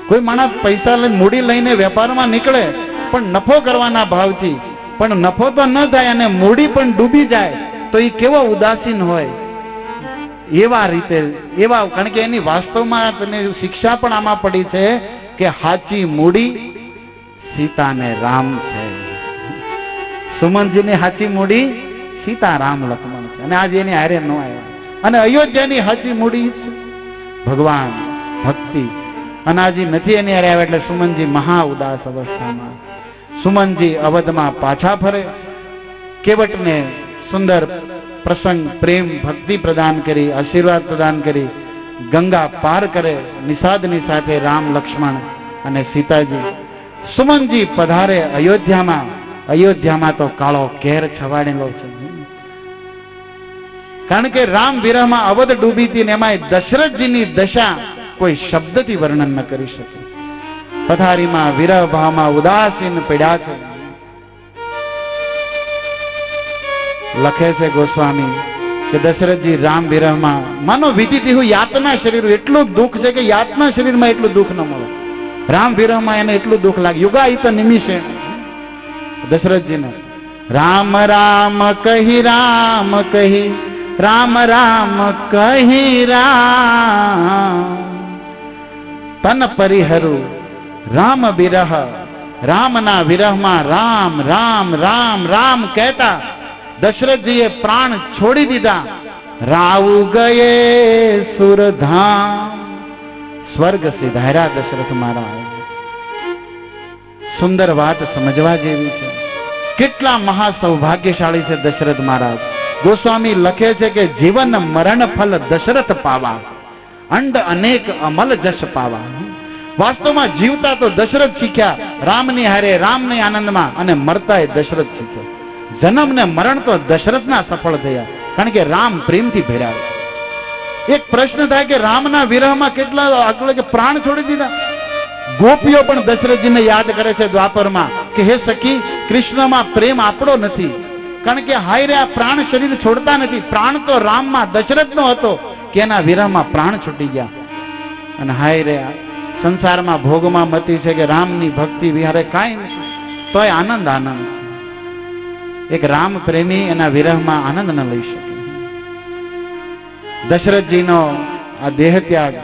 કોઈ માણસ પૈસા લઈને મૂડી લઈને વેપારમાં નીકળે પણ નફો કરવાના ભાવથી, પણ નફો તો ન થાય અને મૂડી પણ ડૂબી જાય તો એ કેવો ઉદાસીન હોય. એવા રીતે એવા, કારણ કે એની વાસ્તવમાં તને શિક્ષા પણ આમાં પડી છે કે સાચી મૂડી સીતાને રામ છે. સુમનજીની સાચી મૂડી સીતારામ લક્ષ્મણ છે, અને આજે એની હારે ન આવ્યા. અને અયોધ્યાની સાચી મૂડી ભગવાન ભક્તિ, અને આજે નથી એની હારે આવ્યા. એટલે સુમનજી મહા ઉદાસ અવસ્થામાં, સુમનજી અવધમાં પાછા ફરે, કેવટને સુંદર પ્રસંગ, પ્રેમ, ભક્તિ પ્રદાન કરી, આશીર્વાદ પ્રદાન કરી, ગંગા પાર કરે નિષાદની સાથે રામ, લક્ષ્મણ અને સીતાજી. સુમનજી પધારે અયોધ્યામાં. અયોધ્યામાં તો કાળો કેર છવાડેલો છે, કારણ કે રામ વિરહમાં અવધ ડૂબી હતી, ને એમાં દશરથજીની દશા કોઈ શબ્દથી વર્ણન ન કરી શકે. પથારીમાં વિરહ ભાવમાં ઉદાસીન પડ્યા છે. લખે છે ગોસ્વામી કે દશરથજી રામ વિરહમાં માનો વિધિથી હું યાતના શરીર, એટલું દુઃખ છે કે યાતના શરીરમાં એટલું દુઃખ ન મળે. રામ વિરહમાં એને એટલું દુઃખ લાગે. યુગાયિત નિમિષે દશરથજીને રામ રામ કહી, રામ કહી, રામ રામ કહી, રામ તન પરિહરું રામ વિરહ. રામના વિરહમાં રામ રામ રામ રામ કહેતા દશરથજીએ પ્રાણ છોડી દીધા. રાવ ગયે સુરધામ. સ્વર્ગ સિધાર્યા દશરથ મહારાજ. સુંદર વાત સમજવા જેવી છે. કેટલા મહા સૌભાગ્યશાળી છે દશરથ મહારાજ. ગોસ્વામી લખે છે કે જીવન મરણ ફલ દશરથ પાવા, અંડ અનેક અમલ જશ પાવા. વાસ્તવમાં જીવતા તો દશરથ શીખ્યા રામની હારે, રામની આનંદમાં, અને મરતા એ દશરથ શીખ્યો. જન્મ ને મરણ તો દશરથના સફળ થયા, કારણ કે રામ પ્રેમથી ભેરાવે. એક પ્રશ્ન થાય કે રામના વિરહમાં કેટલા આગળ કે પ્રાણ છોડી દીધા. ગોપીઓ પણ દશરથજીને યાદ કરે છે દ્વાપરમાં કે હે સખી, કૃષ્ણમાં પ્રેમ આપણો નથી, કારણ કે હાય રે આ પ્રાણ શરીર છોડતા નથી. પ્રાણ તો રામમાં દશરથનો હતો કે એના વિરહમાં પ્રાણ છૂટી ગયા. અને હાય રે સંસારમાં ભોગમાં મતી છે કે રામની ભક્તિ વિહારે કાંઈ નથી, તોય આનંદ આનંદ. એક રામ પ્રેમી એના વિરહમાં આનંદ ન લઈ શકે. દશરથજીનો આ દેહ ત્યાગ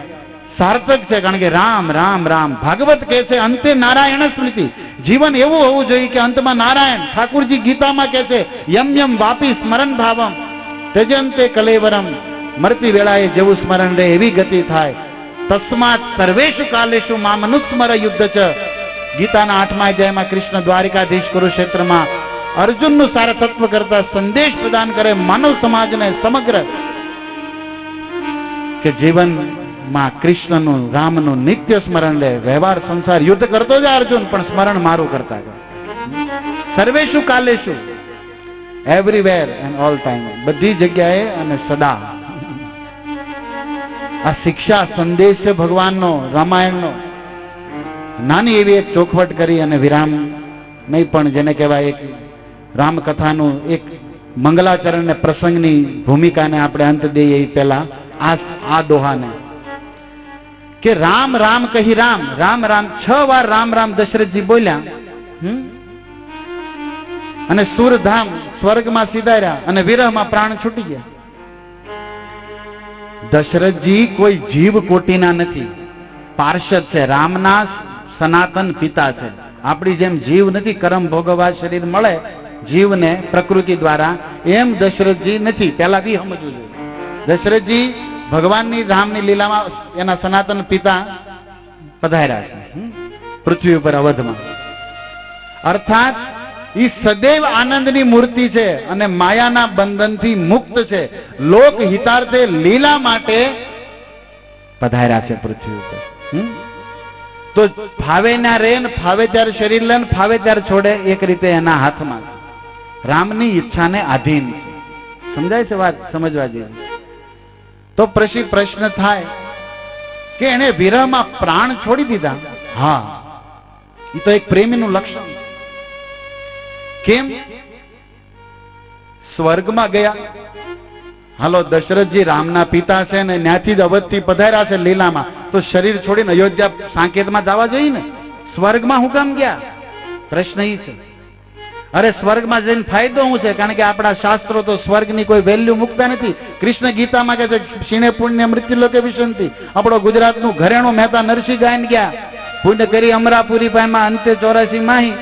સાર્થક છે, કારણ કે રામ રામ રામ. ભાગવત કહે છે અંતે નારાયણ સ્મૃતિ. જીવન એવું હોવું જોઈએ કે અંતમાં નારાયણ. ઠાકુરજી ગીતામાં કહે છે યમ યમ વાપી સ્મરણ ભાવમ તેજંતે કલેવરમ. મરતી વેળાએ જેવું સ્મરણ રહે એવી ગતિ થાય. તસ્માત સર્વેશુ કાલેશુ મામનુસ્મર યુદ્ધ ચ. ગીતાના 8મા અધ્યાયમાં કૃષ્ણ દ્વારિકાધીશ કુરુક્ષેત્રમાં અર્જુનનું સારા તત્વ કરતા સંદેશ પ્રદાન કરે માનવ સમાજને સમગ્ર, કે જીવનમાં કૃષ્ણનું રામનું નિત્ય સ્મરણ લે. વ્યવહાર સંસાર યુદ્ધ કરતો જાય અર્જુન, પણ સ્મરણ મારું કરતા જાય. સર્વેશુ કાલેશુ, એવરીવેર એન્ડ ઓલ ટાઈમ, બધી જગ્યાએ અને સદા. આ શિક્ષા સંદેશ છે ભગવાનનો, રામાયણનો. નાની એવી એક ચોખવટ કરી અને વિરામ નહીં, પણ જેને કહેવાય એક રામકથાનું એક મંગલાચરણ ને પ્રસંગની ભૂમિકાને આપણે અંત દઈએ એ પહેલા આ દોહાને, કે રામ રામ કહી રામ, રામ રામ 6 વાર રામ રામ દશરથજી બોલ્યા. અને સુરધામ સ્વર્ગમાં સીધાર્યા અને વિરહમાં પ્રાણ છૂટી ગયા. દશરથજી કોઈ જીવ કોટીના નથી, પાર્ષદ છે, રામના સનાતન પિતા છે. આપણી જેમ જીવ નથી, કર્મ ભોગવવા શરીર મળે જીવને પ્રકૃતિ દ્વારા, એમ દશરથજી નથી. પહેલા બી સમજવું જોઈએ, દશરથજી ભગવાનની રામની લીલામાં એના સનાતન પિતા પધાર્યા છે પૃથ્વી ઉપર અવધમાં. અર્થાત એ સદૈવ આનંદની મૂર્તિ છે અને માયાના બંધનથી મુક્ત છે. લોક હિતાર્થે લીલા માટે પધાર્યા છે પૃથ્વી ઉપર. તો ફાવે ના રે ને ફાવે ત્યારે શરીર લે ને ફાવે ત્યારે છોડે, એક રીતે એના હાથમાં. રામની ઈચ્છાને આધીન છે. સમજાય છે વાત? સમજવા જેવી. તો પછી પ્રશ્ન થાય કે એને વિરહમાં પ્રાણ છોડી દીધા. હા, એ તો એક પ્રેમીનું લક્ષણ. કેમ? સ્વર્ગમાં ગયા. હાલો, દશરથજી રામના પિતા છે ને ત્યાંથી જ અવધથી પધાર્યા છે લીલામાં, તો શરીર છોડીને અયોધ્યા સાંકેતમાં જવા જોઈએ ને. સ્વર્ગમાં હું કામ ગયા? પ્રશ્ન એ છે. અરે સ્વર્ગમાં જઈને ફાયદો શું છે? કારણ કે આપણા શાસ્ત્રો તો સ્વર્ગની કોઈ વેલ્યુ મૂકતા નથી. કૃષ્ણ ગીતામાં કહે છે ક્ષીણે પુણ્ય મૃત્યુ લોકે વિશંતિ. આપણો ગુજરાતનું ઘરેણું મહેતા નરસિંહ ગાયન ગયા, પુણ્ય કરી અમરાપુરી પાયમાં અંતે 84 માહી.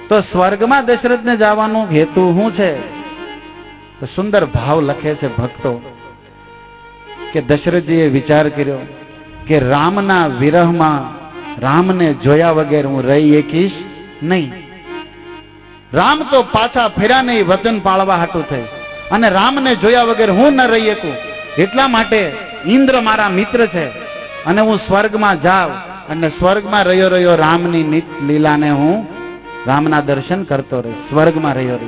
તો સ્વર્ગમાં દશરથને જવાનું હેતુ શું છે? તો સુંદર ભાવ લખે છે ભક્તો કે દશરથજીએ વિચાર કર્યો કે રામના વિરહમાં રામને જોયા વગર હું રહી શકીશ નહીં. રામ તો પાછા ફેર્યા નહીં વચન પાળવા હાટું થઈ, અને રામને જોયા વગર હું ન રહી શકું. એટલા માટે ઇન્દ્ર મારા મિત્ર છે અને હું સ્વર્ગમાં જાઉં અને સ્વર્ગમાં રહ્યો રામની નિત લીલાને હું રામના દર્શન કરતો રહી, સ્વર્ગમાં રહ્યો.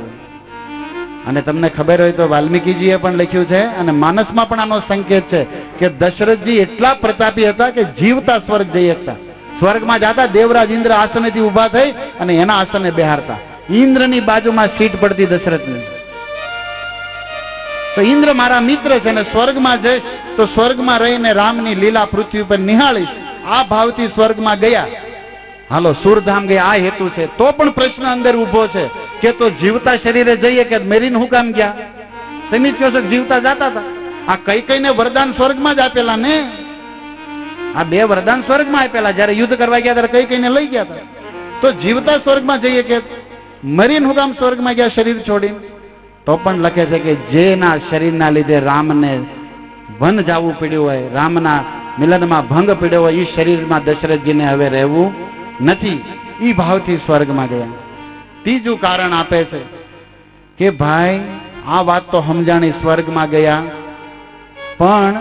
અને તમને ખબર હોય તો વાલ્મીકીજીએ પણ લખ્યું છે અને માનસમાં પણ આનો સંકેત છે કે દશરથજી એટલા પ્રતાપી હતા કે જીવતા સ્વર્ગ જઈ શકતા. સ્વર્ગમાં જતા દેવરાજ ઇન્દ્ર આસનેથી ઉભા થઈ અને એના આસને બેહારતા. ઇન્દ્રની બાજુમાં સીટ પડતી દશરથની. તો ઇન્દ્ર મારા મિત્ર છે અને સ્વર્ગમાં જઈશ તો સ્વર્ગમાં રહીને રામની લીલા પૃથ્વી ઉપર નિહાળીશ. આ ભાવથી સ્વર્ગમાં ગયા. હાલો, સુરધામ ગયા, આ હેતુ છે. તો પણ પ્રશ્ન અંદર ઉભો છે કે તો જીવતા શરીરે જઈએ કે મેરીને હું કામ ગયા? તમે કહો છો જીવતા જતા હતા. આ કઈ કઈને વરદાન સ્વર્ગમાં જ આપેલા ને. આ 2 વરદાન સ્વર્ગમાં આપેલા. જયારે યુદ્ધ કરવા ગયા ત્યારે કઈ કઈને લઈ ગયા હતા. તો જીવતા સ્વર્ગમાં જઈએ કે મરીને હું કામ સ્વર્ગમાં ગયા શરીર છોડીને? તો પણ લખે છે કે જેના શરીરના લીધે રામને વન જવું પડ્યું હોય, રામના મિલનમાં ભંગ પડ્યો હોય, એ શરીરમાં દશરથજીને હવે રહેવું નથી. એ ભાવથી સ્વર્ગમાં ગયા. ત્રીજું કારણ આપે છે કે ભાઈ આ વાત તો સમજાણી, સ્વર્ગમાં ગયા, પણ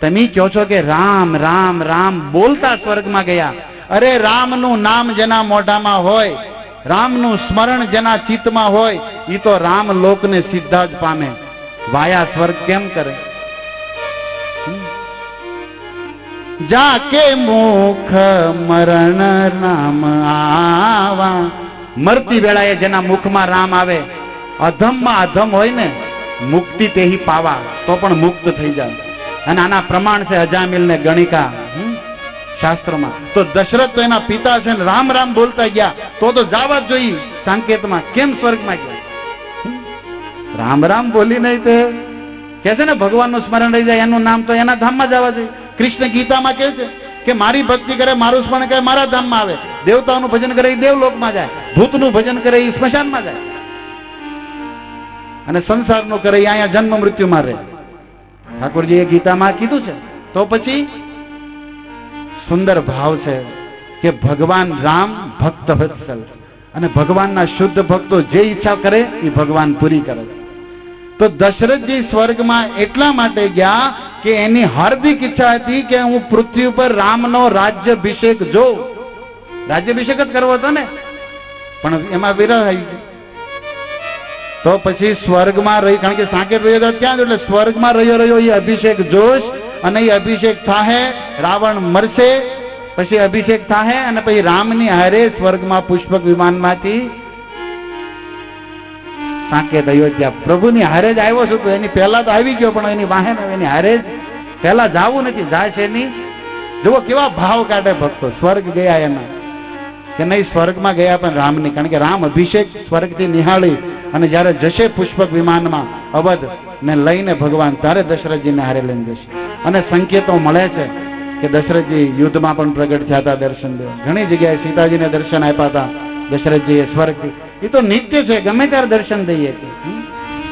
તમે કહો છો કે રામ રામ રામ બોલતા સ્વર્ગમાં ગયા. અરે રામનું નામ જેના મોઢામાં હોય, રામનું સ્મરણ જેના ચિત્તમાં હોય, એ તો રામ લોકને સીધા જ પામે. વાયા સ્વર્ગ કેમ કરે? જાકે મુખ મરણ નામ આવા, મરતી વેળાએ જેના મુખમાં રામ આવે, અધમમાં અધમ હોય ને, મુક્તિ તેહી પાવા, તો પણ મુક્ત થઈ જાય. અને આના પ્રમાણ છે અજામિલ ને ગણિકા શાસ્ત્રોમાં. તો દશરથ તો એના પિતા છે ને રામ રામ બોલતા ગયા, તો જવા જ જોઈએ સંકેતમાં. કેમ સ્વર્ગમાં ગયા? રામ રામ બોલી નહીં તે કે છે ને ભગવાનનું સ્મરણ રહી જાય, એનું નામ તો એના ધામમાં જવા જોઈએ. કૃષ્ણ ગીતામાં કહે છે કે મારી ભક્તિ કરે, મારું સ્મરણ કરે, મારા ધામમાં આવે. દેવતાઓનું ભજન કરે એ દેવલોકમાં જાય, ભૂતનું ભજન કરે એ સ્મશાનમાં જાય, અને સંસારનું કરે એ અહીંયા જન્મ મૃત્યુમાં રહે. ઠાકોરજીએ ગીતામાં કીધું છે. તો પછી સુંદર ભાવ છે કે ભગવાન રામ ભક્ત વત્સલ, અને ભગવાનના શુદ્ધ ભક્તો જે ઈચ્છા કરે એ ભગવાન પૂરી કરે. તો દશરથજી સ્વર્ગમાં એટલા માટે ગયા કે એની હાર્દિક ઈચ્છા હતી કે હું પૃથ્વી ઉપર રામનો રાજ્યાભિષેક જોઉં. રાજ્યાભિષેક જ કરવો હતો ને, પણ એમાં વિરહ આવી ગયો. તો પછી સ્વર્ગમાં રહી, કારણ કે સાકેત રહ્યો હતો ક્યાં, એટલે સ્વર્ગમાં રહ્યો એ અભિષેક જોશ, અને એ અભિષેક થાહે, રાવણ મરશે, પછી અભિષેક થાહે, અને પછી રામની હારે સ્વર્ગમાં પુષ્પક વિમાનમાંથી સાકેત અયોધ્યા પ્રભુની હારે જ આવ્યો છું. તો એની પહેલા તો આવી ગયો, પણ એની વાહે એની હારે જ પહેલા જવું નથી, જાય છે એની. જુઓ કેવા ભાવ કાઢે ભક્તો. સ્વર્ગ ગયા એના કે નહીં, સ્વર્ગમાં ગયા પણ રામની, કારણ કે રામ અભિષેક સ્વર્ગથી નિહાળી અને જ્યારે જશે પુષ્પક વિમાનમાં અવધ ને લઈને ભગવાન, ત્યારે દશરથજીને હારે લઈને જશે. અને સંકેતો મળે છે કે દશરથજી યુદ્ધમાં પણ પ્રગટ થયા હતા, દર્શન દેવા. ઘણી જગ્યાએ સીતાજીને દર્શન આપ્યા હતા દશરથજીએ સ્વર્ગથી. એ તો નિત્ય છે, ગમે ત્યારે દર્શન દઈએ.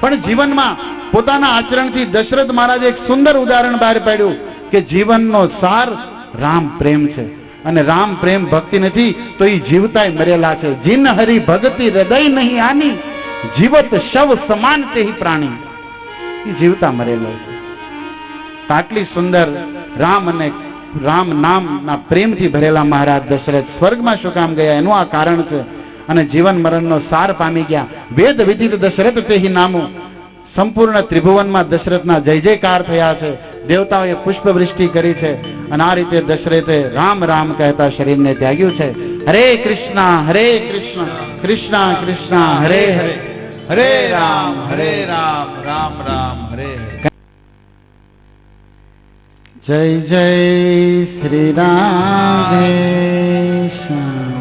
પણ જીવનમાં પોતાના આચરણથી દશરથ મહારાજે એક સુંદર ઉદાહરણ બહાર પાડ્યું કે જીવનનો સાર રામ પ્રેમ છે, અને રામ પ્રેમ ભક્તિ નથી તો એ જીવતાય મરેલા છે. જીન હરી ભક્તિ હૃદય નહીં આની, જીવત શવ સમાન તે પ્રાણી. એ જીવતા મરેલો છે. આટલી સુંદર રામ અને રામ નામના પ્રેમથી ભરેલા મહારાજ દશરથ સ્વર્ગમાં શું કામ ગયા, એનું આ કારણ છે. અને જીવન મરણનો સાર પામી ગયા. વેદ વિદિત દશરથ તેહી નામું. સંપૂર્ણ ત્રિભુવનમાં દશરથના જય જયકાર થયા છે. દેવતાઓએ પુષ્પવૃષ્ટિ કરી છે, અને આ રીતે દશરથે રામ રામ કહેતા શરીરને ત્યાગ્યું છે. હરે કૃષ્ણ કૃષ્ણ કૃષ્ણ હરે હરે, હરે રામ રામ રામ હરે હરે. જય જય શ્રી રાધે શ્યામ.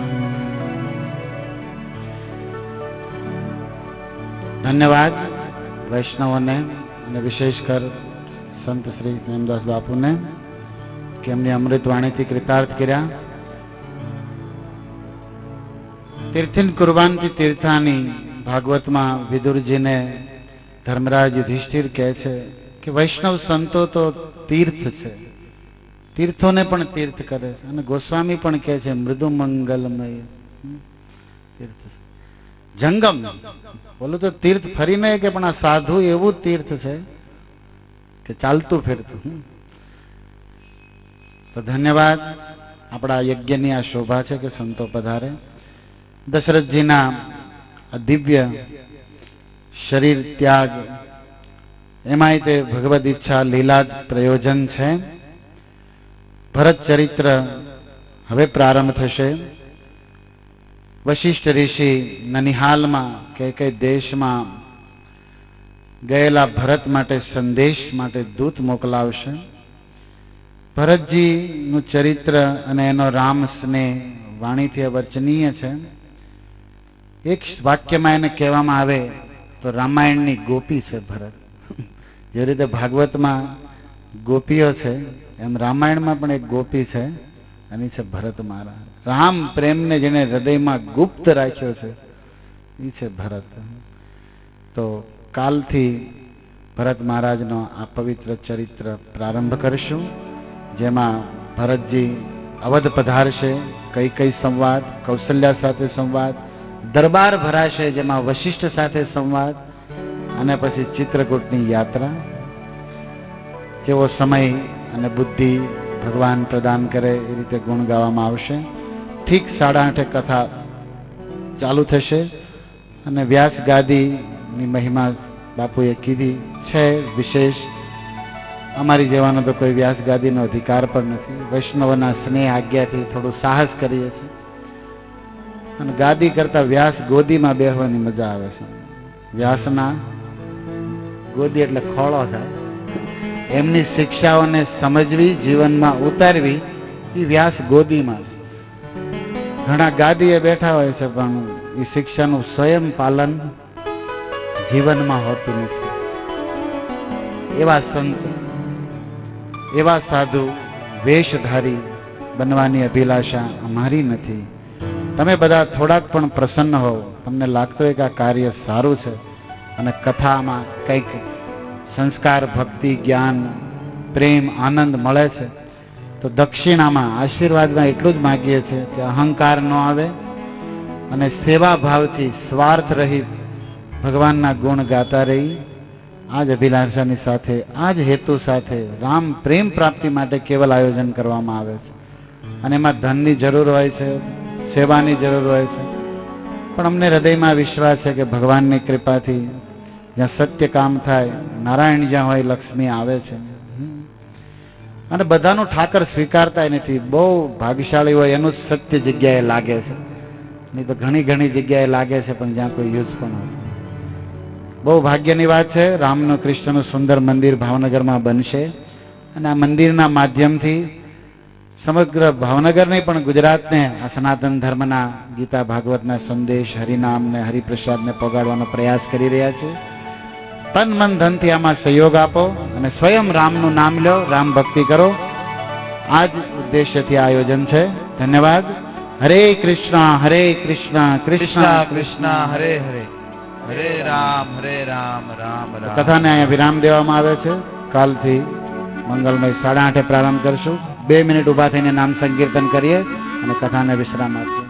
ધન્યવાદ વૈષ્ણવોને, અને વિશેષ કર સંત શ્રી પ્રેમદાસ બાપુને કે એમની અમૃત વાણીથી કૃતાર્થ કર્યા. તીર્થિન કુર્બાનથી તીર્થાની ભાગવતમાં વિદુરજીને ધર્મરાજ યુધિષ્ઠિર કહે છે કે વૈષ્ણવ સંતો તો તીર્થ છે, તીર્થોને પણ તીર્થ કરે છે. અને ગોસ્વામી પણ કહે છે મૃદુ મંગલમય તીર્થ. જંગમ બોલું તો તીર્થ ફરીને કે પણ આ સાધુ એવું તીર્થ છે કે ચાલતું ફેરતું. તો ધન્યવાદ. આપણા યજ્ઞની આ શોભા છે કે સંતો પધારે. દશરથજીના દિવ્ય શરીર ત્યાગ, એમાંય તે ભગવદ ઈચ્છા લીલા જ પ્રયોજન છે. ભરત ચરિત્ર હવે પ્રારંભ થશે. વશિષ્ઠ ઋષિ નનિહાલમાં કે કઈ દેશમાં ગયેલા ભરત માટે સંદેશ માટે દૂત મોકલાવશે. ભરતજીનું ચરિત્ર અને એનો રામ સ્નેહ વાણીથી અવર્ચનીય છે. એક વાક્યમાં એને કહેવામાં આવે તો રામાયણની ગોપી છે ભરત. જે રીતે ભાગવતમાં ગોપીઓ છે, એમ રામાયણમાં પણ એક ગોપી છે, અને છે ભરત મહારાજ. રામ પ્રેમને જેને હૃદયમાં ગુપ્ત રાખ્યો છે એ છે ભરત. તો કાલથી ભરત મહારાજનો આ પવિત્ર ચરિત્ર પ્રારંભ કરીશું, જેમાં ભરતજી અવધ પધારશે, કઈ સંવાદ, કૌશલ્યા સાથે સંવાદ, દરબાર ભરાશે જેમાં વશિષ્ઠ સાથે સંવાદ, અને પછી ચિત્રકૂટની યાત્રા. જેવો સમય અને બુદ્ધિ ભગવાન પ્રદાન કરે એ રીતે ગુણ ગાવામાં આવશે. ઠીક 8:30 કથા ચાલુ થશે અને વ્યાસ ગાદીની મહિમા બાપુએ કીધી છે વિશેષ. અમારી જેવાનો તો કોઈ વ્યાસ ગાદીનો અધિકાર પણ નથી. વૈષ્ણવના સ્નેહ આજ્ઞાથી થોડું સાહસ કરીએ છીએ અને ગાદી કરતા વ્યાસ ગોદીમાં બેહવાની મજા આવે છે. વ્યાસના ગોદી એટલે ખોળો થાય. એમની શિક્ષાઓને સમજવી, જીવનમાં ઉતારવી એ વ્યાસ ગોદીમાં. ઘણા ગાદીએ બેઠા હોય છે પણ એ શિક્ષાનું સ્વયં પાલન જીવનમાં હોતું નથી. એવા સંત, એવા સાધુ, વેશધારી બનવાની અભિલાષા અમારી નથી. તમે બધા થોડાક પણ પ્રસન્ન હોવ, તમને લાગતો હોય કે આ કાર્ય સારું છે અને કથામાં કંઈક સંસ્કાર, ભક્તિ, જ્ઞાન, પ્રેમ, આનંદ મળે છે, તો દક્ષિણામાં, આશીર્વાદમાં એટલું જ માગીએ છીએ કે અહંકાર ન આવે અને સેવા ભાવથી સ્વાર્થ રહિત ભગવાનના ગુણ ગાતા રહી. આ જ અભિલાષાની સાથે, આ જ હેતુ સાથે રામ પ્રેમ પ્રાપ્તિ માટે કેવલ આયોજન કરવામાં આવે છે. અને એમાં ધનની જરૂર હોય છે, સેવાની જરૂર હોય છે, પણ અમને હૃદયમાં વિશ્વાસ છે કે ભગવાનની કૃપાથી જ્યાં સત્ય કામ થાય, નારાયણ જ્યાં હોય લક્ષ્મી આવે છે. અને બધાનું ઠાકર સ્વીકારતા નથી. બહુ ભાગ્યશાળી હોય એનું સત્ય જગ્યાએ લાગે છે, નહીં તો ઘણી જગ્યાએ લાગે છે પણ જ્યાં કોઈ યુઝ પણ હોય. બહુ ભાગ્યની વાત છે. રામનું, કૃષ્ણનું સુંદર મંદિર ભાવનગરમાં બનશે અને આ મંદિરના માધ્યમથી સમગ્ર ભાવનગર નહીં પણ ગુજરાતને આ સનાતન ધર્મના, ગીતા ભાગવતના સંદેશ, હરિનામને, હરિપ્રસાદને પહોંચાડવાનો પ્રયાસ કરી રહ્યા છે. તન મન ધનથી આમાં સહયોગ આપો અને સ્વયં રામનું નામ લો, રામ ભક્તિ કરો. આ જ ઉદ્દેશ્યથી આયોજન છે. ધન્યવાદ. હરે કૃષ્ણ કૃષ્ણ કૃષ્ણ હરે હરે, હરે રામ રામ રામ. કથાને અહીંયા વિરામ દેવામાં આવે છે. કાલથી મંગલમય 8:30 પ્રારંભ કરશું. 2 મિનિટ ઉભા થઈને નામ સંકીર્તન કરીએ અને કથાને વિશ્રામ આપીએ.